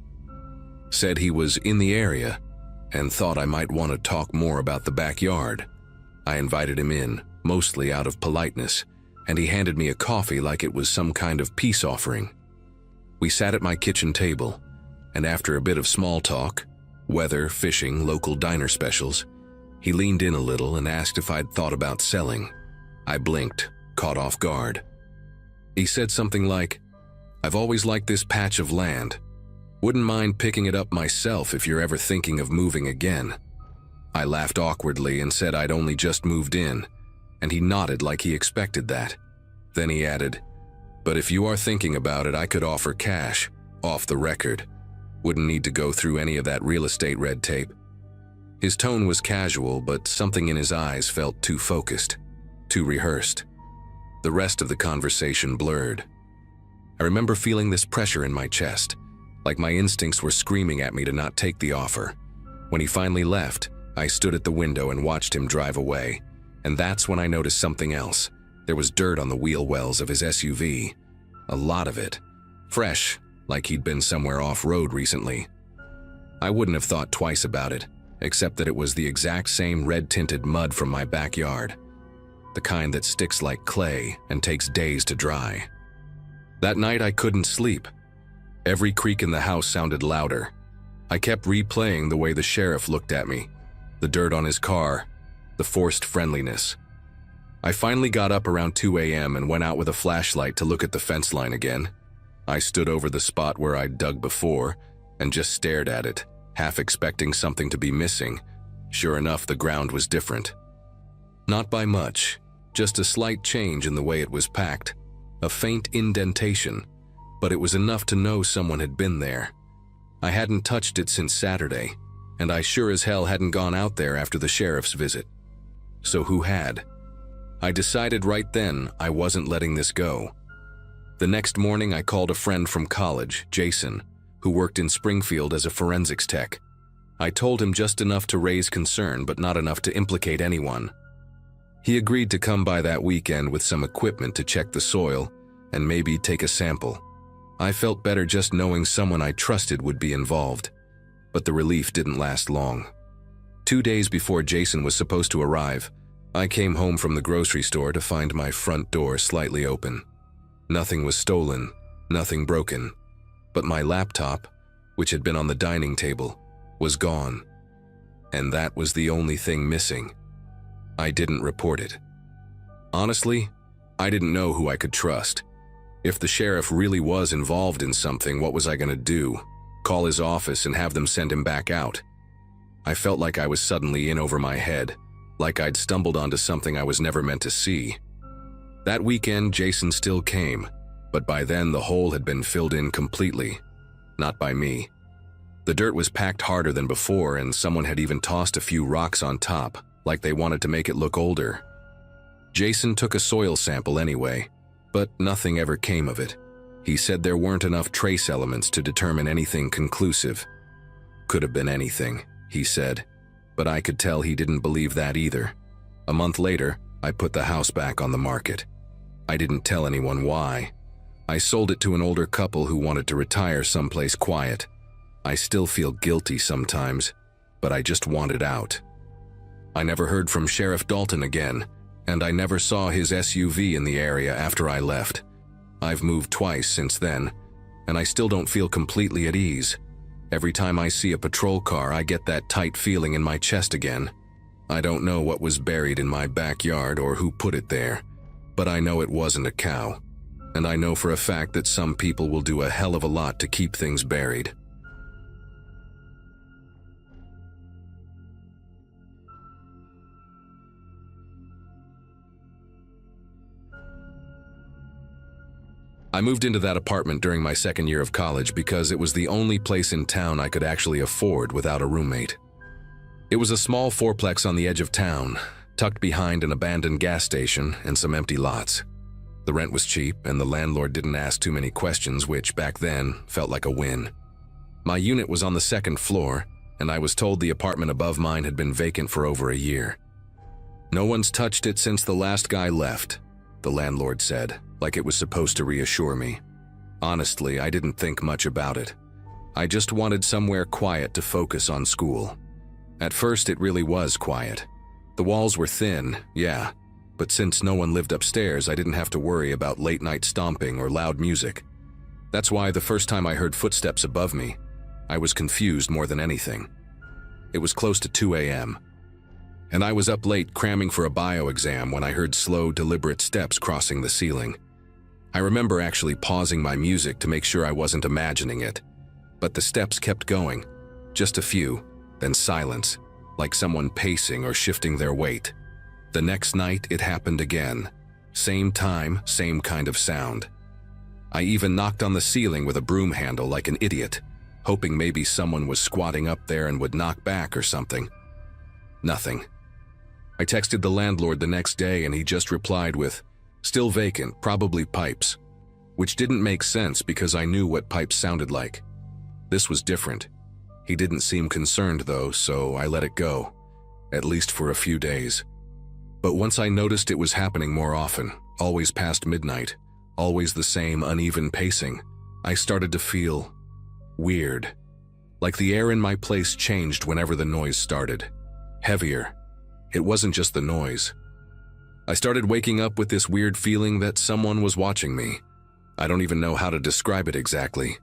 Said he was in the area, and thought I might want to talk more about the backyard. I invited him in, mostly out of politeness, and he handed me a coffee like it was some kind of peace offering. We sat at my kitchen table, and after a bit of small talk, weather, fishing, local diner specials, he leaned in a little and asked if I'd thought about selling. I blinked, caught off guard. He said something like, "I've always liked this patch of land. Wouldn't mind picking it up myself if you're ever thinking of moving again." I laughed awkwardly and said I'd only just moved in, and he nodded like he expected that. Then he added, "But if you are thinking about it, I could offer cash, off the record. Wouldn't need to go through any of that real estate red tape." His tone was casual, but something in his eyes felt too focused, too rehearsed. The rest of the conversation blurred. I remember feeling this pressure in my chest, like my instincts were screaming at me to not take the offer. When he finally left, I stood at the window and watched him drive away, and that's when I noticed something else. There was dirt on the wheel wells of his SUV. A lot of it. Fresh, like he'd been somewhere off-road recently. I wouldn't have thought twice about it, except that it was the exact same red-tinted mud from my backyard. The kind that sticks like clay and takes days to dry. That night I couldn't sleep. Every creak in the house sounded louder. I kept replaying the way the sheriff looked at me, the dirt on his car, the forced friendliness. I finally got up around 2 a.m. and went out with a flashlight to look at the fence line again. I stood over the spot where I'd dug before and just stared at it, half expecting something to be missing. Sure enough, the ground was different. Not by much, just a slight change in the way it was packed, a faint indentation, but it was enough to know someone had been there. I hadn't touched it since Saturday, and I sure as hell hadn't gone out there after the sheriff's visit. So who had? I decided right then I wasn't letting this go. The next morning I called a friend from college, Jason, who worked in Springfield as a forensics tech. I told him just enough to raise concern, but not enough to implicate anyone. He agreed to come by that weekend with some equipment to check the soil and maybe take a sample. I felt better just knowing someone I trusted would be involved, but the relief didn't last long. 2 days before Jason was supposed to arrive, I came home from the grocery store to find my front door slightly open. Nothing was stolen, nothing broken, but my laptop, which had been on the dining table, was gone. And that was the only thing missing. I didn't report it. Honestly, I didn't know who I could trust. If the sheriff really was involved in something, what was I going to do? Call his office and have them send him back out? I felt like I was suddenly in over my head, like I'd stumbled onto something I was never meant to see. That weekend, Jason still came, but by then the hole had been filled in completely. Not by me. The dirt was packed harder than before, and someone had even tossed a few rocks on top, like they wanted to make it look older. Jason took a soil sample anyway, but nothing ever came of it. He said there weren't enough trace elements to determine anything conclusive. Could have been anything, he said, but I could tell he didn't believe that either. A month later, I put the house back on the market. I didn't tell anyone why. I sold it to an older couple who wanted to retire someplace quiet. I still feel guilty sometimes, but I just wanted out. I never heard from Sheriff Dalton again, and I never saw his SUV in the area after I left. I've moved twice since then, and I still don't feel completely at ease. Every time I see a patrol car, I get that tight feeling in my chest again. I don't know what was buried in my backyard or who put it there, but I know it wasn't a cow. And I know for a fact that some people will do a hell of a lot to keep things buried. I moved into that apartment during my second year of college because it was the only place in town I could actually afford without a roommate. It was a small fourplex on the edge of town, tucked behind an abandoned gas station and some empty lots. The rent was cheap and the landlord didn't ask too many questions, which back then felt like a win. My unit was on the second floor, and I was told the apartment above mine had been vacant for over a year. "No one's touched it since the last guy left," the landlord said, like it was supposed to reassure me. Honestly, I didn't think much about it. I just wanted somewhere quiet to focus on school. At first, it really was quiet. The walls were thin, yeah, but since no one lived upstairs, I didn't have to worry about late-night stomping or loud music. That's why the first time I heard footsteps above me, I was confused more than anything. It was close to 2 a.m., and I was up late cramming for a bio exam when I heard slow, deliberate steps crossing the ceiling. I remember actually pausing my music to make sure I wasn't imagining it, but the steps kept going, just a few, then silence, like someone pacing or shifting their weight. The next night, it happened again. Same time, same kind of sound. I even knocked on the ceiling with a broom handle like an idiot, hoping maybe someone was squatting up there and would knock back or something. Nothing. I texted the landlord the next day and he just replied with, "Still vacant, probably pipes," which didn't make sense because I knew what pipes sounded like. This was different. He didn't seem concerned though, so I let it go, at least for a few days. But once I noticed it was happening more often, always past midnight, always the same uneven pacing, I started to feel weird. Like the air in my place changed whenever the noise started. Heavier. It wasn't just the noise. I started waking up with this weird feeling that someone was watching me. I don't even know how to describe it exactly.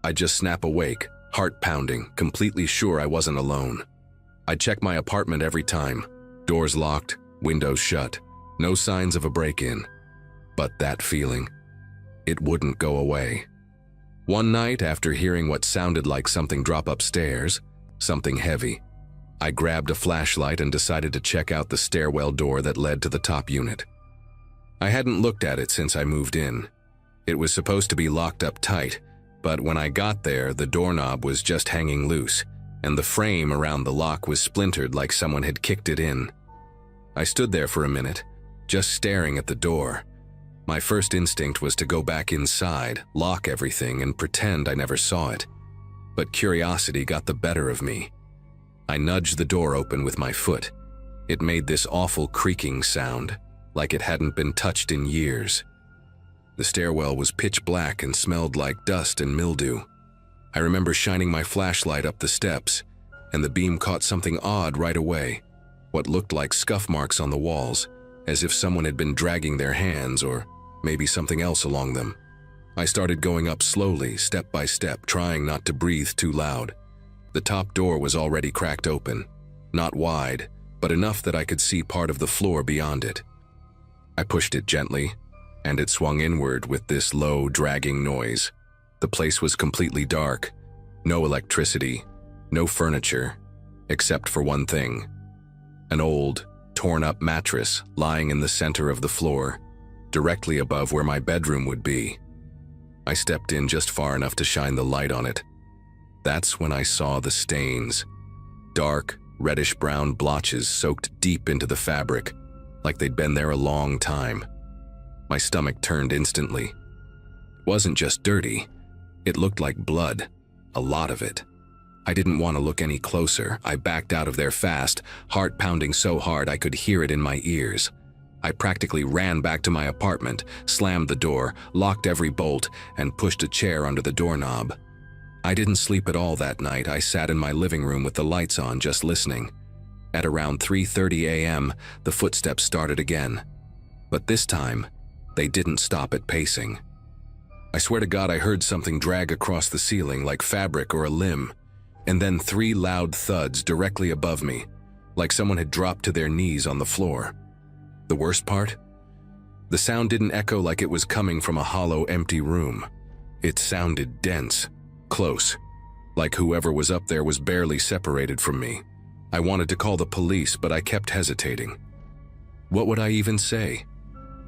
I'd just snap awake, heart pounding, completely sure I wasn't alone. I'd check my apartment every time. Doors locked, windows shut, no signs of a break-in. But that feeling, it wouldn't go away. One night, after hearing what sounded like something drop upstairs, something heavy, I grabbed a flashlight and decided to check out the stairwell door that led to the top unit. I hadn't looked at it since I moved in. It was supposed to be locked up tight, but when I got there, the doorknob was just hanging loose, and the frame around the lock was splintered like someone had kicked it in. I stood there for a minute, just staring at the door. My first instinct was to go back inside, lock everything, and pretend I never saw it. But curiosity got the better of me. I nudged the door open with my foot. It made this awful creaking sound, like it hadn't been touched in years. The stairwell was pitch black and smelled like dust and mildew. I remember shining my flashlight up the steps, and the beam caught something odd right away, what looked like scuff marks on the walls, as if someone had been dragging their hands or maybe something else along them. I started going up slowly, step by step, trying not to breathe too loud. The top door was already cracked open, not wide, but enough that I could see part of the floor beyond it. I pushed it gently, and it swung inward with this low, dragging noise. The place was completely dark, no electricity, no furniture, except for one thing: an old, torn-up mattress lying in the center of the floor, directly above where my bedroom would be. I stepped in just far enough to shine the light on it. That's when I saw the stains. Dark, reddish-brown blotches soaked deep into the fabric, like they'd been there a long time. My stomach turned instantly. It wasn't just dirty. It looked like blood, a lot of it. I didn't want to look any closer. I backed out of there fast, heart pounding so hard I could hear it in my ears. I practically ran back to my apartment, slammed the door, locked every bolt, and pushed a chair under the doorknob. I didn't sleep at all that night. I sat in my living room with the lights on, just listening. At around 3:30 a.m., the footsteps started again. But this time, they didn't stop at pacing. I swear to God I heard something drag across the ceiling like fabric or a limb. and then 3 loud thuds directly above me, like someone had dropped to their knees on the floor. The worst part? The sound didn't echo like it was coming from a hollow, empty room. It sounded dense, close, like whoever was up there was barely separated from me. I wanted to call the police, but I kept hesitating. What would I even say?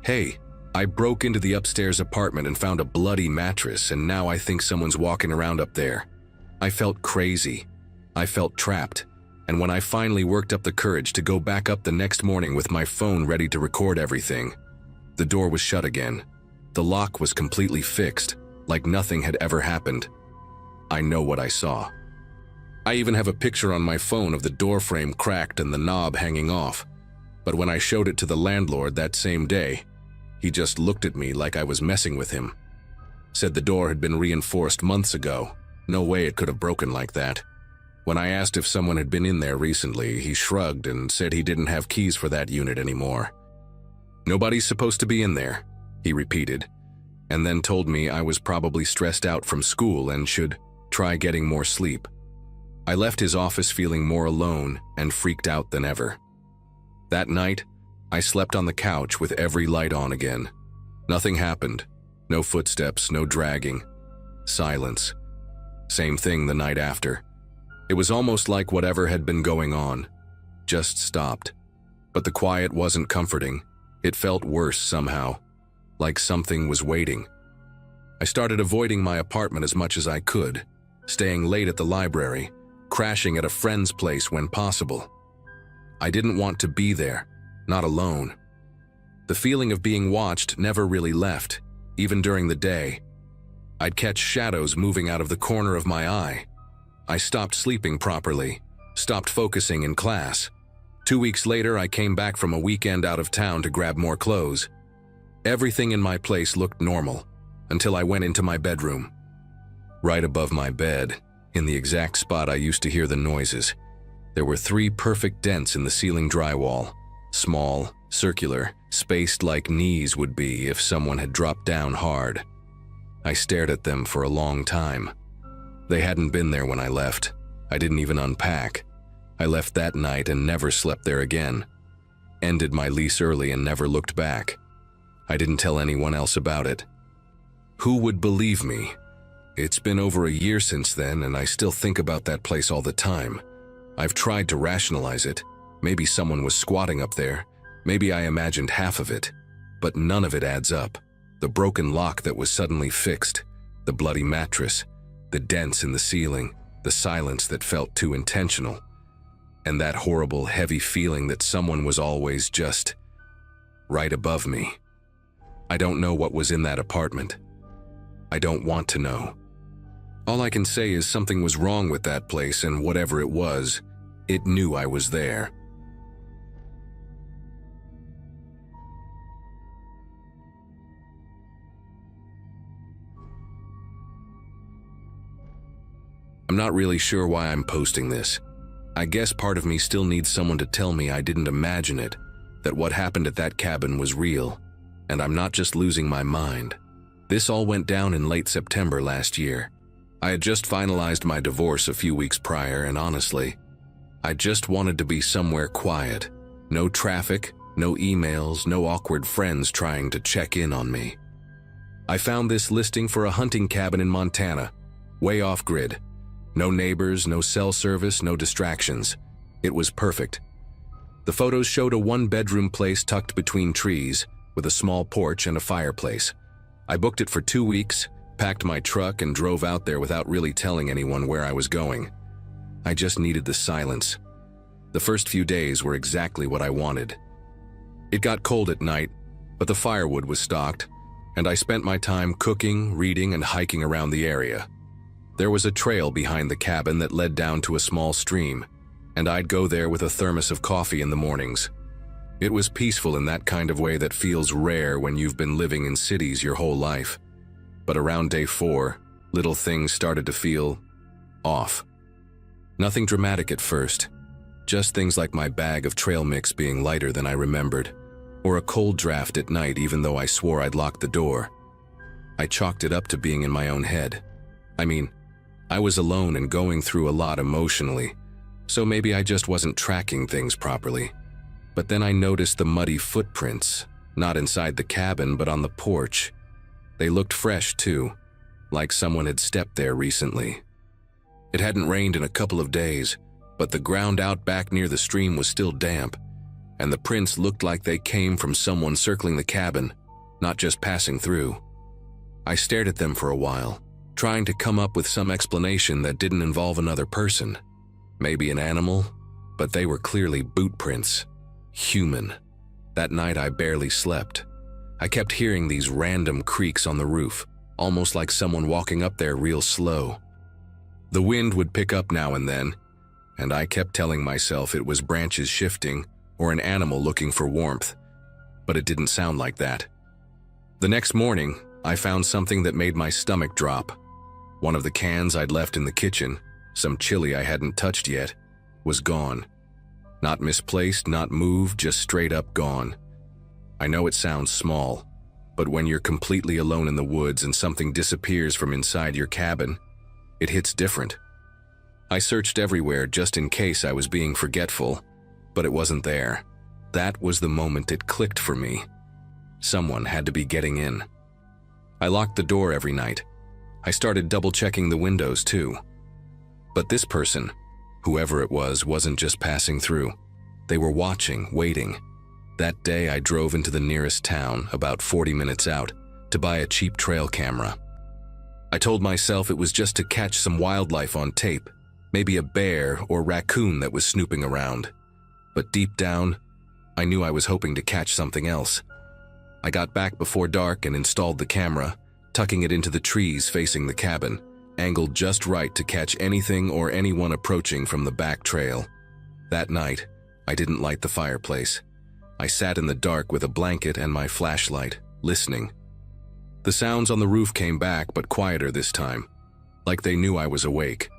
Hey, I broke into the upstairs apartment and found a bloody mattress, and now I think someone's walking around up there. I felt crazy. I felt trapped. And when I finally worked up the courage to go back up the next morning with my phone ready to record everything, the door was shut again. The lock was completely fixed, like nothing had ever happened. I know what I saw. I even have a picture on my phone of the door frame cracked and the knob hanging off. But when I showed it to the landlord that same day, he just looked at me like I was messing with him. Said the door had been reinforced months ago. No way it could have broken like that. When I asked if someone had been in there recently, he shrugged and said he didn't have keys for that unit anymore. Nobody's supposed to be in there, he repeated, and then told me I was probably stressed out from school and should try getting more sleep. I left his office feeling more alone and freaked out than ever. That night, I slept on the couch with every light on again. Nothing happened. No footsteps, no dragging. Silence. Same thing the night after. It was almost like whatever had been going on just stopped. But the quiet wasn't comforting. It felt worse somehow, like something was waiting. I started avoiding my apartment as much as I could, staying late at the library, crashing at a friend's place when possible. I didn't want to be there, not alone. The feeling of being watched never really left, even during the day. I'd catch shadows moving out of the corner of my eye. I stopped sleeping properly, stopped focusing in class. 2 weeks later, I came back from a weekend out of town to grab more clothes. Everything in my place looked normal, until I went into my bedroom. Right above my bed, in the exact spot I used to hear the noises, there were 3 perfect dents in the ceiling drywall. Small, circular, spaced like knees would be if someone had dropped down hard. I stared at them for a long time. They hadn't been there when I left. I didn't even unpack. I left that night and never slept there again. Ended my lease early and never looked back. I didn't tell anyone else about it. Who would believe me? It's been over a year since then, and I still think about that place all the time. I've tried to rationalize it. Maybe someone was squatting up there. Maybe I imagined half of it. But none of it adds up. The broken lock that was suddenly fixed, the bloody mattress, the dents in the ceiling, the silence that felt too intentional, and that horrible, heavy feeling that someone was always just right above me. I don't know what was in that apartment. I don't want to know. All I can say is something was wrong with that place, and whatever it was, it knew I was there. I'm not really sure why I'm posting this. I guess part of me still needs someone to tell me I didn't imagine it, that what happened at that cabin was real, and I'm not just losing my mind. This all went down in late September last year. I had just finalized my divorce a few weeks prior, and honestly, I just wanted to be somewhere quiet. No traffic, no emails, no awkward friends trying to check in on me. I found this listing for a hunting cabin in Montana, way off-grid. No neighbors, no cell service, no distractions. It was perfect. The photos showed a 1-bedroom place tucked between trees, with a small porch and a fireplace. I booked it for 2 weeks, packed my truck, and drove out there without really telling anyone where I was going. I just needed the silence. The first few days were exactly what I wanted. It got cold at night, but the firewood was stocked, and I spent my time cooking, reading, and hiking around the area. There was a trail behind the cabin that led down to a small stream, and I'd go there with a thermos of coffee in the mornings. It was peaceful in that kind of way that feels rare when you've been living in cities your whole life. But around day 4, little things started to feel off. Nothing dramatic at first, just things like my bag of trail mix being lighter than I remembered, or a cold draft at night even though I swore I'd locked the door. I chalked it up to being in my own head. I was alone and going through a lot emotionally, so maybe I just wasn't tracking things properly. But then I noticed the muddy footprints, not inside the cabin but on the porch. They looked fresh too, like someone had stepped there recently. It hadn't rained in a couple of days, but the ground out back near the stream was still damp, and the prints looked like they came from someone circling the cabin, not just passing through. I stared at them for a while, trying to come up with some explanation that didn't involve another person. Maybe an animal, but they were clearly boot prints. Human. That night I barely slept. I kept hearing these random creaks on the roof, almost like someone walking up there real slow. The wind would pick up now and then, and I kept telling myself it was branches shifting or an animal looking for warmth, but it didn't sound like that. The next morning, I found something that made my stomach drop. One of the cans I'd left in the kitchen, some chili I hadn't touched yet, was gone. Not misplaced, not moved, just straight up gone. I know it sounds small, but when you're completely alone in the woods and something disappears from inside your cabin, it hits different. I searched everywhere just in case I was being forgetful, but it wasn't there. That was the moment it clicked for me. Someone had to be getting in. I locked the door every night. I started double-checking the windows too. But this person, whoever it was, wasn't just passing through. They were watching, waiting. That day I drove into the nearest town, about 40 minutes out, to buy a cheap trail camera. I told myself it was just to catch some wildlife on tape, maybe a bear or raccoon that was snooping around. But deep down, I knew I was hoping to catch something else. I got back before dark and installed the camera, tucking it into the trees facing the cabin, angled just right to catch anything or anyone approaching from the back trail. That night, I didn't light the fireplace. I sat in the dark with a blanket and my flashlight, listening. The sounds on the roof came back, but quieter this time, like they knew I was awake.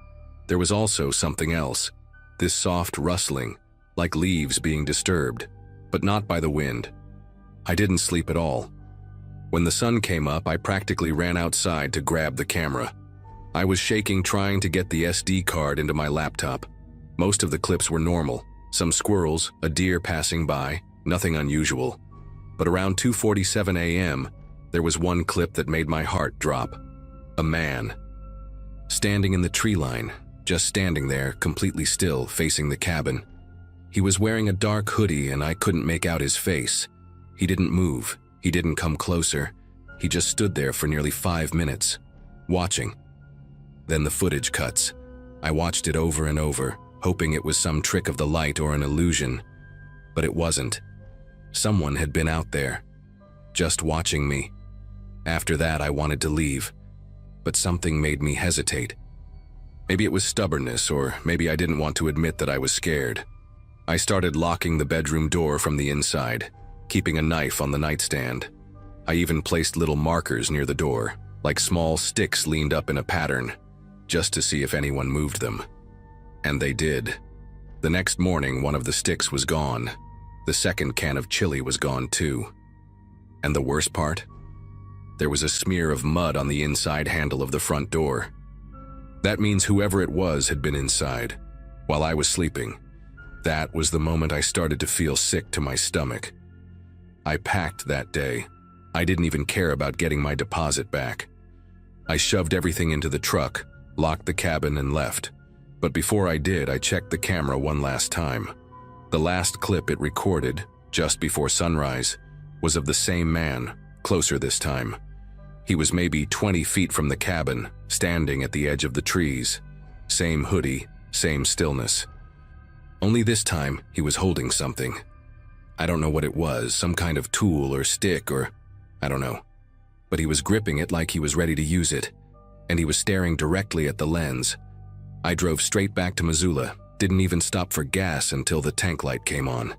There was also something else, this soft rustling, like leaves being disturbed, but not by the wind. I didn't sleep at all. When the sun came up, I practically ran outside to grab the camera. I was shaking trying to get the SD card into my laptop. Most of the clips were normal, some squirrels, a deer passing by, nothing unusual. But around 2:47 a.m., there was one clip that made my heart drop. A man. Standing in the tree line, just standing there, completely still, facing the cabin. He was wearing a dark hoodie and I couldn't make out his face. He didn't move. He didn't come closer. He just stood there for nearly 5 minutes, watching. Then the footage cuts. I watched it over and over, hoping it was some trick of the light or an illusion. But it wasn't. Someone had been out there, just watching me. After that, I wanted to leave, but something made me hesitate. Maybe it was stubbornness, or maybe I didn't want to admit that I was scared. I started locking the bedroom door from the inside, keeping a knife on the nightstand. I even placed little markers near the door, like small sticks leaned up in a pattern, just to see if anyone moved them. And they did. The next morning, one of the sticks was gone. The second can of chili was gone too. And the worst part? There was a smear of mud on the inside handle of the front door. That means whoever it was had been inside, while I was sleeping. That was the moment I started to feel sick to my stomach. I packed that day. I didn't even care about getting my deposit back. I shoved everything into the truck, locked the cabin, and left. But before I did, I checked the camera one last time. The last clip it recorded, just before sunrise, was of the same man, closer this time. He was maybe 20 feet from the cabin, standing at the edge of the trees. Same hoodie, same stillness. Only this time, he was holding something. I don't know what it was, some kind of tool or stick or I don't know. But he was gripping it like he was ready to use it, and he was staring directly at the lens. I drove straight back to Missoula, didn't even stop for gas until the tank light came on.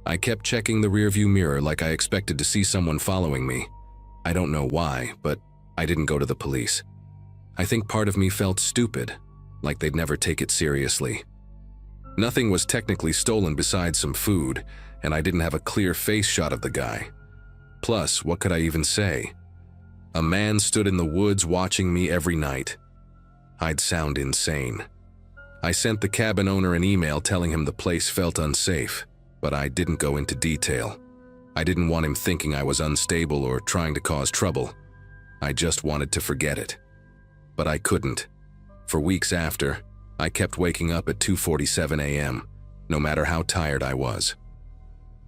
I kept checking the rearview mirror like I expected to see someone following me. I don't know why, but I didn't go to the police. I think part of me felt stupid, like they'd never take it seriously. Nothing was technically stolen besides some food, and I didn't have a clear face shot of the guy. Plus, what could I even say? A man stood in the woods watching me every night. I'd sound insane. I sent the cabin owner an email telling him the place felt unsafe, but I didn't go into detail. I didn't want him thinking I was unstable or trying to cause trouble. I just wanted to forget it. But I couldn't. For weeks after, I kept waking up at 2:47 a.m., no matter how tired I was.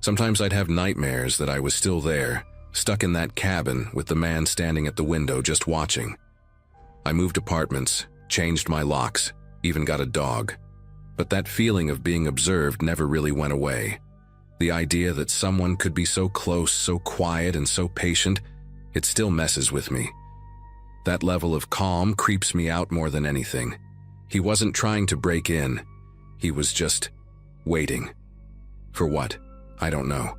Sometimes I'd have nightmares that I was still there, stuck in that cabin with the man standing at the window just watching. I moved apartments, changed my locks, even got a dog. But that feeling of being observed never really went away. The idea that someone could be so close, so quiet, and so patient, it still messes with me. That level of calm creeps me out more than anything. He wasn't trying to break in. He was just waiting. For what? I don't know.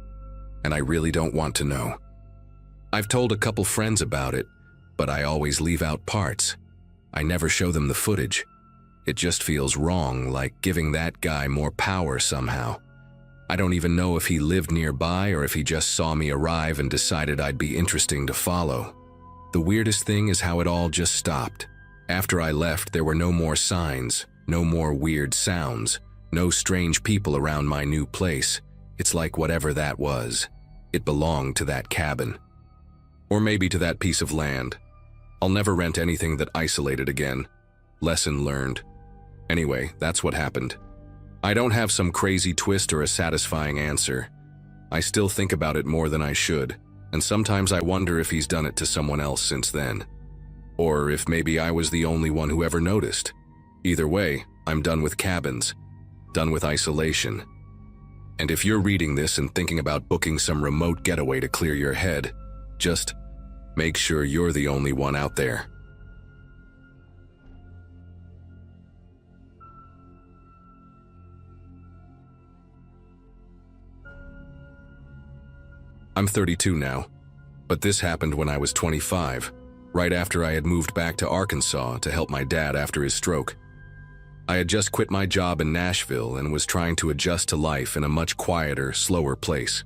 And I really don't want to know. I've told a couple friends about it, but I always leave out parts. I never show them the footage. It just feels wrong, like giving that guy more power somehow. I don't even know if he lived nearby or if he just saw me arrive and decided I'd be interesting to follow. The weirdest thing is how it all just stopped. After I left, there were no more signs, no more weird sounds, no strange people around my new place. It's like whatever that was, it belonged to that cabin. Or maybe to that piece of land. I'll never rent anything that isolated again. Lesson learned. Anyway, that's what happened. I don't have some crazy twist or a satisfying answer. I still think about it more than I should, and sometimes I wonder if he's done it to someone else since then. Or if maybe I was the only one who ever noticed. Either way, I'm done with cabins, done with isolation. And if you're reading this and thinking about booking some remote getaway to clear your head, just make sure you're the only one out there. I'm 32 now, but this happened when I was 25, right after I had moved back to Arkansas to help my dad after his stroke. I had just quit my job in Nashville and was trying to adjust to life in a much quieter, slower place.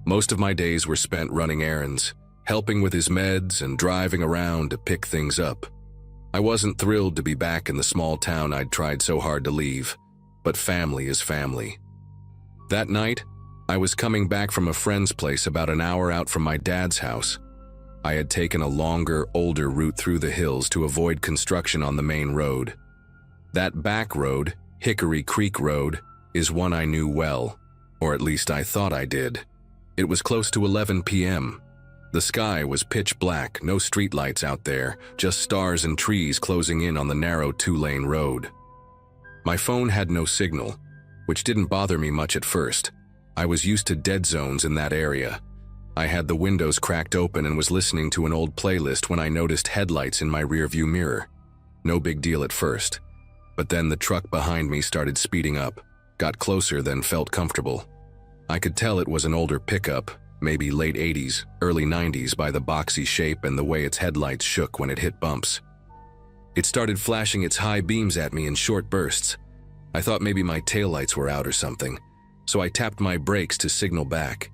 Most of my days were spent running errands, helping with his meds and driving around to pick things up. I wasn't thrilled to be back in the small town I'd tried so hard to leave, but family is family. That night, I was coming back from a friend's place about an hour out from my dad's house. I had taken a longer, older route through the hills to avoid construction on the main road. That back road, Hickory Creek Road, is one I knew well, or at least I thought I did. It was close to 11 p.m. The sky was pitch black, no streetlights out there, just stars and trees closing in on the narrow two-lane road. My phone had no signal, which didn't bother me much at first. I was used to dead zones in that area. I had the windows cracked open and was listening to an old playlist when I noticed headlights in my rearview mirror. No big deal at first, but then the truck behind me started speeding up, got closer, then felt comfortable. I could tell it was an older pickup, maybe late 80s, early 90s by the boxy shape and the way its headlights shook when it hit bumps. It started flashing its high beams at me in short bursts. I thought maybe my taillights were out or something, so I tapped my brakes to signal back.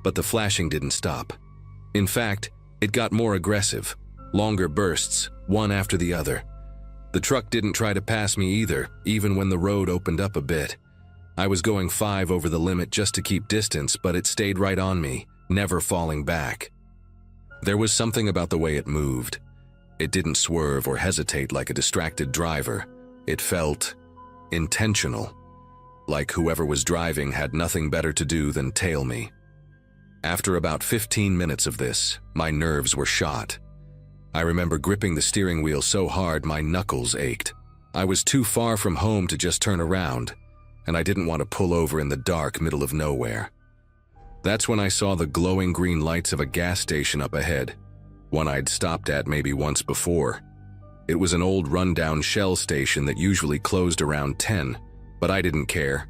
But the flashing didn't stop. In fact, it got more aggressive, longer bursts, one after the other. The truck didn't try to pass me either, even when the road opened up a bit. I was going 5 over the limit just to keep distance, but it stayed right on me, never falling back. There was something about the way it moved. It didn't swerve or hesitate like a distracted driver. It felt intentional. Like whoever was driving had nothing better to do than tail me. After about 15 minutes of this, my nerves were shot. I remember gripping the steering wheel so hard my knuckles ached. I was too far from home to just turn around, and I didn't want to pull over in the dark middle of nowhere. That's when I saw the glowing green lights of a gas station up ahead, one I'd stopped at maybe once before. It was an old rundown Shell station that usually closed around 10, but I didn't care.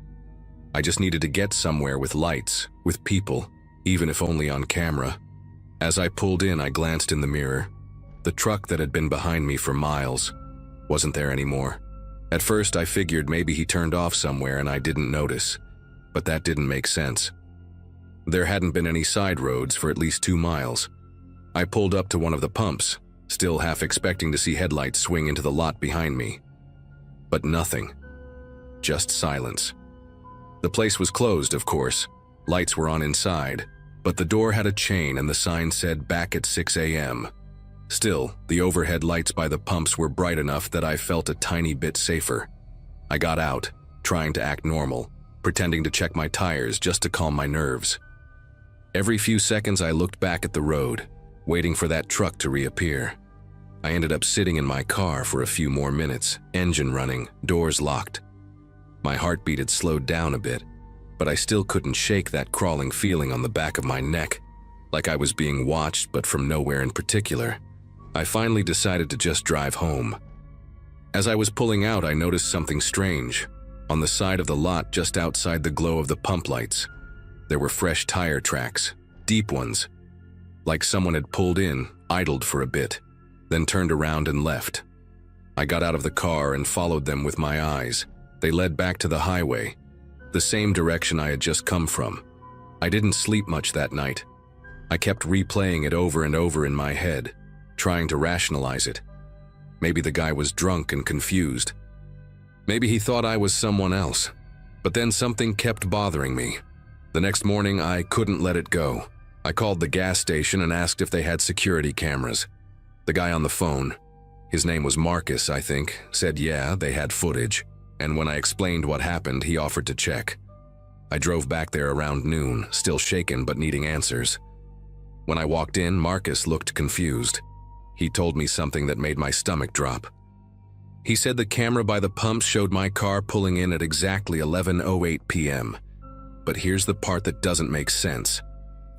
I just needed to get somewhere with lights, with people, even if only on camera. As I pulled in, I glanced in the mirror. The truck that had been behind me for miles wasn't there anymore. At first, I figured maybe he turned off somewhere and I didn't notice, but that didn't make sense. There hadn't been any side roads for at least 2 miles. I pulled up to one of the pumps, still half expecting to see headlights swing into the lot behind me. But nothing. Just silence. The place was closed, of course. Lights were on inside, but the door had a chain and the sign said back at 6 a.m. Still, the overhead lights by the pumps were bright enough that I felt a tiny bit safer. I got out, trying to act normal, pretending to check my tires just to calm my nerves. Every few seconds I looked back at the road, waiting for that truck to reappear. I ended up sitting in my car for a few more minutes, engine running, doors locked. My heartbeat had slowed down a bit, but I still couldn't shake that crawling feeling on the back of my neck, like I was being watched but from nowhere in particular. I finally decided to just drive home. As I was pulling out, I noticed something strange. On the side of the lot just outside the glow of the pump lights, there were fresh tire tracks, deep ones, like someone had pulled in, idled for a bit, then turned around and left. I got out of the car and followed them with my eyes. They led back to the highway, the same direction I had just come from. I didn't sleep much that night. I kept replaying it over and over in my head, trying to rationalize it. Maybe the guy was drunk and confused. Maybe he thought I was someone else. But then something kept bothering me. The next morning, I couldn't let it go. I called the gas station and asked if they had security cameras. The guy on the phone, his name was Marcus, I think, said yeah, they had footage. And when I explained what happened, he offered to check. I drove back there around noon, still shaken but needing answers. When I walked in, Marcus looked confused. He told me something that made my stomach drop. He said the camera by the pumps showed my car pulling in at exactly 11:08 p.m. But here's the part that doesn't make sense.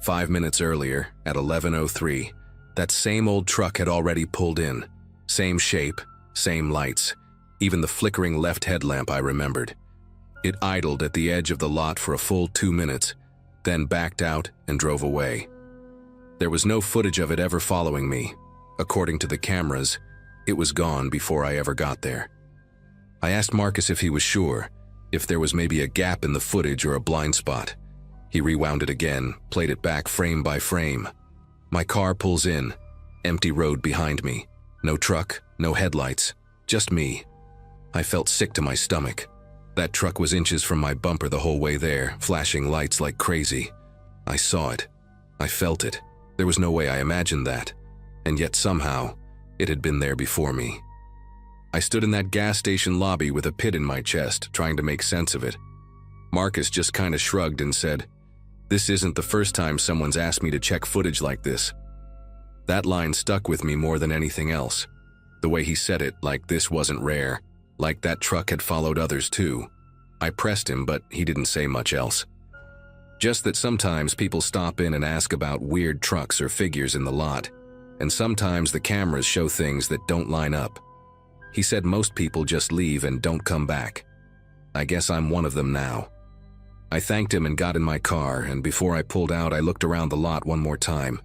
5 minutes earlier, at 11:03, that same old truck had already pulled in. Same shape, same lights, even the flickering left headlamp I remembered. It idled at the edge of the lot for a full 2 minutes, then backed out and drove away. There was no footage of it ever following me. According to the cameras, it was gone before I ever got there. I asked Marcus if he was sure, if there was maybe a gap in the footage or a blind spot. He rewound it again, played it back frame by frame. My car pulls in, empty road behind me. No truck, no headlights, just me. I felt sick to my stomach. That truck was inches from my bumper the whole way there, flashing lights like crazy. I saw it. I felt it. There was no way I imagined that. And yet somehow, it had been there before me. I stood in that gas station lobby with a pit in my chest, trying to make sense of it. Marcus just kind of shrugged and said, "This isn't the first time someone's asked me to check footage like this." That line stuck with me more than anything else. The way he said it, like this wasn't rare, like that truck had followed others too. I pressed him, but he didn't say much else. Just that sometimes people stop in and ask about weird trucks or figures in the lot, and sometimes the cameras show things that don't line up. He said most people just leave and don't come back. I guess I'm one of them now. I thanked him and got in my car, and before I pulled out, I looked around the lot one more time.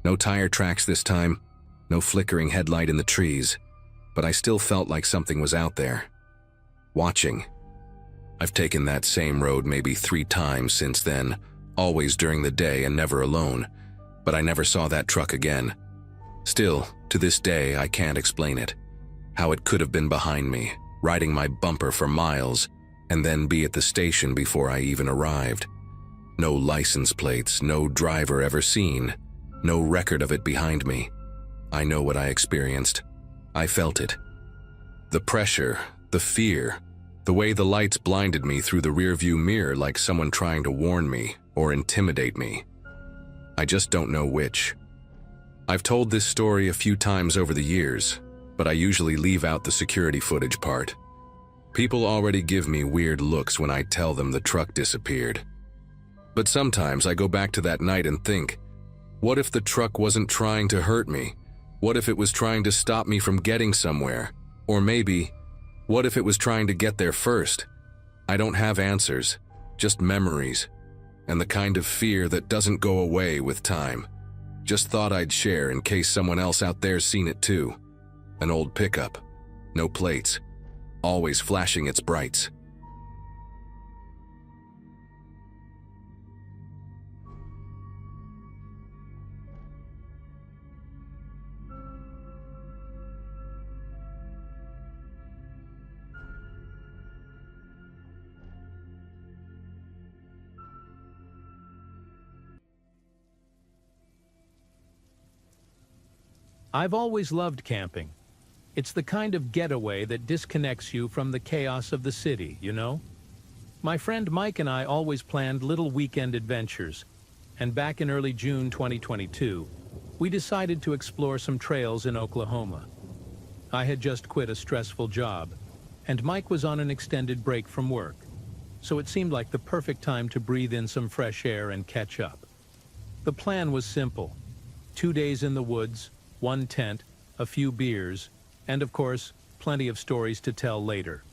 No tire tracks this time, no flickering headlight in the trees, but I still felt like something was out there, watching. I've taken that same road maybe 3 times since then, always during the day and never alone, but I never saw that truck again. Still, to this day, I can't explain it. How it could have been behind me, riding my bumper for miles, and then be at the station before I even arrived. No license plates, no driver ever seen, no record of it behind me. I know what I experienced. I felt it. The pressure, the fear, the way the lights blinded me through the rearview mirror like someone trying to warn me or intimidate me. I just don't know which. I've told this story a few times over the years, but I usually leave out the security footage part. People already give me weird looks when I tell them the truck disappeared. But sometimes I go back to that night and think, what if the truck wasn't trying to hurt me? What if it was trying to stop me from getting somewhere? Or maybe, what if it was trying to get there first? I don't have answers, just memories, and the kind of fear that doesn't go away with time. Just thought I'd share in case someone else out there's seen it too. An old pickup, no plates, always flashing its brights. I've always loved camping. It's the kind of getaway that disconnects you from the chaos of the city, you know? My friend Mike and I always planned little weekend adventures, and back in early June 2022, we decided to explore some trails in Oklahoma. I had just quit a stressful job, and Mike was on an extended break from work, so it seemed like the perfect time to breathe in some fresh air and catch up. The plan was simple: 2 days in the woods, 1 tent, a few beers, and of course, plenty of stories to tell later.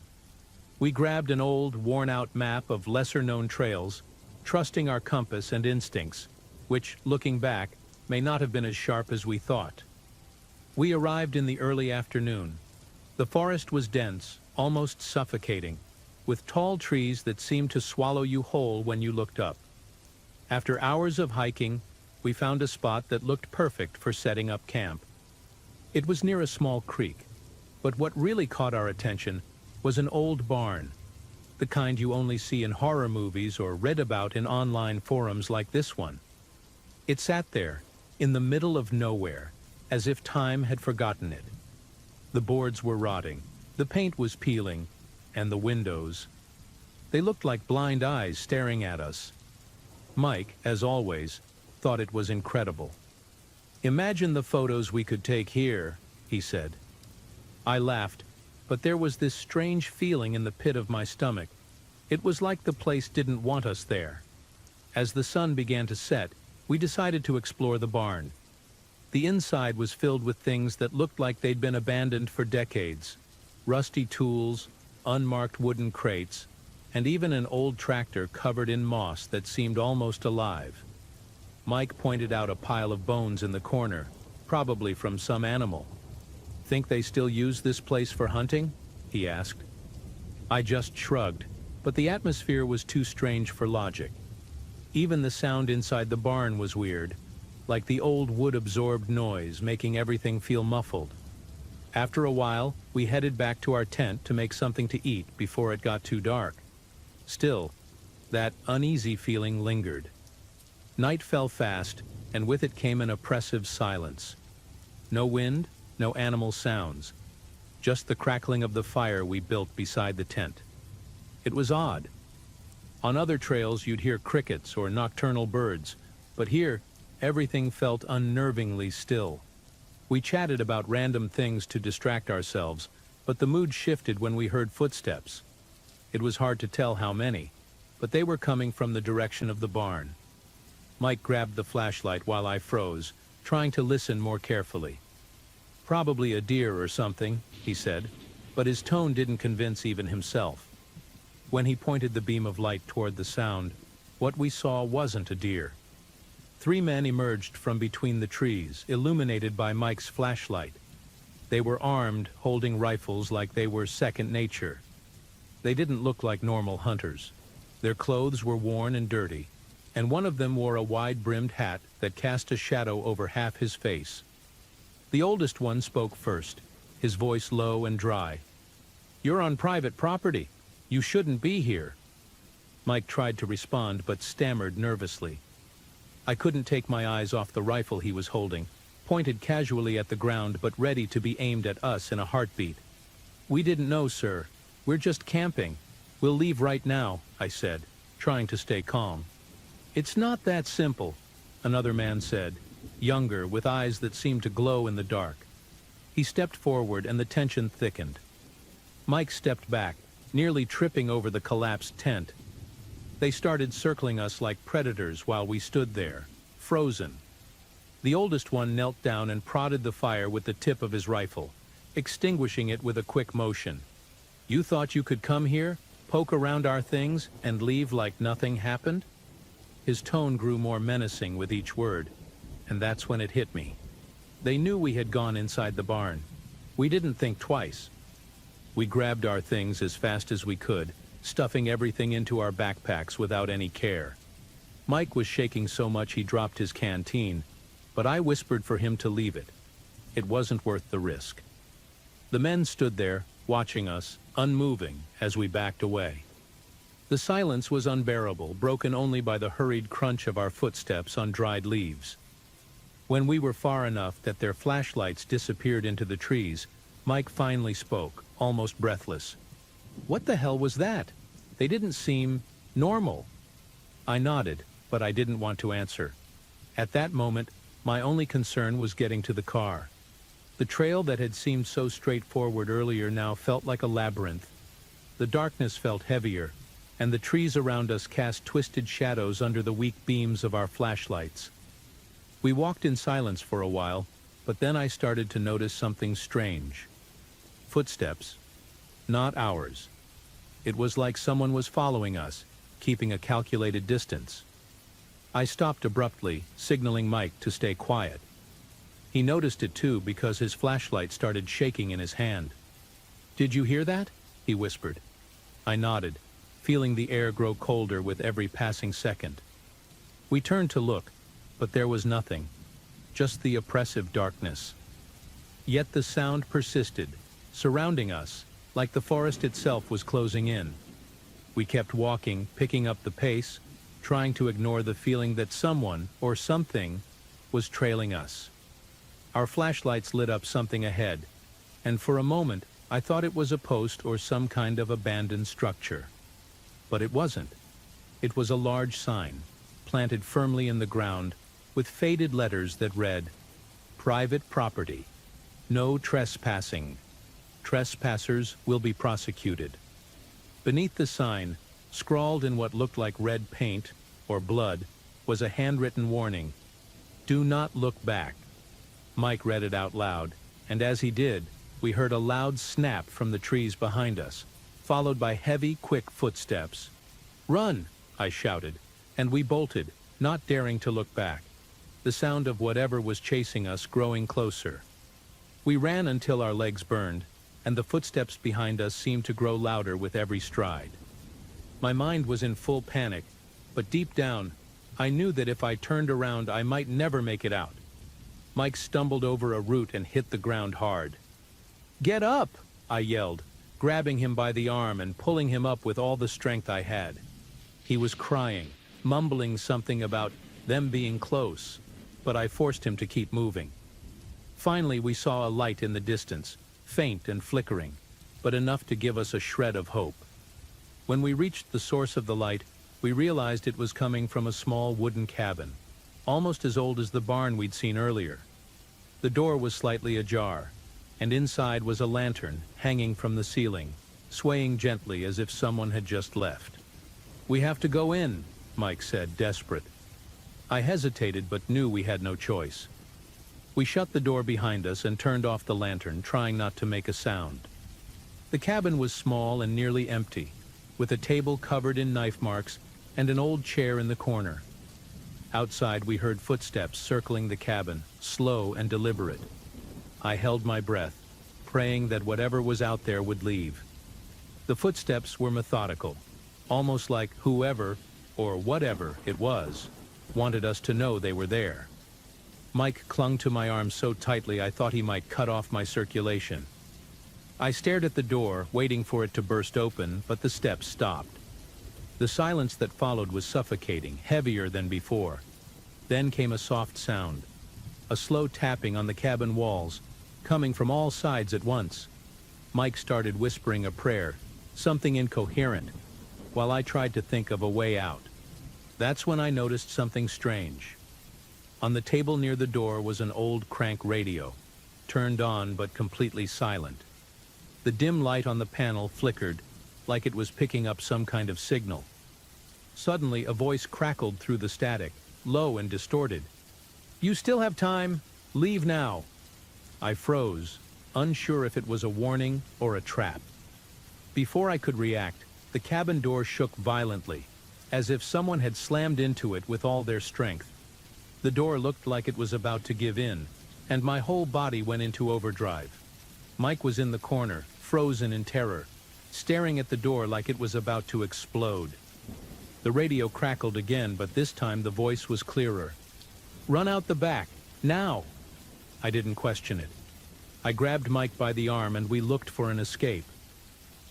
We grabbed an old, worn-out map of lesser-known trails, trusting our compass and instincts, which, looking back, may not have been as sharp as we thought. We arrived in the early afternoon. The forest was dense, almost suffocating, with tall trees that seemed to swallow you whole when you looked up. After hours of hiking, we found a spot that looked perfect for setting up camp. It was near a small creek, but what really caught our attention was an old barn, the kind you only see in horror movies or read about in online forums like this one. It sat there, in the middle of nowhere, as if time had forgotten it. The boards were rotting, the paint was peeling, and the windows, they looked like blind eyes staring at us. Mike, as always, thought it was incredible. "Imagine the photos we could take here," he said. I laughed, but there was this strange feeling in the pit of my stomach. It was like the place didn't want us there. As the sun began to set, we decided to explore the barn. The inside was filled with things that looked like they'd been abandoned for decades: rusty tools, unmarked wooden crates, and even an old tractor covered in moss that seemed almost alive. Mike pointed out a pile of bones in the corner, probably from some animal. "Think they still use this place for hunting?" he asked. I just shrugged, but the atmosphere was too strange for logic. Even the sound inside the barn was weird, like the old wood-absorbed noise making everything feel muffled. After a while, we headed back to our tent to make something to eat before it got too dark. Still, that uneasy feeling lingered. Night fell fast, and with it came an oppressive silence. No wind, no animal sounds, just the crackling of the fire we built beside the tent. It was odd. On other trails you'd hear crickets or nocturnal birds, but here everything felt unnervingly still. We chatted about random things to distract ourselves, but the mood shifted when we heard footsteps. It was hard to tell how many, but they were coming from the direction of the barn. Mike grabbed the flashlight while I froze, trying to listen more carefully. "Probably a deer or something," he said, but his tone didn't convince even himself. When he pointed the beam of light toward the sound, what we saw wasn't a deer. 3 men emerged from between the trees, illuminated by Mike's flashlight. They were armed, holding rifles like they were second nature. They didn't look like normal hunters. Their clothes were worn and dirty, and one of them wore a wide-brimmed hat that cast a shadow over half his face. The oldest one spoke first, his voice low and dry. "You're on private property. You shouldn't be here." Mike tried to respond, but stammered nervously. I couldn't take my eyes off the rifle he was holding, pointed casually at the ground but ready to be aimed at us in a heartbeat. "We didn't know, sir. We're just camping. We'll leave right now," I said, trying to stay calm. "It's not that simple," another man said, younger, with eyes that seemed to glow in the dark. He stepped forward and the tension thickened. Mike stepped back, nearly tripping over the collapsed tent. They started circling us like predators while we stood there, frozen. The oldest one knelt down and prodded the fire with the tip of his rifle, extinguishing it with a quick motion. "You thought you could come here, poke around our things, and leave like nothing happened?" His tone grew more menacing with each word, and that's when it hit me. They knew we had gone inside the barn. We didn't think twice. We grabbed our things as fast as we could, stuffing everything into our backpacks without any care. Mike was shaking so much he dropped his canteen, but I whispered for him to leave it. It wasn't worth the risk. The men stood there, watching us, unmoving, as we backed away. The silence was unbearable, broken only by the hurried crunch of our footsteps on dried leaves. When we were far enough that their flashlights disappeared into the trees, Mike finally spoke, almost breathless. "What the hell was that? They didn't seem normal." I nodded, but I didn't want to answer. At that moment, my only concern was getting to the car. The trail that had seemed so straightforward earlier now felt like a labyrinth. The darkness felt heavier, and the trees around us cast twisted shadows under the weak beams of our flashlights. We walked in silence for a while, but then I started to notice something strange. Footsteps. Not ours. It was like someone was following us, keeping a calculated distance. I stopped abruptly, signaling Mike to stay quiet. He noticed it too because his flashlight started shaking in his hand. "Did you hear that?" he whispered. I nodded, feeling the air grow colder with every passing second. We turned to look, but there was nothing, just the oppressive darkness. Yet the sound persisted, surrounding us, like the forest itself was closing in. We kept walking, picking up the pace, trying to ignore the feeling that someone, or something, was trailing us. Our flashlights lit up something ahead, and for a moment I thought it was a post or some kind of abandoned structure. But it wasn't. It was a large sign, planted firmly in the ground, with faded letters that read, "Private property. No trespassing. Trespassers will be prosecuted." Beneath the sign, scrawled in what looked like red paint, or blood, was a handwritten warning. "Do not look back." Mike read it out loud, and as he did, we heard a loud snap from the trees behind us, followed by heavy, quick footsteps. "Run!" I shouted, and we bolted, not daring to look back, the sound of whatever was chasing us growing closer. We ran until our legs burned, and the footsteps behind us seemed to grow louder with every stride. My mind was in full panic, but deep down, I knew that if I turned around I might never make it out. Mike stumbled over a root and hit the ground hard. "Get up!" I yelled, grabbing him by the arm and pulling him up with all the strength I had. He was crying, mumbling something about them being close, but I forced him to keep moving. Finally, we saw a light in the distance, faint and flickering, but enough to give us a shred of hope. When we reached the source of the light, we realized it was coming from a small wooden cabin, almost as old as the barn we'd seen earlier. The door was slightly ajar, and inside was a lantern hanging from the ceiling, swaying gently as if someone had just left. "We have to go in," Mike said, desperate. I hesitated but knew we had no choice. We shut the door behind us and turned off the lantern, trying not to make a sound. The cabin was small and nearly empty, with a table covered in knife marks and an old chair in the corner. Outside we heard footsteps circling the cabin, slow and deliberate. I held my breath, praying that whatever was out there would leave. The footsteps were methodical, almost like whoever, or whatever it was, wanted us to know they were there. Mike clung to my arm so tightly I thought he might cut off my circulation. I stared at the door, waiting for it to burst open, but the steps stopped. The silence that followed was suffocating, heavier than before. Then came a soft sound, a slow tapping on the cabin walls, coming from all sides at once. Mike started whispering a prayer, something incoherent, while I tried to think of a way out. That's when I noticed something strange. On the table near the door was an old crank radio, turned on but completely silent. The dim light on the panel flickered, like it was picking up some kind of signal. Suddenly, a voice crackled through the static, low and distorted. "You still have time. Leave now." I froze, unsure if it was a warning or a trap. Before I could react, the cabin door shook violently, as if someone had slammed into it with all their strength. The door looked like it was about to give in, and my whole body went into overdrive. Mike was in the corner, frozen in terror, staring at the door like it was about to explode. The radio crackled again, but this time the voice was clearer. "Run out the back, now!" I didn't question it. I grabbed Mike by the arm and we looked for an escape.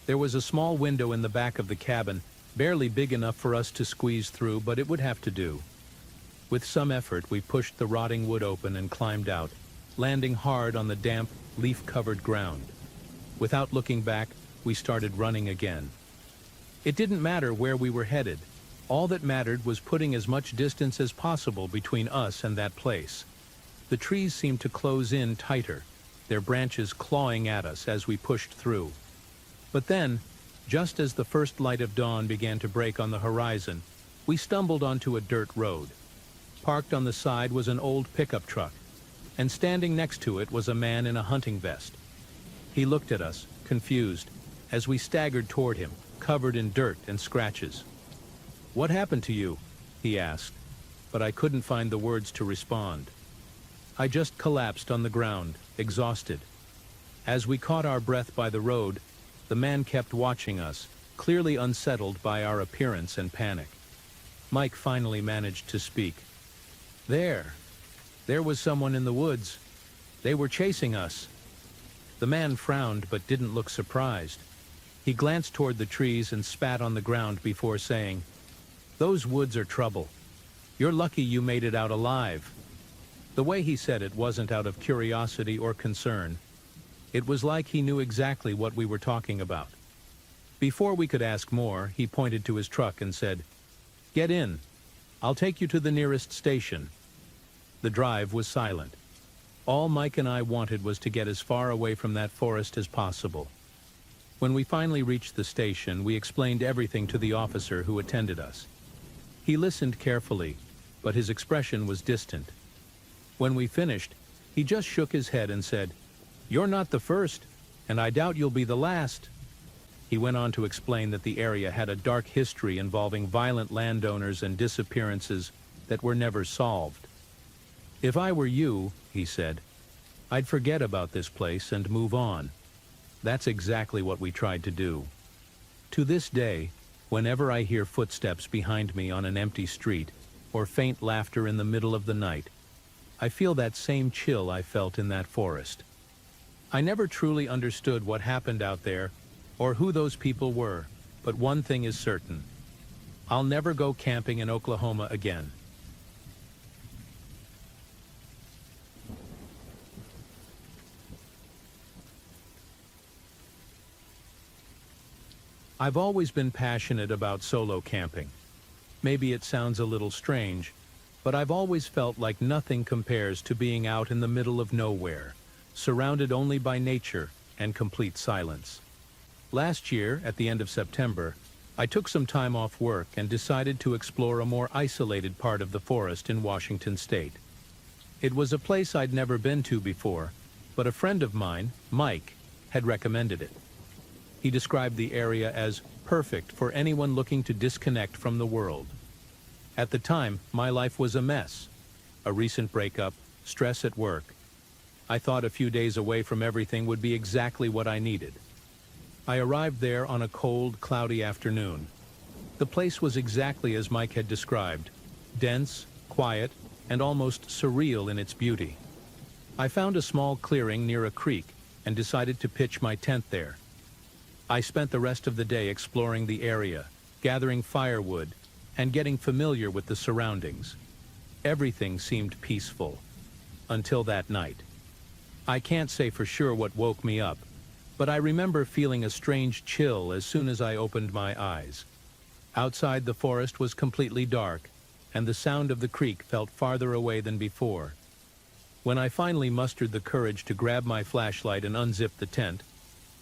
There was a small window in the back of the cabin, barely big enough for us to squeeze through, but it would have to do. With some effort, we pushed the rotting wood open and climbed out, landing hard on the damp, leaf-covered ground. Without looking back, we started running again. It didn't matter where we were headed. All that mattered was putting as much distance as possible between us and that place. The trees seemed to close in tighter, their branches clawing at us as we pushed through. But then, just as the first light of dawn began to break on the horizon, we stumbled onto a dirt road. Parked on the side was an old pickup truck, and standing next to it was a man in a hunting vest. He looked at us, confused, as we staggered toward him, covered in dirt and scratches. "What happened to you?" he asked, but I couldn't find the words to respond. I just collapsed on the ground, exhausted. As we caught our breath by the road, the man kept watching us, clearly unsettled by our appearance and panic. Mike finally managed to speak. There was someone in the woods. They were chasing us." The man frowned but didn't look surprised. He glanced toward the trees and spat on the ground before saying, "Those woods are trouble. You're lucky you made it out alive." The way he said it wasn't out of curiosity or concern. It was like he knew exactly what we were talking about. Before we could ask more, he pointed to his truck and said, "Get in. I'll take you to the nearest station." The drive was silent. All Mike and I wanted was to get as far away from that forest as possible. When we finally reached the station, we explained everything to the officer who attended us. He listened carefully, but his expression was distant. When we finished, he just shook his head and said, "You're not the first, and I doubt you'll be the last." He went on to explain that the area had a dark history involving violent landowners and disappearances that were never solved. "If I were you," he said, "I'd forget about this place and move on." That's exactly what we tried to do. To this day, whenever I hear footsteps behind me on an empty street or faint laughter in the middle of the night, I feel that same chill I felt in that forest. I never truly understood what happened out there or who those people were, but one thing is certain. I'll never go camping in Oklahoma again. I've always been passionate about solo camping. Maybe it sounds a little strange, but I've always felt like nothing compares to being out in the middle of nowhere, surrounded only by nature and complete silence. Last year, at the end of September, I took some time off work and decided to explore a more isolated part of the forest in Washington state. It was a place I'd never been to before, but a friend of mine, Mike, had recommended it. He described the area as perfect for anyone looking to disconnect from the world. At the time, my life was a mess. A recent breakup, stress at work. I thought a few days away from everything would be exactly what I needed. I arrived there on a cold, cloudy afternoon. The place was exactly as Mike had described, dense, quiet, and almost surreal in its beauty. I found a small clearing near a creek and decided to pitch my tent there. I spent the rest of the day exploring the area, gathering firewood, and getting familiar with the surroundings. Everything seemed peaceful. Until that night. I can't say for sure what woke me up, but I remember feeling a strange chill as soon as I opened my eyes. Outside, the forest was completely dark, and the sound of the creek felt farther away than before. When I finally mustered the courage to grab my flashlight and unzip the tent,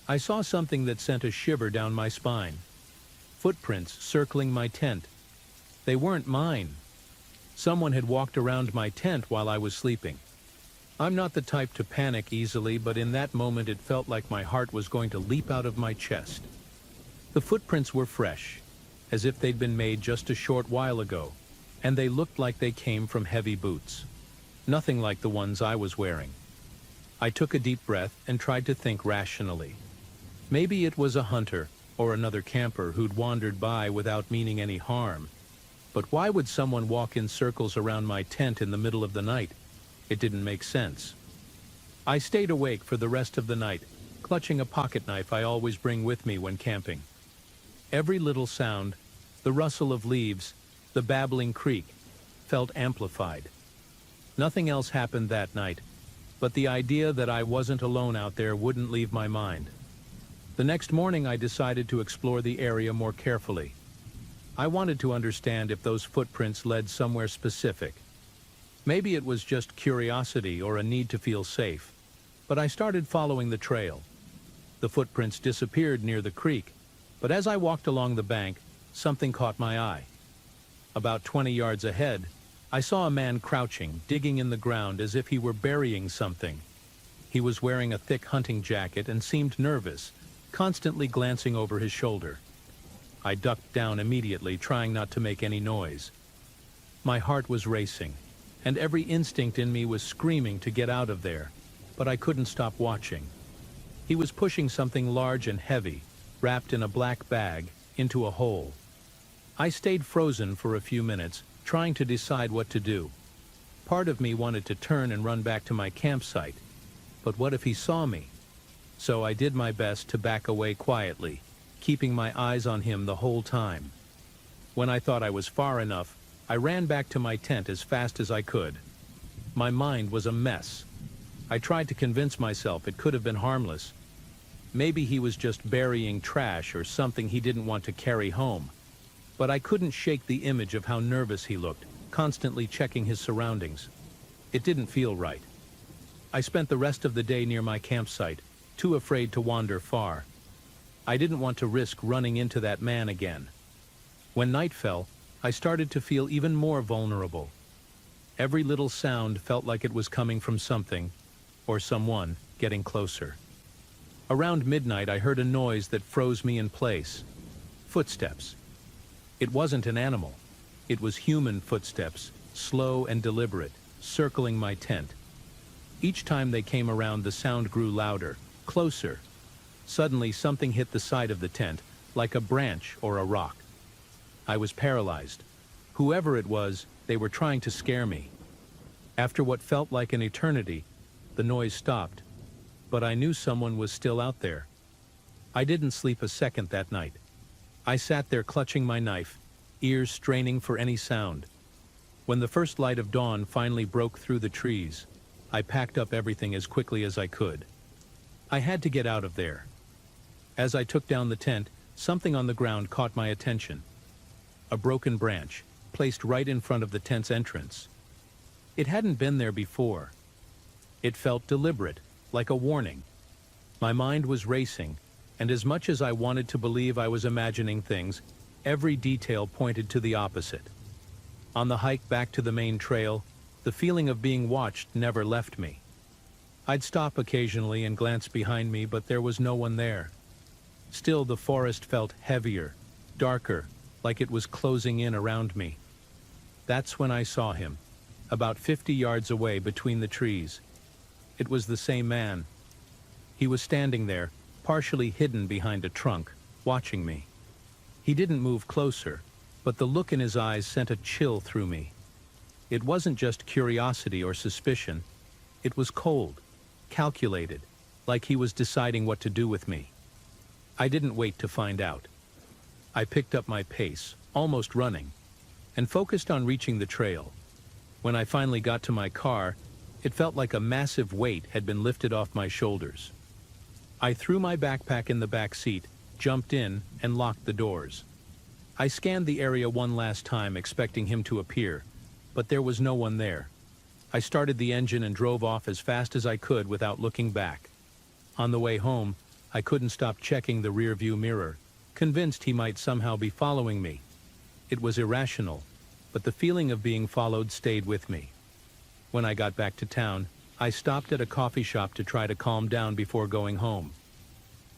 I saw something that sent a shiver down my spine. Footprints circling my tent. They weren't mine. Someone had walked around my tent while I was sleeping. I'm not the type to panic easily, but in that moment it felt like my heart was going to leap out of my chest. The footprints were fresh, as if they'd been made just a short while ago, and they looked like they came from heavy boots. Nothing like the ones I was wearing. I took a deep breath and tried to think rationally. Maybe it was a hunter or another camper who'd wandered by without meaning any harm. But why would someone walk in circles around my tent in the middle of the night? It didn't make sense. I stayed awake for the rest of the night, clutching a pocket knife I always bring with me when camping. Every little sound, the rustle of leaves, the babbling creek, felt amplified. Nothing else happened that night, but the idea that I wasn't alone out there wouldn't leave my mind. The next morning I decided to explore the area more carefully. I wanted to understand if those footprints led somewhere specific. Maybe it was just curiosity or a need to feel safe, but I started following the trail. The footprints disappeared near the creek, but as I walked along the bank, something caught my eye. About 20 yards ahead, I saw a man crouching, digging in the ground as if he were burying something. He was wearing a thick hunting jacket and seemed nervous, constantly glancing over his shoulder. I ducked down immediately, trying not to make any noise. My heart was racing, and every instinct in me was screaming to get out of there, but I couldn't stop watching. He was pushing something large and heavy, wrapped in a black bag, into a hole. I stayed frozen for a few minutes, trying to decide what to do. Part of me wanted to turn and run back to my campsite, but what if he saw me? So I did my best to back away quietly, keeping my eyes on him the whole time. When I thought I was far enough, I ran back to my tent as fast as I could. My mind was a mess. I tried to convince myself it could have been harmless. Maybe he was just burying trash or something he didn't want to carry home. But I couldn't shake the image of how nervous he looked, constantly checking his surroundings. It didn't feel right. I spent the rest of the day near my campsite, too afraid to wander far. I didn't want to risk running into that man again. When night fell, I started to feel even more vulnerable. Every little sound felt like it was coming from something, or someone, getting closer. Around midnight, I heard a noise that froze me in place. Footsteps. It wasn't an animal. It was human footsteps, slow and deliberate, circling my tent. Each time they came around, the sound grew louder, closer. Suddenly, something hit the side of the tent, like a branch or a rock. I was paralyzed. Whoever it was, they were trying to scare me. After what felt like an eternity, the noise stopped, but I knew someone was still out there. I didn't sleep a second that night. I sat there clutching my knife, ears straining for any sound. When the first light of dawn finally broke through the trees, I packed up everything as quickly as I could. I had to get out of there. As I took down the tent, something on the ground caught my attention. A broken branch, placed right in front of the tent's entrance. It hadn't been there before. It felt deliberate, like a warning. My mind was racing, and as much as I wanted to believe I was imagining things, every detail pointed to the opposite. On the hike back to the main trail, the feeling of being watched never left me. I'd stop occasionally and glance behind me, but there was no one there. Still, the forest felt heavier, darker, like it was closing in around me. That's when I saw him, about 50 yards away between the trees. It was the same man. He was standing there, partially hidden behind a trunk, watching me. He didn't move closer, but the look in his eyes sent a chill through me. It wasn't just curiosity or suspicion. It was cold, calculated, like he was deciding what to do with me. I didn't wait to find out. I picked up my pace, almost running, and focused on reaching the trail. When I finally got to my car, it felt like a massive weight had been lifted off my shoulders. I threw my backpack in the back seat, jumped in, and locked the doors. I scanned the area one last time, expecting him to appear, but there was no one there. I started the engine and drove off as fast as I could without looking back. On the way home, I couldn't stop checking the rearview mirror, convinced he might somehow be following me. It was irrational, but the feeling of being followed stayed with me. When I got back to town, I stopped at a coffee shop to try to calm down before going home.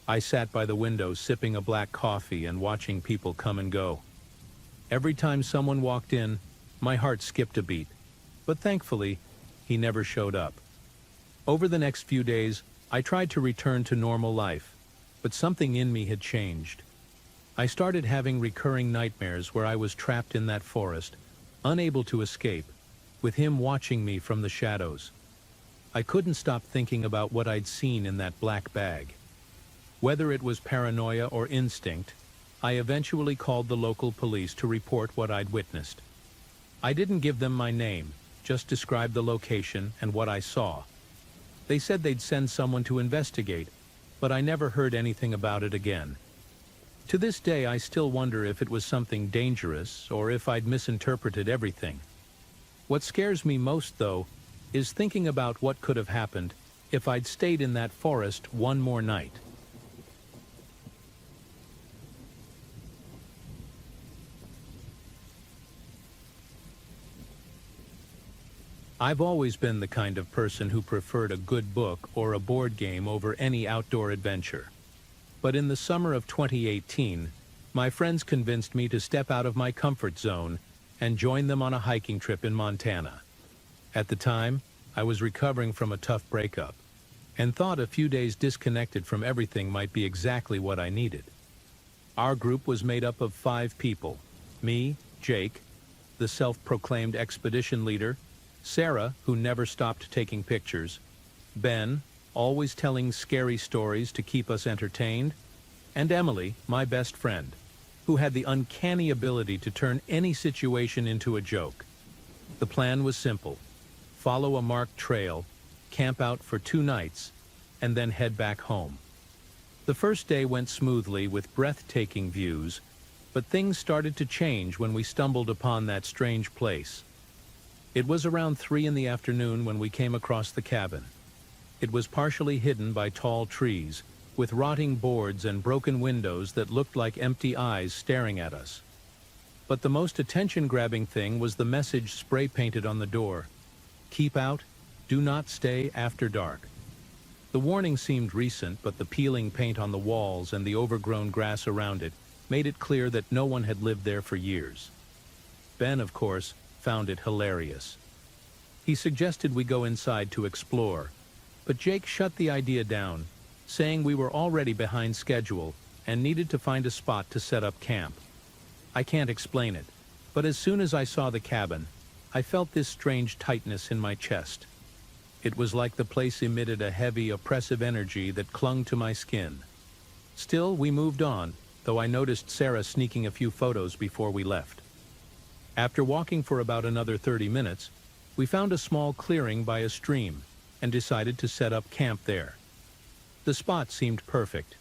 I sat by the window sipping a black coffee and watching people come and go. Every time someone walked in, my heart skipped a beat, but thankfully, he never showed up. Over the next few days, I tried to return to normal life, but something in me had changed. I started having recurring nightmares where I was trapped in that forest, unable to escape, with him watching me from the shadows. I couldn't stop thinking about what I'd seen in that black bag. Whether it was paranoia or instinct, I eventually called the local police to report what I'd witnessed. I didn't give them my name, just described the location and what I saw. They said they'd send someone to investigate, but I never heard anything about it again. To this day, I still wonder if it was something dangerous or if I'd misinterpreted everything. What scares me most, though, is thinking about what could have happened if I'd stayed in that forest one more night. I've always been the kind of person who preferred a good book or a board game over any outdoor adventure. But in the summer of 2018, my friends convinced me to step out of my comfort zone and join them on a hiking trip in Montana. At the time, I was recovering from a tough breakup and thought a few days disconnected from everything might be exactly what I needed. Our group was made up of 5 people: me, Jake, the self-proclaimed expedition leader, Sarah, who never stopped taking pictures, Ben, always telling scary stories to keep us entertained, and Emily, my best friend, who had the uncanny ability to turn any situation into a joke. The plan was simple: follow a marked trail, camp out for 2 nights, and then head back home. The first day went smoothly with breathtaking views, but things started to change when we stumbled upon that strange place. It was around 3 in the afternoon when we came across the cabin. It was partially hidden by tall trees, with rotting boards and broken windows that looked like empty eyes staring at us. But the most attention-grabbing thing was the message spray-painted on the door: "Keep out, do not stay after dark." The warning seemed recent, but the peeling paint on the walls and the overgrown grass around it made it clear that no one had lived there for years. Ben, of course, found it hilarious. He suggested we go inside to explore, but Jake shut the idea down, saying we were already behind schedule and needed to find a spot to set up camp. I can't explain it, but as soon as I saw the cabin, I felt this strange tightness in my chest. It was like the place emitted a heavy, oppressive energy that clung to my skin. Still, we moved on, though I noticed Sarah sneaking a few photos before we left. After walking for about another 30 minutes, we found a small clearing by a stream and decided to set up camp there. The spot seemed perfect: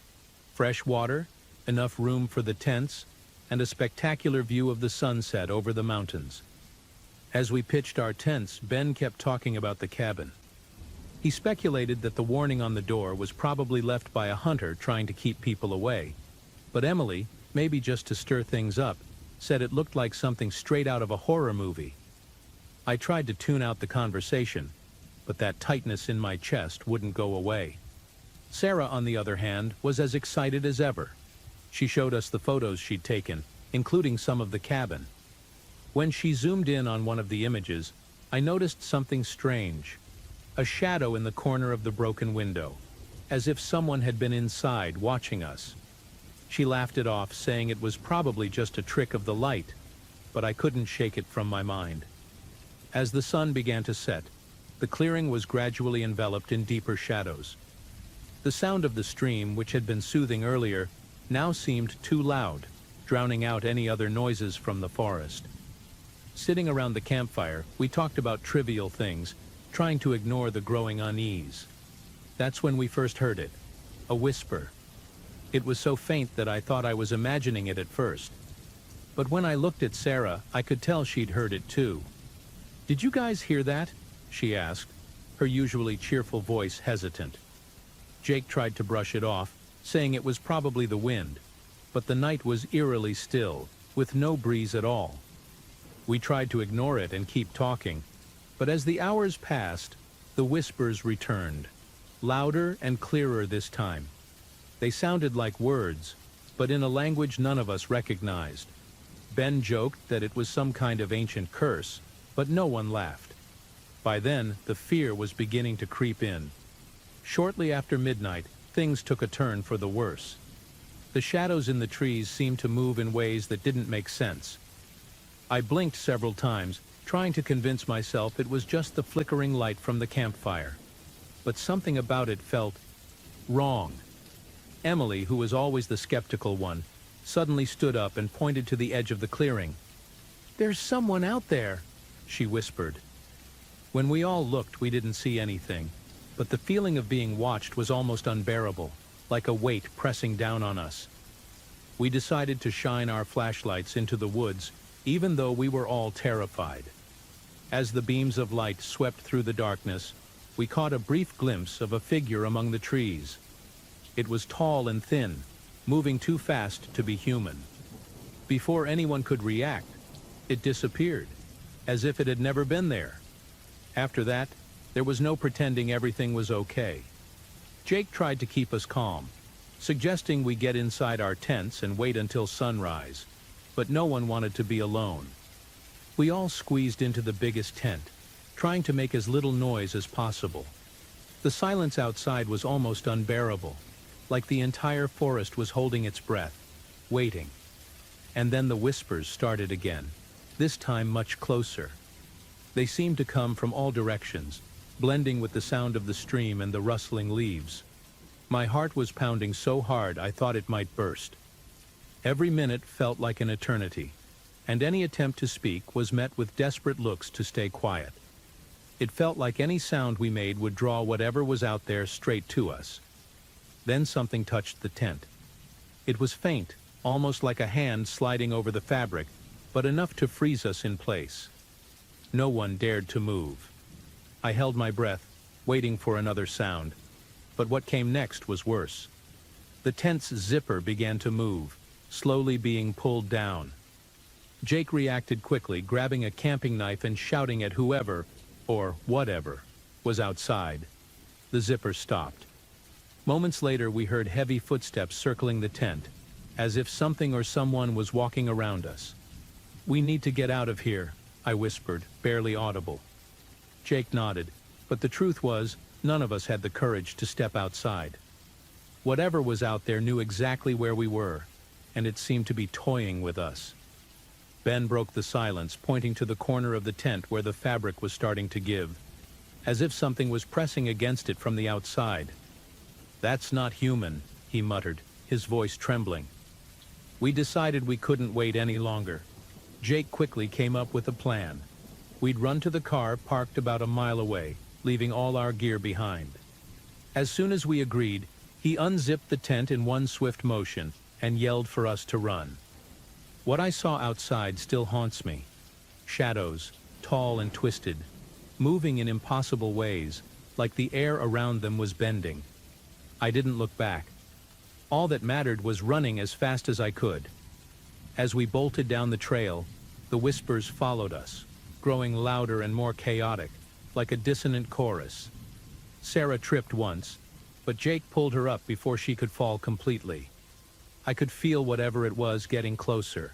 fresh water, enough room for the tents, and a spectacular view of the sunset over the mountains. As we pitched our tents, Ben kept talking about the cabin. He speculated that the warning on the door was probably left by a hunter trying to keep people away. But Emily, maybe just to stir things up, said it looked like something straight out of a horror movie. I tried to tune out the conversation, but that tightness in my chest wouldn't go away. Sarah, on the other hand, was as excited as ever. She showed us the photos she'd taken, including some of the cabin. When she zoomed in on one of the images, I noticed something strange: a shadow in the corner of the broken window, as if someone had been inside watching us. She laughed it off, saying it was probably just a trick of the light, but I couldn't shake it from my mind. As the sun began to set, the clearing was gradually enveloped in deeper shadows. The sound of the stream, which had been soothing earlier, now seemed too loud, drowning out any other noises from the forest. Sitting around the campfire, we talked about trivial things, trying to ignore the growing unease. That's when we first heard it: a whisper. It was so faint that I thought I was imagining it at first. But when I looked at Sarah, I could tell she'd heard it too. "Did you guys hear that?" she asked, her usually cheerful voice hesitant. Jake tried to brush it off, saying it was probably the wind, but the night was eerily still, with no breeze at all. We tried to ignore it and keep talking, but as the hours passed, the whispers returned, louder and clearer this time. They sounded like words, but in a language none of us recognized. Ben joked that it was some kind of ancient curse, but no one laughed. By then, the fear was beginning to creep in. Shortly after midnight, things took a turn for the worse. The shadows in the trees seemed to move in ways that didn't make sense. I blinked several times, trying to convince myself it was just the flickering light from the campfire. But something about it felt wrong. Emily, who was always the skeptical one, suddenly stood up and pointed to the edge of the clearing. "There's someone out there," she whispered. When we all looked, we didn't see anything, but the feeling of being watched was almost unbearable, like a weight pressing down on us. We decided to shine our flashlights into the woods, even though we were all terrified. As the beams of light swept through the darkness, we caught a brief glimpse of a figure among the trees. It was tall and thin, moving too fast to be human. Before anyone could react, it disappeared, as if it had never been there. After that, there was no pretending everything was okay. Jake tried to keep us calm, suggesting we get inside our tents and wait until sunrise, but no one wanted to be alone. We all squeezed into the biggest tent, trying to make as little noise as possible. The silence outside was almost unbearable, like the entire forest was holding its breath, waiting. And then the whispers started again, this time much closer. They seemed to come from all directions, blending with the sound of the stream and the rustling leaves. My heart was pounding so hard I thought it might burst. Every minute felt like an eternity, and any attempt to speak was met with desperate looks to stay quiet. It felt like any sound we made would draw whatever was out there straight to us. Then something touched the tent. It was faint, almost like a hand sliding over the fabric, but enough to freeze us in place. No one dared to move. I held my breath, waiting for another sound. But what came next was worse. The tent's zipper began to move, slowly being pulled down. Jake reacted quickly, grabbing a camping knife and shouting at whoever, or whatever, was outside. The zipper stopped. Moments later, we heard heavy footsteps circling the tent, as if something or someone was walking around us. "We need to get out of here," I whispered, barely audible. Jake nodded, but the truth was, none of us had the courage to step outside. Whatever was out there knew exactly where we were, and it seemed to be toying with us. Ben broke the silence, pointing to the corner of the tent where the fabric was starting to give, as if something was pressing against it from the outside. "That's not human," he muttered, his voice trembling. We decided we couldn't wait any longer. Jake quickly came up with a plan. We'd run to the car parked about a mile away, leaving all our gear behind. As soon as we agreed, he unzipped the tent in one swift motion and yelled for us to run. What I saw outside still haunts me. Shadows, tall and twisted, moving in impossible ways, like the air around them was bending. I didn't look back. All that mattered was running as fast as I could. As we bolted down the trail, the whispers followed us, growing louder and more chaotic, like a dissonant chorus. Sarah tripped once, but Jake pulled her up before she could fall completely. I could feel whatever it was getting closer,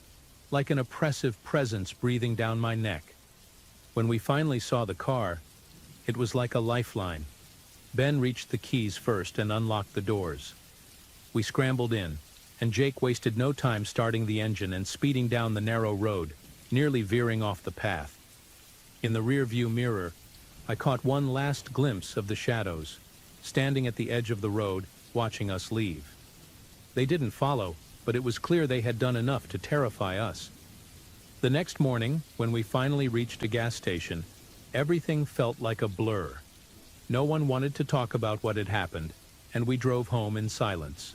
like an oppressive presence breathing down my neck. When we finally saw the car, it was like a lifeline. Ben reached the keys first and unlocked the doors. We scrambled in, and Jake wasted no time starting the engine and speeding down the narrow road, nearly veering off the path. In the rear-view mirror, I caught one last glimpse of the shadows, standing at the edge of the road, watching us leave. They didn't follow, but it was clear they had done enough to terrify us. The next morning, when we finally reached a gas station, everything felt like a blur. No one wanted to talk about what had happened, and we drove home in silence.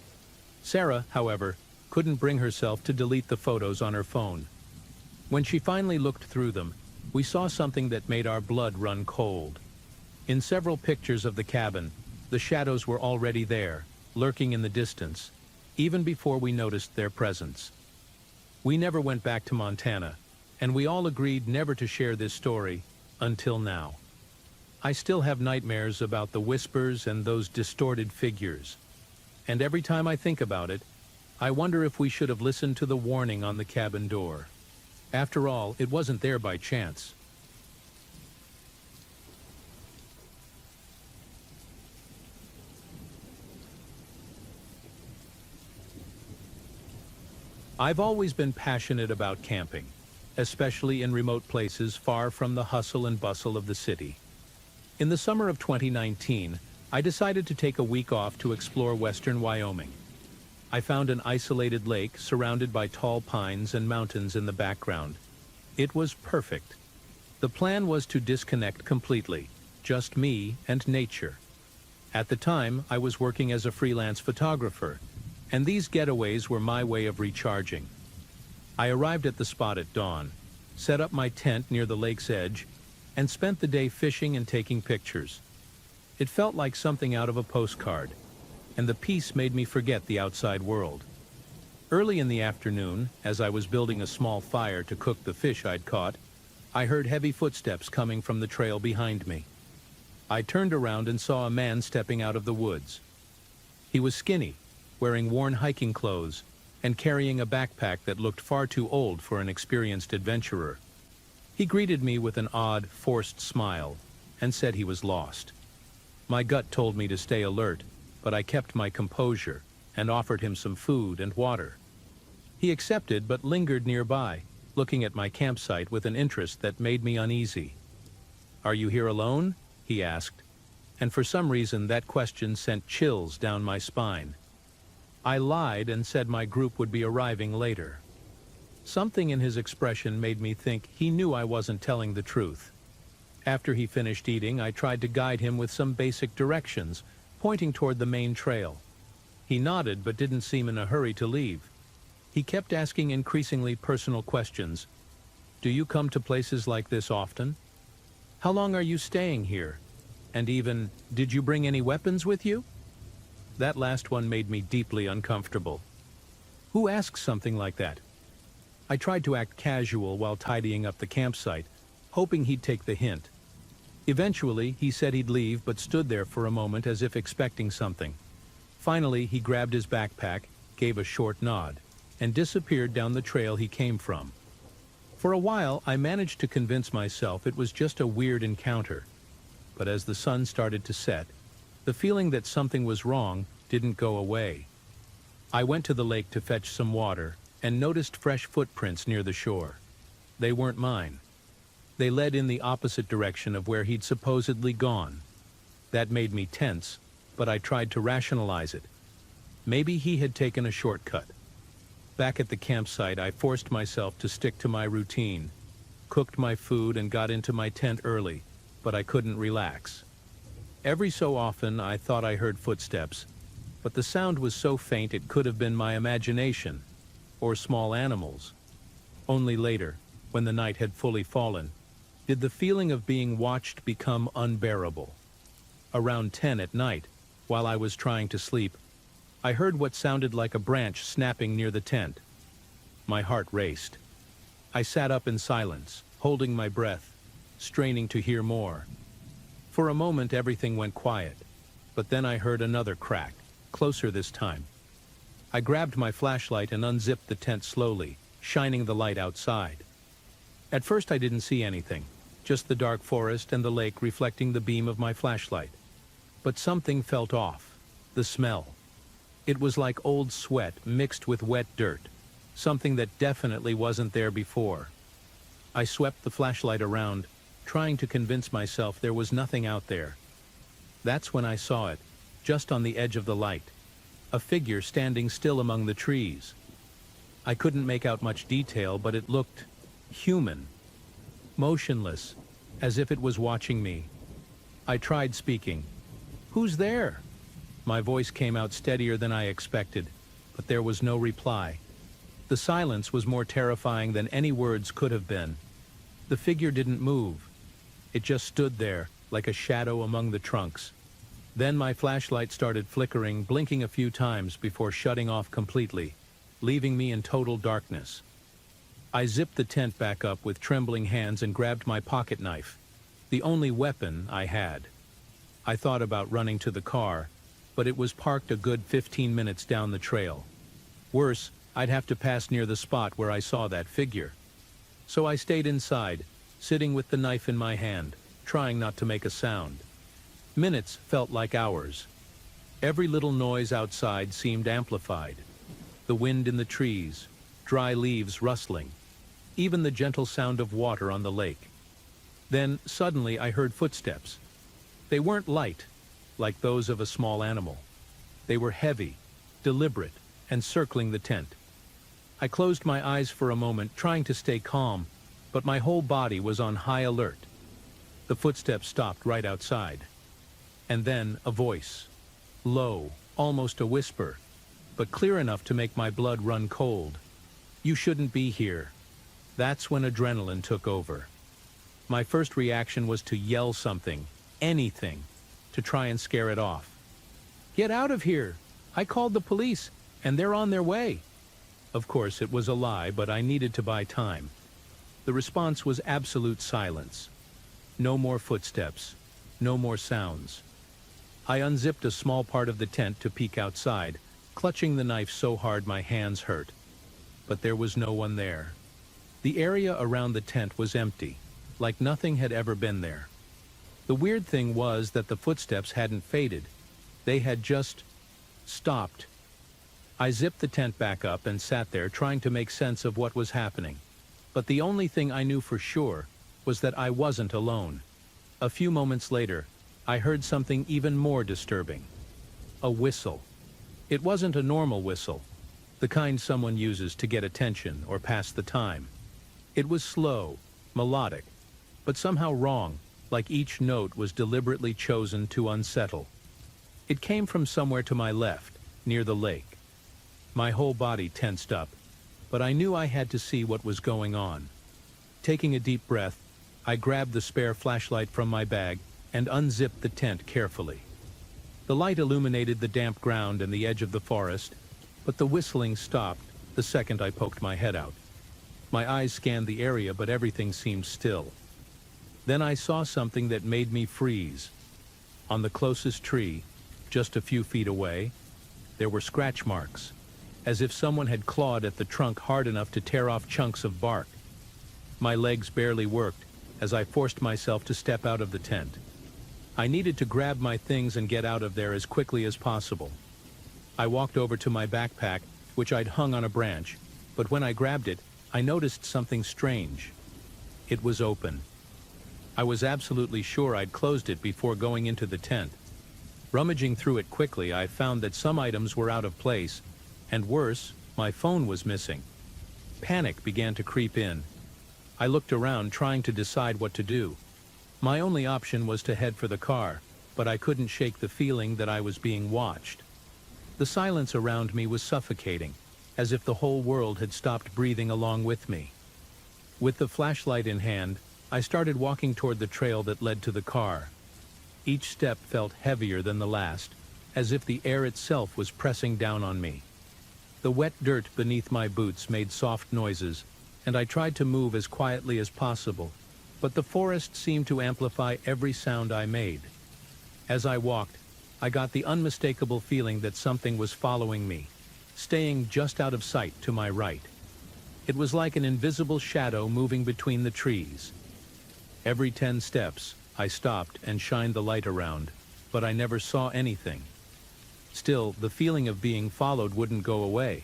Sarah, however, couldn't bring herself to delete the photos on her phone. When she finally looked through them, we saw something that made our blood run cold. In several pictures of the cabin, the shadows were already there, lurking in the distance, even before we noticed their presence. We never went back to Montana, and we all agreed never to share this story until now. I still have nightmares about the whispers and those distorted figures. And every time I think about it, I wonder if we should have listened to the warning on the cabin door. After all, it wasn't there by chance. I've always been passionate about camping, especially in remote places far from the hustle and bustle of the city. In the summer of 2019, I decided to take a week off to explore western Wyoming. I found an isolated lake surrounded by tall pines and mountains in the background. It was perfect. The plan was to disconnect completely, just me and nature. At the time, I was working as a freelance photographer, and these getaways were my way of recharging. I arrived at the spot at dawn, set up my tent near the lake's edge, and spent the day fishing and taking pictures. It felt like something out of a postcard, and the peace made me forget the outside world. Early in the afternoon, as I was building a small fire to cook the fish I'd caught, I heard heavy footsteps coming from the trail behind me. I turned around and saw a man stepping out of the woods. He was skinny, wearing worn hiking clothes, and carrying a backpack that looked far too old for an experienced adventurer. He greeted me with an odd, forced smile, and said he was lost. My gut told me to stay alert, but I kept my composure and offered him some food and water. He accepted but lingered nearby, looking at my campsite with an interest that made me uneasy. "Are you here alone?" he asked, and for some reason that question sent chills down my spine. I lied and said my group would be arriving later. Something in his expression made me think he knew I wasn't telling the truth. After he finished eating, I tried to guide him with some basic directions, pointing toward the main trail. He nodded but didn't seem in a hurry to leave. He kept asking increasingly personal questions. "Do you come to places like this often? How long are you staying here? And even, did you bring any weapons with you?" That last one made me deeply uncomfortable. Who asks something like that? I tried to act casual while tidying up the campsite, hoping he'd take the hint. Eventually, he said he'd leave but stood there for a moment as if expecting something. Finally, he grabbed his backpack, gave a short nod, and disappeared down the trail he came from. For a while, I managed to convince myself it was just a weird encounter. But as the sun started to set, the feeling that something was wrong didn't go away. I went to the lake to fetch some water and noticed fresh footprints near the shore. They weren't mine. They led in the opposite direction of where he'd supposedly gone. That made me tense, but I tried to rationalize it. Maybe he had taken a shortcut. Back at the campsite, I forced myself to stick to my routine, cooked my food and got into my tent early, but I couldn't relax. Every so often, I thought I heard footsteps, but the sound was so faint it could have been my imagination, or small animals. Only later, when the night had fully fallen, did the feeling of being watched become unbearable. Around 10 at night, while I was trying to sleep, I heard what sounded like a branch snapping near the tent. My heart raced. I sat up in silence, holding my breath, straining to hear more. For a moment, everything went quiet, but then I heard another crack, closer this time. I grabbed my flashlight and unzipped the tent slowly, shining the light outside. At first, I didn't see anything, just the dark forest and the lake reflecting the beam of my flashlight. But something felt off. The smell. It was like old sweat mixed with wet dirt, something that definitely wasn't there before. I swept the flashlight around, trying to convince myself there was nothing out there. That's when I saw it, just on the edge of the light, a figure standing still among the trees. I couldn't make out much detail, but it looked human, motionless, as if it was watching me. I tried speaking. "Who's there?" My voice came out steadier than I expected, but there was no reply. The silence was more terrifying than any words could have been. The figure didn't move. It just stood there, like a shadow among the trunks. Then my flashlight started flickering, blinking a few times before shutting off completely, leaving me in total darkness. I zipped the tent back up with trembling hands and grabbed my pocket knife, the only weapon I had. I thought about running to the car, but it was parked a good 15 minutes down the trail. Worse, I'd have to pass near the spot where I saw that figure. So I stayed inside, sitting with the knife in my hand, trying not to make a sound. Minutes felt like hours. Every little noise outside seemed amplified. The wind in the trees, dry leaves rustling, even the gentle sound of water on the lake. Then, suddenly, I heard footsteps. They weren't light, like those of a small animal. They were heavy, deliberate, and circling the tent. I closed my eyes for a moment, trying to stay calm, but my whole body was on high alert. The footsteps stopped right outside. And then a voice. Low, almost a whisper, but clear enough to make my blood run cold. "You shouldn't be here." That's when adrenaline took over. My first reaction was to yell something, anything, to try and scare it off. "Get out of here! I called the police, and they're on their way." Of course, it was a lie, but I needed to buy time. The response was absolute silence. No more footsteps, no more sounds. I unzipped a small part of the tent to peek outside, clutching the knife so hard my hands hurt. But there was no one there. The area around the tent was empty, like nothing had ever been there. The weird thing was that the footsteps hadn't faded. They had just stopped. I zipped the tent back up and sat there trying to make sense of what was happening. But the only thing I knew for sure was that I wasn't alone. A few moments later, I heard something even more disturbing. A whistle. It wasn't a normal whistle, the kind someone uses to get attention or pass the time. It was slow, melodic, but somehow wrong, like each note was deliberately chosen to unsettle. It came from somewhere to my left, near the lake. My whole body tensed up, but I knew I had to see what was going on. Taking a deep breath, I grabbed the spare flashlight from my bag and unzipped the tent carefully. The light illuminated the damp ground and the edge of the forest, but the whistling stopped the second I poked my head out. My eyes scanned the area, but everything seemed still. Then I saw something that made me freeze. On the closest tree, just a few feet away, there were scratch marks, as if someone had clawed at the trunk hard enough to tear off chunks of bark. My legs barely worked as I forced myself to step out of the tent. I needed to grab my things and get out of there as quickly as possible. I walked over to my backpack, which I'd hung on a branch, but when I grabbed it, I noticed something strange. It was open. I was absolutely sure I'd closed it before going into the tent. Rummaging through it quickly, I found that some items were out of place, and worse, my phone was missing. Panic began to creep in. I looked around, trying to decide what to do. My only option was to head for the car, but I couldn't shake the feeling that I was being watched. The silence around me was suffocating, as if the whole world had stopped breathing along with me. With the flashlight in hand, I started walking toward the trail that led to the car. Each step felt heavier than the last, as if the air itself was pressing down on me. The wet dirt beneath my boots made soft noises, and I tried to move as quietly as possible, but the forest seemed to amplify every sound I made. As I walked, I got the unmistakable feeling that something was following me, staying just out of sight to my right. It was like an invisible shadow moving between the trees. Every 10 steps, I stopped and shined the light around, but I never saw anything. Still, the feeling of being followed wouldn't go away.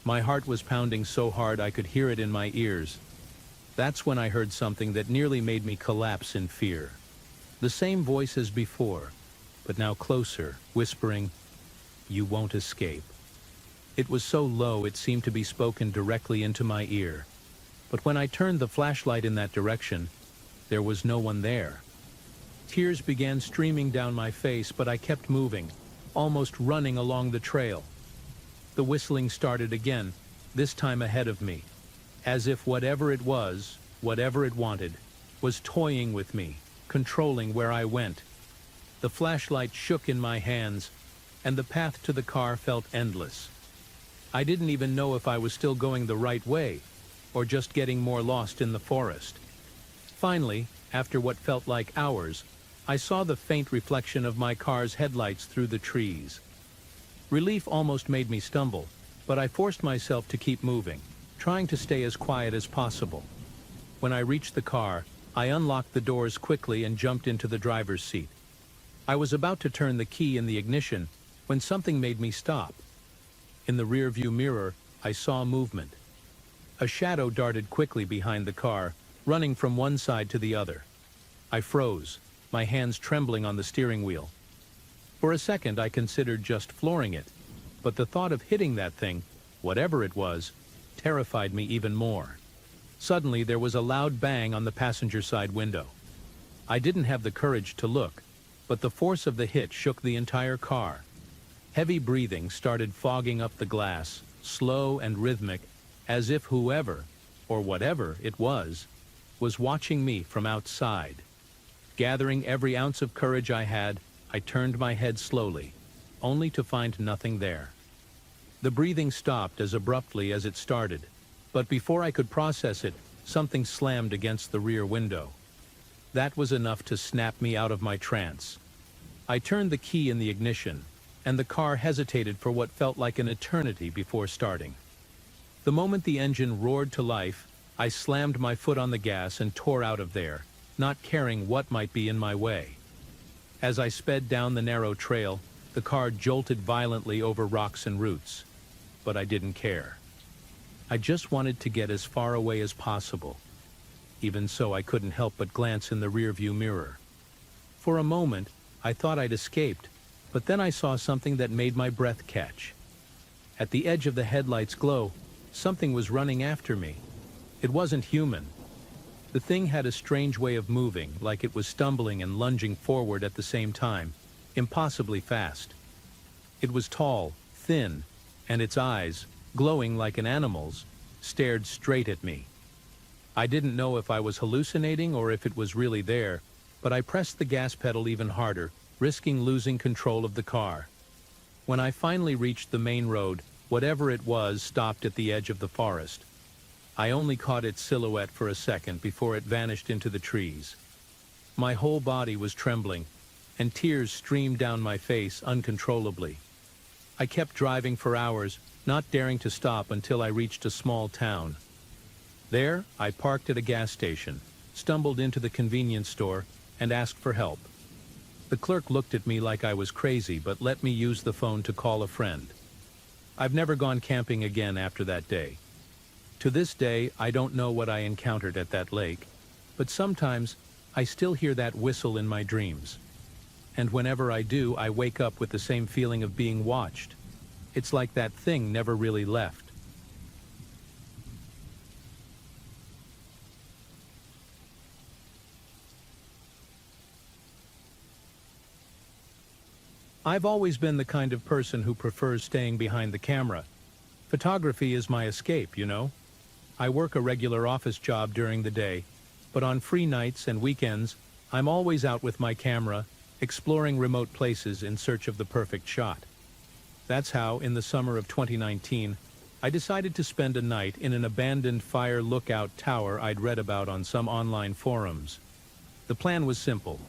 My heart was pounding so hard I could hear it in my ears. That's when I heard something that nearly made me collapse in fear. The same voice as before, but now closer, whispering, "You won't escape." It was so low it seemed to be spoken directly into my ear. But when I turned the flashlight in that direction, there was no one there. Tears began streaming down my face, but I kept moving, almost running along the trail. The whistling started again, this time ahead of me, as if whatever it was, whatever it wanted, was toying with me, controlling where I went. The flashlight shook in my hands, and the path to the car felt endless. I didn't even know if I was still going the right way, or just getting more lost in the forest. Finally, after what felt like hours, I saw the faint reflection of my car's headlights through the trees. Relief almost made me stumble, but I forced myself to keep moving, trying to stay as quiet as possible. When I reached the car, I unlocked the doors quickly and jumped into the driver's seat. I was about to turn the key in the ignition when something made me stop. In the rearview mirror, I saw movement. A shadow darted quickly behind the car, running from one side to the other. I froze, my hands trembling on the steering wheel. For a second, I considered just flooring it, but the thought of hitting that thing, whatever it was, terrified me even more. Suddenly, there was a loud bang on the passenger side window. I didn't have the courage to look, but the force of the hit shook the entire car. Heavy breathing started fogging up the glass, slow and rhythmic, as if whoever, or whatever it was watching me from outside. Gathering every ounce of courage I had, I turned my head slowly, only to find nothing there. The breathing stopped as abruptly as it started, but before I could process it, something slammed against the rear window. That was enough to snap me out of my trance. I turned the key in the ignition, and the car hesitated for what felt like an eternity before starting. The moment the engine roared to life, I slammed my foot on the gas and tore out of there, not caring what might be in my way. As I sped down the narrow trail, the car jolted violently over rocks and roots, but I didn't care. I just wanted to get as far away as possible. Even so, I couldn't help but glance in the rearview mirror. For a moment, I thought I'd escaped, but then I saw something that made my breath catch. At the edge of the headlight's glow, something was running after me. It wasn't human. The thing had a strange way of moving, like it was stumbling and lunging forward at the same time, impossibly fast. It was tall, thin, and its eyes, glowing like an animal's, stared straight at me. I didn't know if I was hallucinating or if it was really there, but I pressed the gas pedal even harder, risking losing control of the car. When I finally reached the main road, whatever it was stopped at the edge of the forest. I only caught its silhouette for a second before it vanished into the trees. My whole body was trembling, and tears streamed down my face uncontrollably. I kept driving for hours, not daring to stop until I reached a small town. There, I parked at a gas station, stumbled into the convenience store, and asked for help. The clerk looked at me like I was crazy, but let me use the phone to call a friend. I've never gone camping again after that day. To this day, I don't know what I encountered at that lake, but sometimes I still hear that whistle in my dreams. And whenever I do, I wake up with the same feeling of being watched. It's like that thing never really left. I've always been the kind of person who prefers staying behind the camera. Photography is my escape, you know? I work a regular office job during the day, but on free nights and weekends, I'm always out with my camera, exploring remote places in search of the perfect shot. That's how, in the summer of 2019, I decided to spend a night in an abandoned fire lookout tower I'd read about on some online forums. The plan was simple: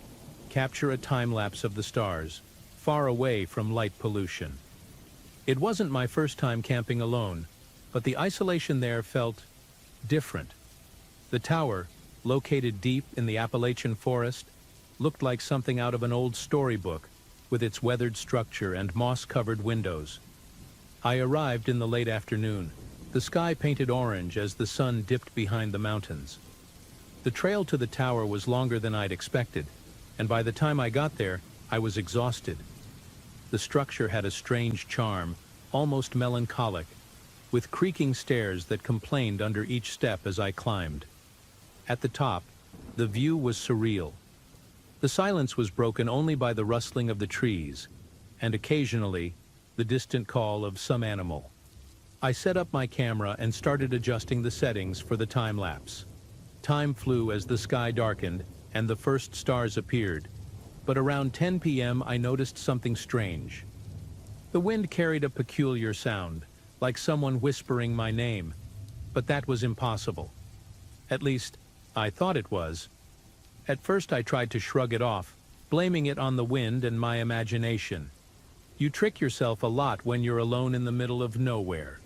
capture a time-lapse of the stars, far away from light pollution. It wasn't my first time camping alone, but the isolation there felt different. The tower, located deep in the Appalachian forest, looked like something out of an old storybook, with its weathered structure and moss-covered windows. I arrived in the late afternoon, the sky painted orange as the sun dipped behind the mountains. The trail to the tower was longer than I'd expected, and by the time I got there, I was exhausted. The structure had a strange charm, almost melancholic, with creaking stairs that complained under each step as I climbed. At the top, the view was surreal. The silence was broken only by the rustling of the trees, and occasionally, the distant call of some animal. I set up my camera and started adjusting the settings for the time-lapse. Time flew as the sky darkened and the first stars appeared, but around 10 p.m. I noticed something strange. The wind carried a peculiar sound, like someone whispering my name, but that was impossible. At least, I thought it was. At first I tried to shrug it off, blaming it on the wind and my imagination. You trick yourself a lot when you're alone in the middle of nowhere.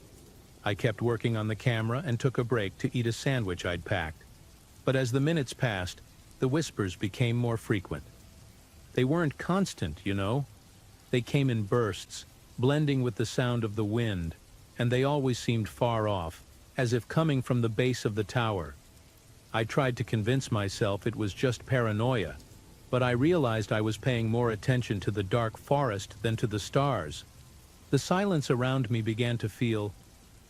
I kept working on the camera and took a break to eat a sandwich I'd packed. But as the minutes passed, the whispers became more frequent. They weren't constant, you know. They came in bursts, blending with the sound of the wind, and they always seemed far off, as if coming from the base of the tower. I tried to convince myself it was just paranoia, but I realized I was paying more attention to the dark forest than to the stars. The silence around me began to feel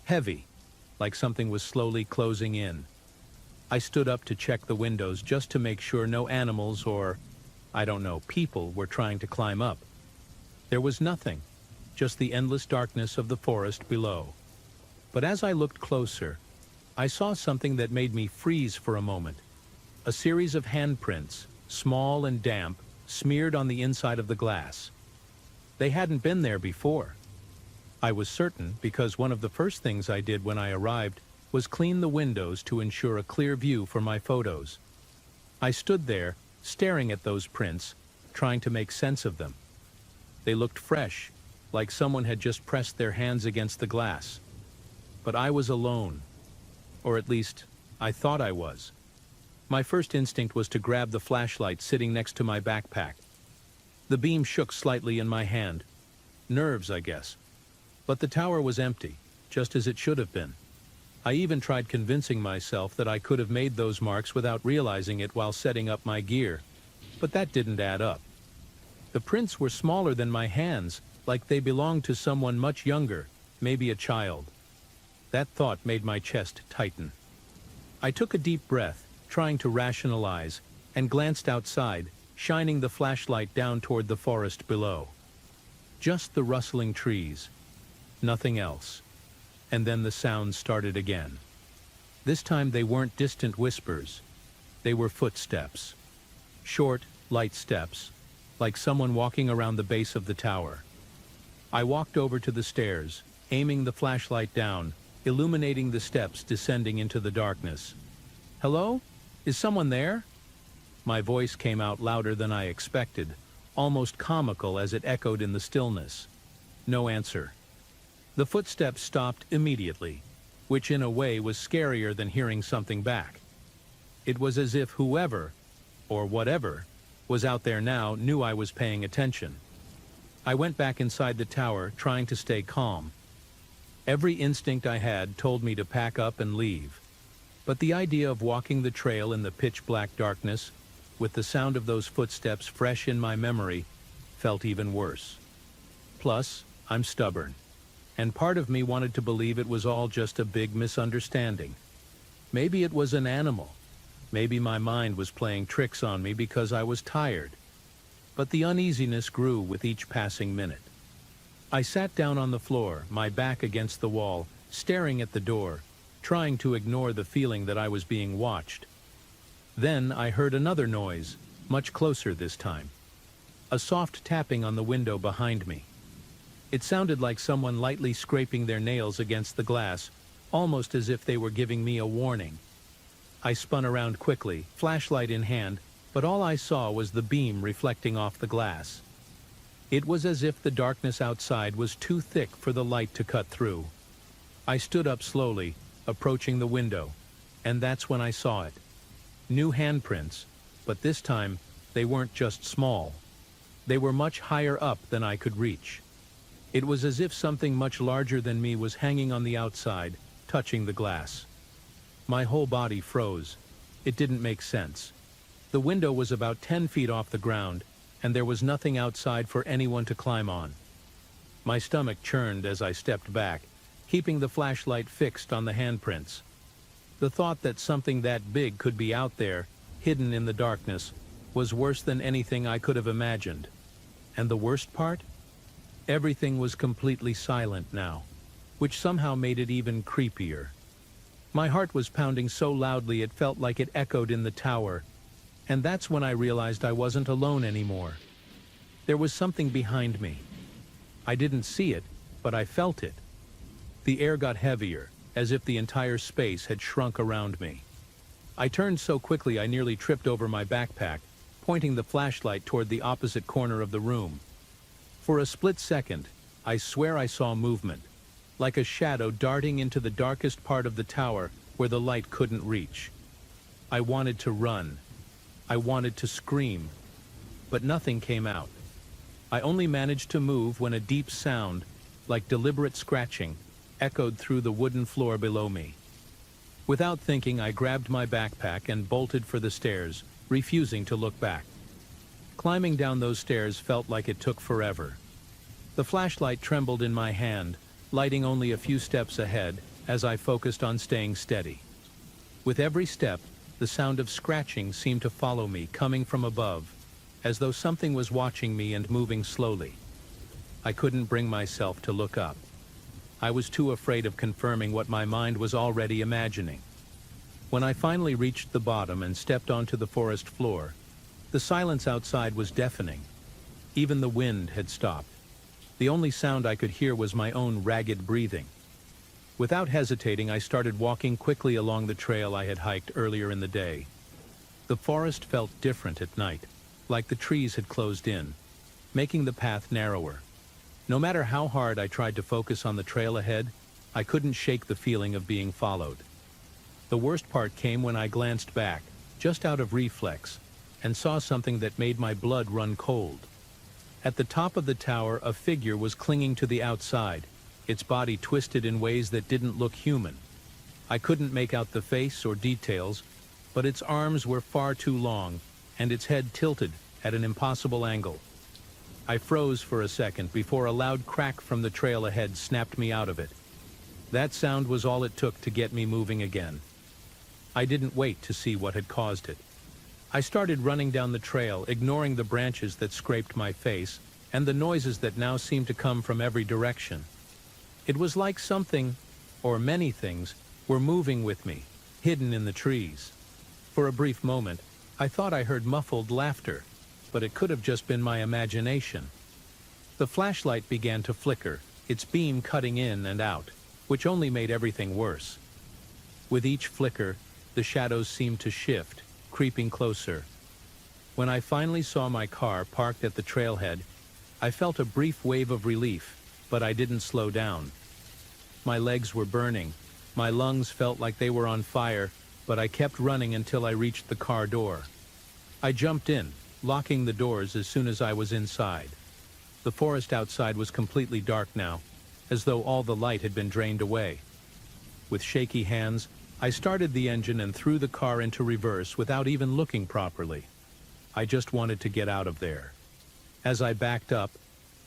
heavy, like something was slowly closing in. I stood up to check the windows just to make sure no animals or, I don't know, people were trying to climb up. There was nothing, just the endless darkness of the forest below. But as I looked closer, I saw something that made me freeze for a moment. A series of handprints, small and damp, smeared on the inside of the glass. They hadn't been there before. I was certain because one of the first things I did when I arrived was clean the windows to ensure a clear view for my photos. I stood there, staring at those prints, trying to make sense of them. They looked fresh, like someone had just pressed their hands against the glass. But I was alone. Or at least, I thought I was. My first instinct was to grab the flashlight sitting next to my backpack. The beam shook slightly in my hand. Nerves, I guess. But the tower was empty, just as it should have been. I even tried convincing myself that I could have made those marks without realizing it while setting up my gear. But that didn't add up. The prints were smaller than my hands, like they belonged to someone much younger, maybe a child. That thought made my chest tighten. I took a deep breath, trying to rationalize, and glanced outside, shining the flashlight down toward the forest below. Just the rustling trees. Nothing else. And then the sounds started again. This time they weren't distant whispers. They were footsteps. Short, light steps, like someone walking around the base of the tower. I walked over to the stairs, aiming the flashlight down, illuminating the steps descending into the darkness. "Hello? Is someone there?" My voice came out louder than I expected, almost comical as it echoed in the stillness. No answer. The footsteps stopped immediately, which in a way was scarier than hearing something back. It was as if whoever, or whatever, was out there now knew I was paying attention. I went back inside the tower, trying to stay calm. Every instinct I had told me to pack up and leave. But the idea of walking the trail in the pitch-black darkness, with the sound of those footsteps fresh in my memory, felt even worse. Plus, I'm stubborn, and part of me wanted to believe it was all just a big misunderstanding. Maybe it was an animal. Maybe my mind was playing tricks on me because I was tired. But the uneasiness grew with each passing minute. I sat down on the floor, my back against the wall, staring at the door, trying to ignore the feeling that I was being watched. Then I heard another noise, much closer this time. A soft tapping on the window behind me. It sounded like someone lightly scraping their nails against the glass, almost as if they were giving me a warning. I spun around quickly, flashlight in hand, but all I saw was the beam reflecting off the glass. It was as if the darkness outside was too thick for the light to cut through. I stood up slowly, approaching the window, and that's when I saw it. New handprints, but this time they weren't just small. They were much higher up than I could reach. It was as if something much larger than me was hanging on the outside, touching the glass. My whole body froze. It didn't make sense. The window was about 10 feet off the ground, and there was nothing outside for anyone to climb on. My stomach churned as I stepped back, keeping the flashlight fixed on the handprints. The thought that something that big could be out there, hidden in the darkness, was worse than anything I could have imagined. And the worst part? Everything was completely silent now, which somehow made it even creepier. My heart was pounding so loudly it felt like it echoed in the tower, and that's when I realized I wasn't alone anymore. There was something behind me. I didn't see it, but I felt it. The air got heavier, as if the entire space had shrunk around me. I turned so quickly I nearly tripped over my backpack, pointing the flashlight toward the opposite corner of the room. For a split second, I swear I saw movement, like a shadow darting into the darkest part of the tower where the light couldn't reach. I wanted to run. I wanted to scream, but nothing came out. I only managed to move when a deep sound, like deliberate scratching, echoed through the wooden floor below me. Without thinking, I grabbed my backpack and bolted for the stairs, refusing to look back. Climbing down those stairs felt like it took forever. The flashlight trembled in my hand, lighting only a few steps ahead as I focused on staying steady. With every step, The sound of scratching seemed to follow me, coming from above, as though something was watching me and moving slowly. I couldn't bring myself to look up. I was too afraid of confirming what my mind was already imagining. When I finally reached the bottom and stepped onto the forest floor, the silence outside was deafening. Even the wind had stopped. The only sound I could hear was my own ragged breathing. Without hesitating, I started walking quickly along the trail I had hiked earlier in the day. The forest felt different at night, like the trees had closed in, making the path narrower. No matter how hard I tried to focus on the trail ahead, I couldn't shake the feeling of being followed. The worst part came when I glanced back, just out of reflex, and saw something that made my blood run cold. At the top of the tower, a figure was clinging to the outside, its body twisted in ways that didn't look human. I couldn't make out the face or details, but its arms were far too long, and its head tilted at an impossible angle. I froze for a second before a loud crack from the trail ahead snapped me out of it. That sound was all it took to get me moving again. I didn't wait to see what had caused it. I started running down the trail, ignoring the branches that scraped my face and the noises that now seemed to come from every direction. It was like something, or many things, were moving with me, hidden in the trees. For a brief moment, I thought I heard muffled laughter, but it could have just been my imagination. The flashlight began to flicker, its beam cutting in and out, which only made everything worse. With each flicker, the shadows seemed to shift, creeping closer. When I finally saw my car parked at the trailhead, I felt a brief wave of relief, but I didn't slow down. My legs were burning, my lungs felt like they were on fire, but I kept running until I reached the car door. I jumped in, locking the doors as soon as I was inside. The forest outside was completely dark now, as though all the light had been drained away. With shaky hands, I started the engine and threw the car into reverse without even looking properly. I just wanted to get out of there. As I backed up,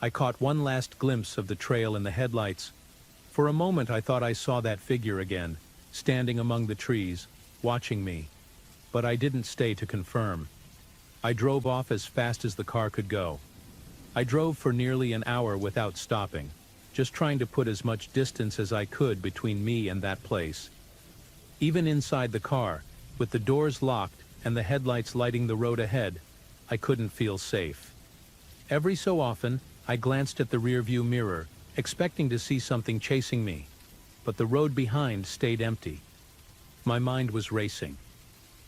I caught one last glimpse of the trail in the headlights. For a moment I thought I saw that figure again, standing among the trees, watching me. But I didn't stay to confirm. I drove off as fast as the car could go. I drove for nearly an hour without stopping, just trying to put as much distance as I could between me and that place. Even inside the car, with the doors locked and the headlights lighting the road ahead, I couldn't feel safe. Every so often, I glanced at the rearview mirror, expecting to see something chasing me, but the road behind stayed empty. My mind was racing.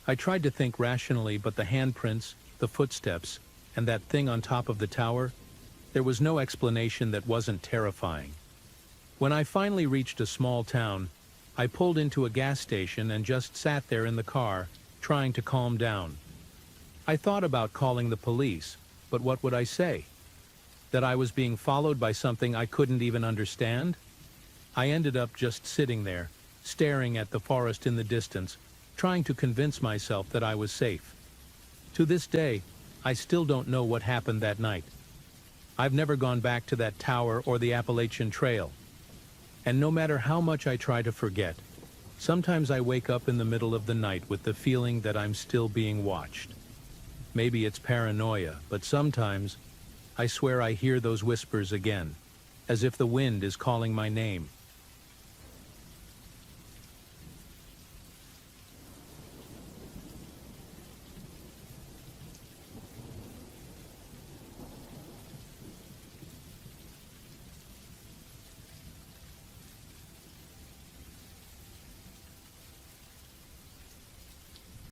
I tried to think rationally, but the handprints, the footsteps, and that thing on top of the tower, there was no explanation that wasn't terrifying. When I finally reached a small town, I pulled into a gas station and just sat there in the car, trying to calm down. I thought about calling the police, but what would I say? That I was being followed by something I couldn't even understand? I ended up just sitting there, staring at the forest in the distance, trying to convince myself that I was safe. To this day, I still don't know what happened that night. I've never gone back to that tower or the Appalachian Trail. And no matter how much I try to forget, sometimes I wake up in the middle of the night with the feeling that I'm still being watched. Maybe it's paranoia, but sometimes I swear I hear those whispers again, as if the wind is calling my name.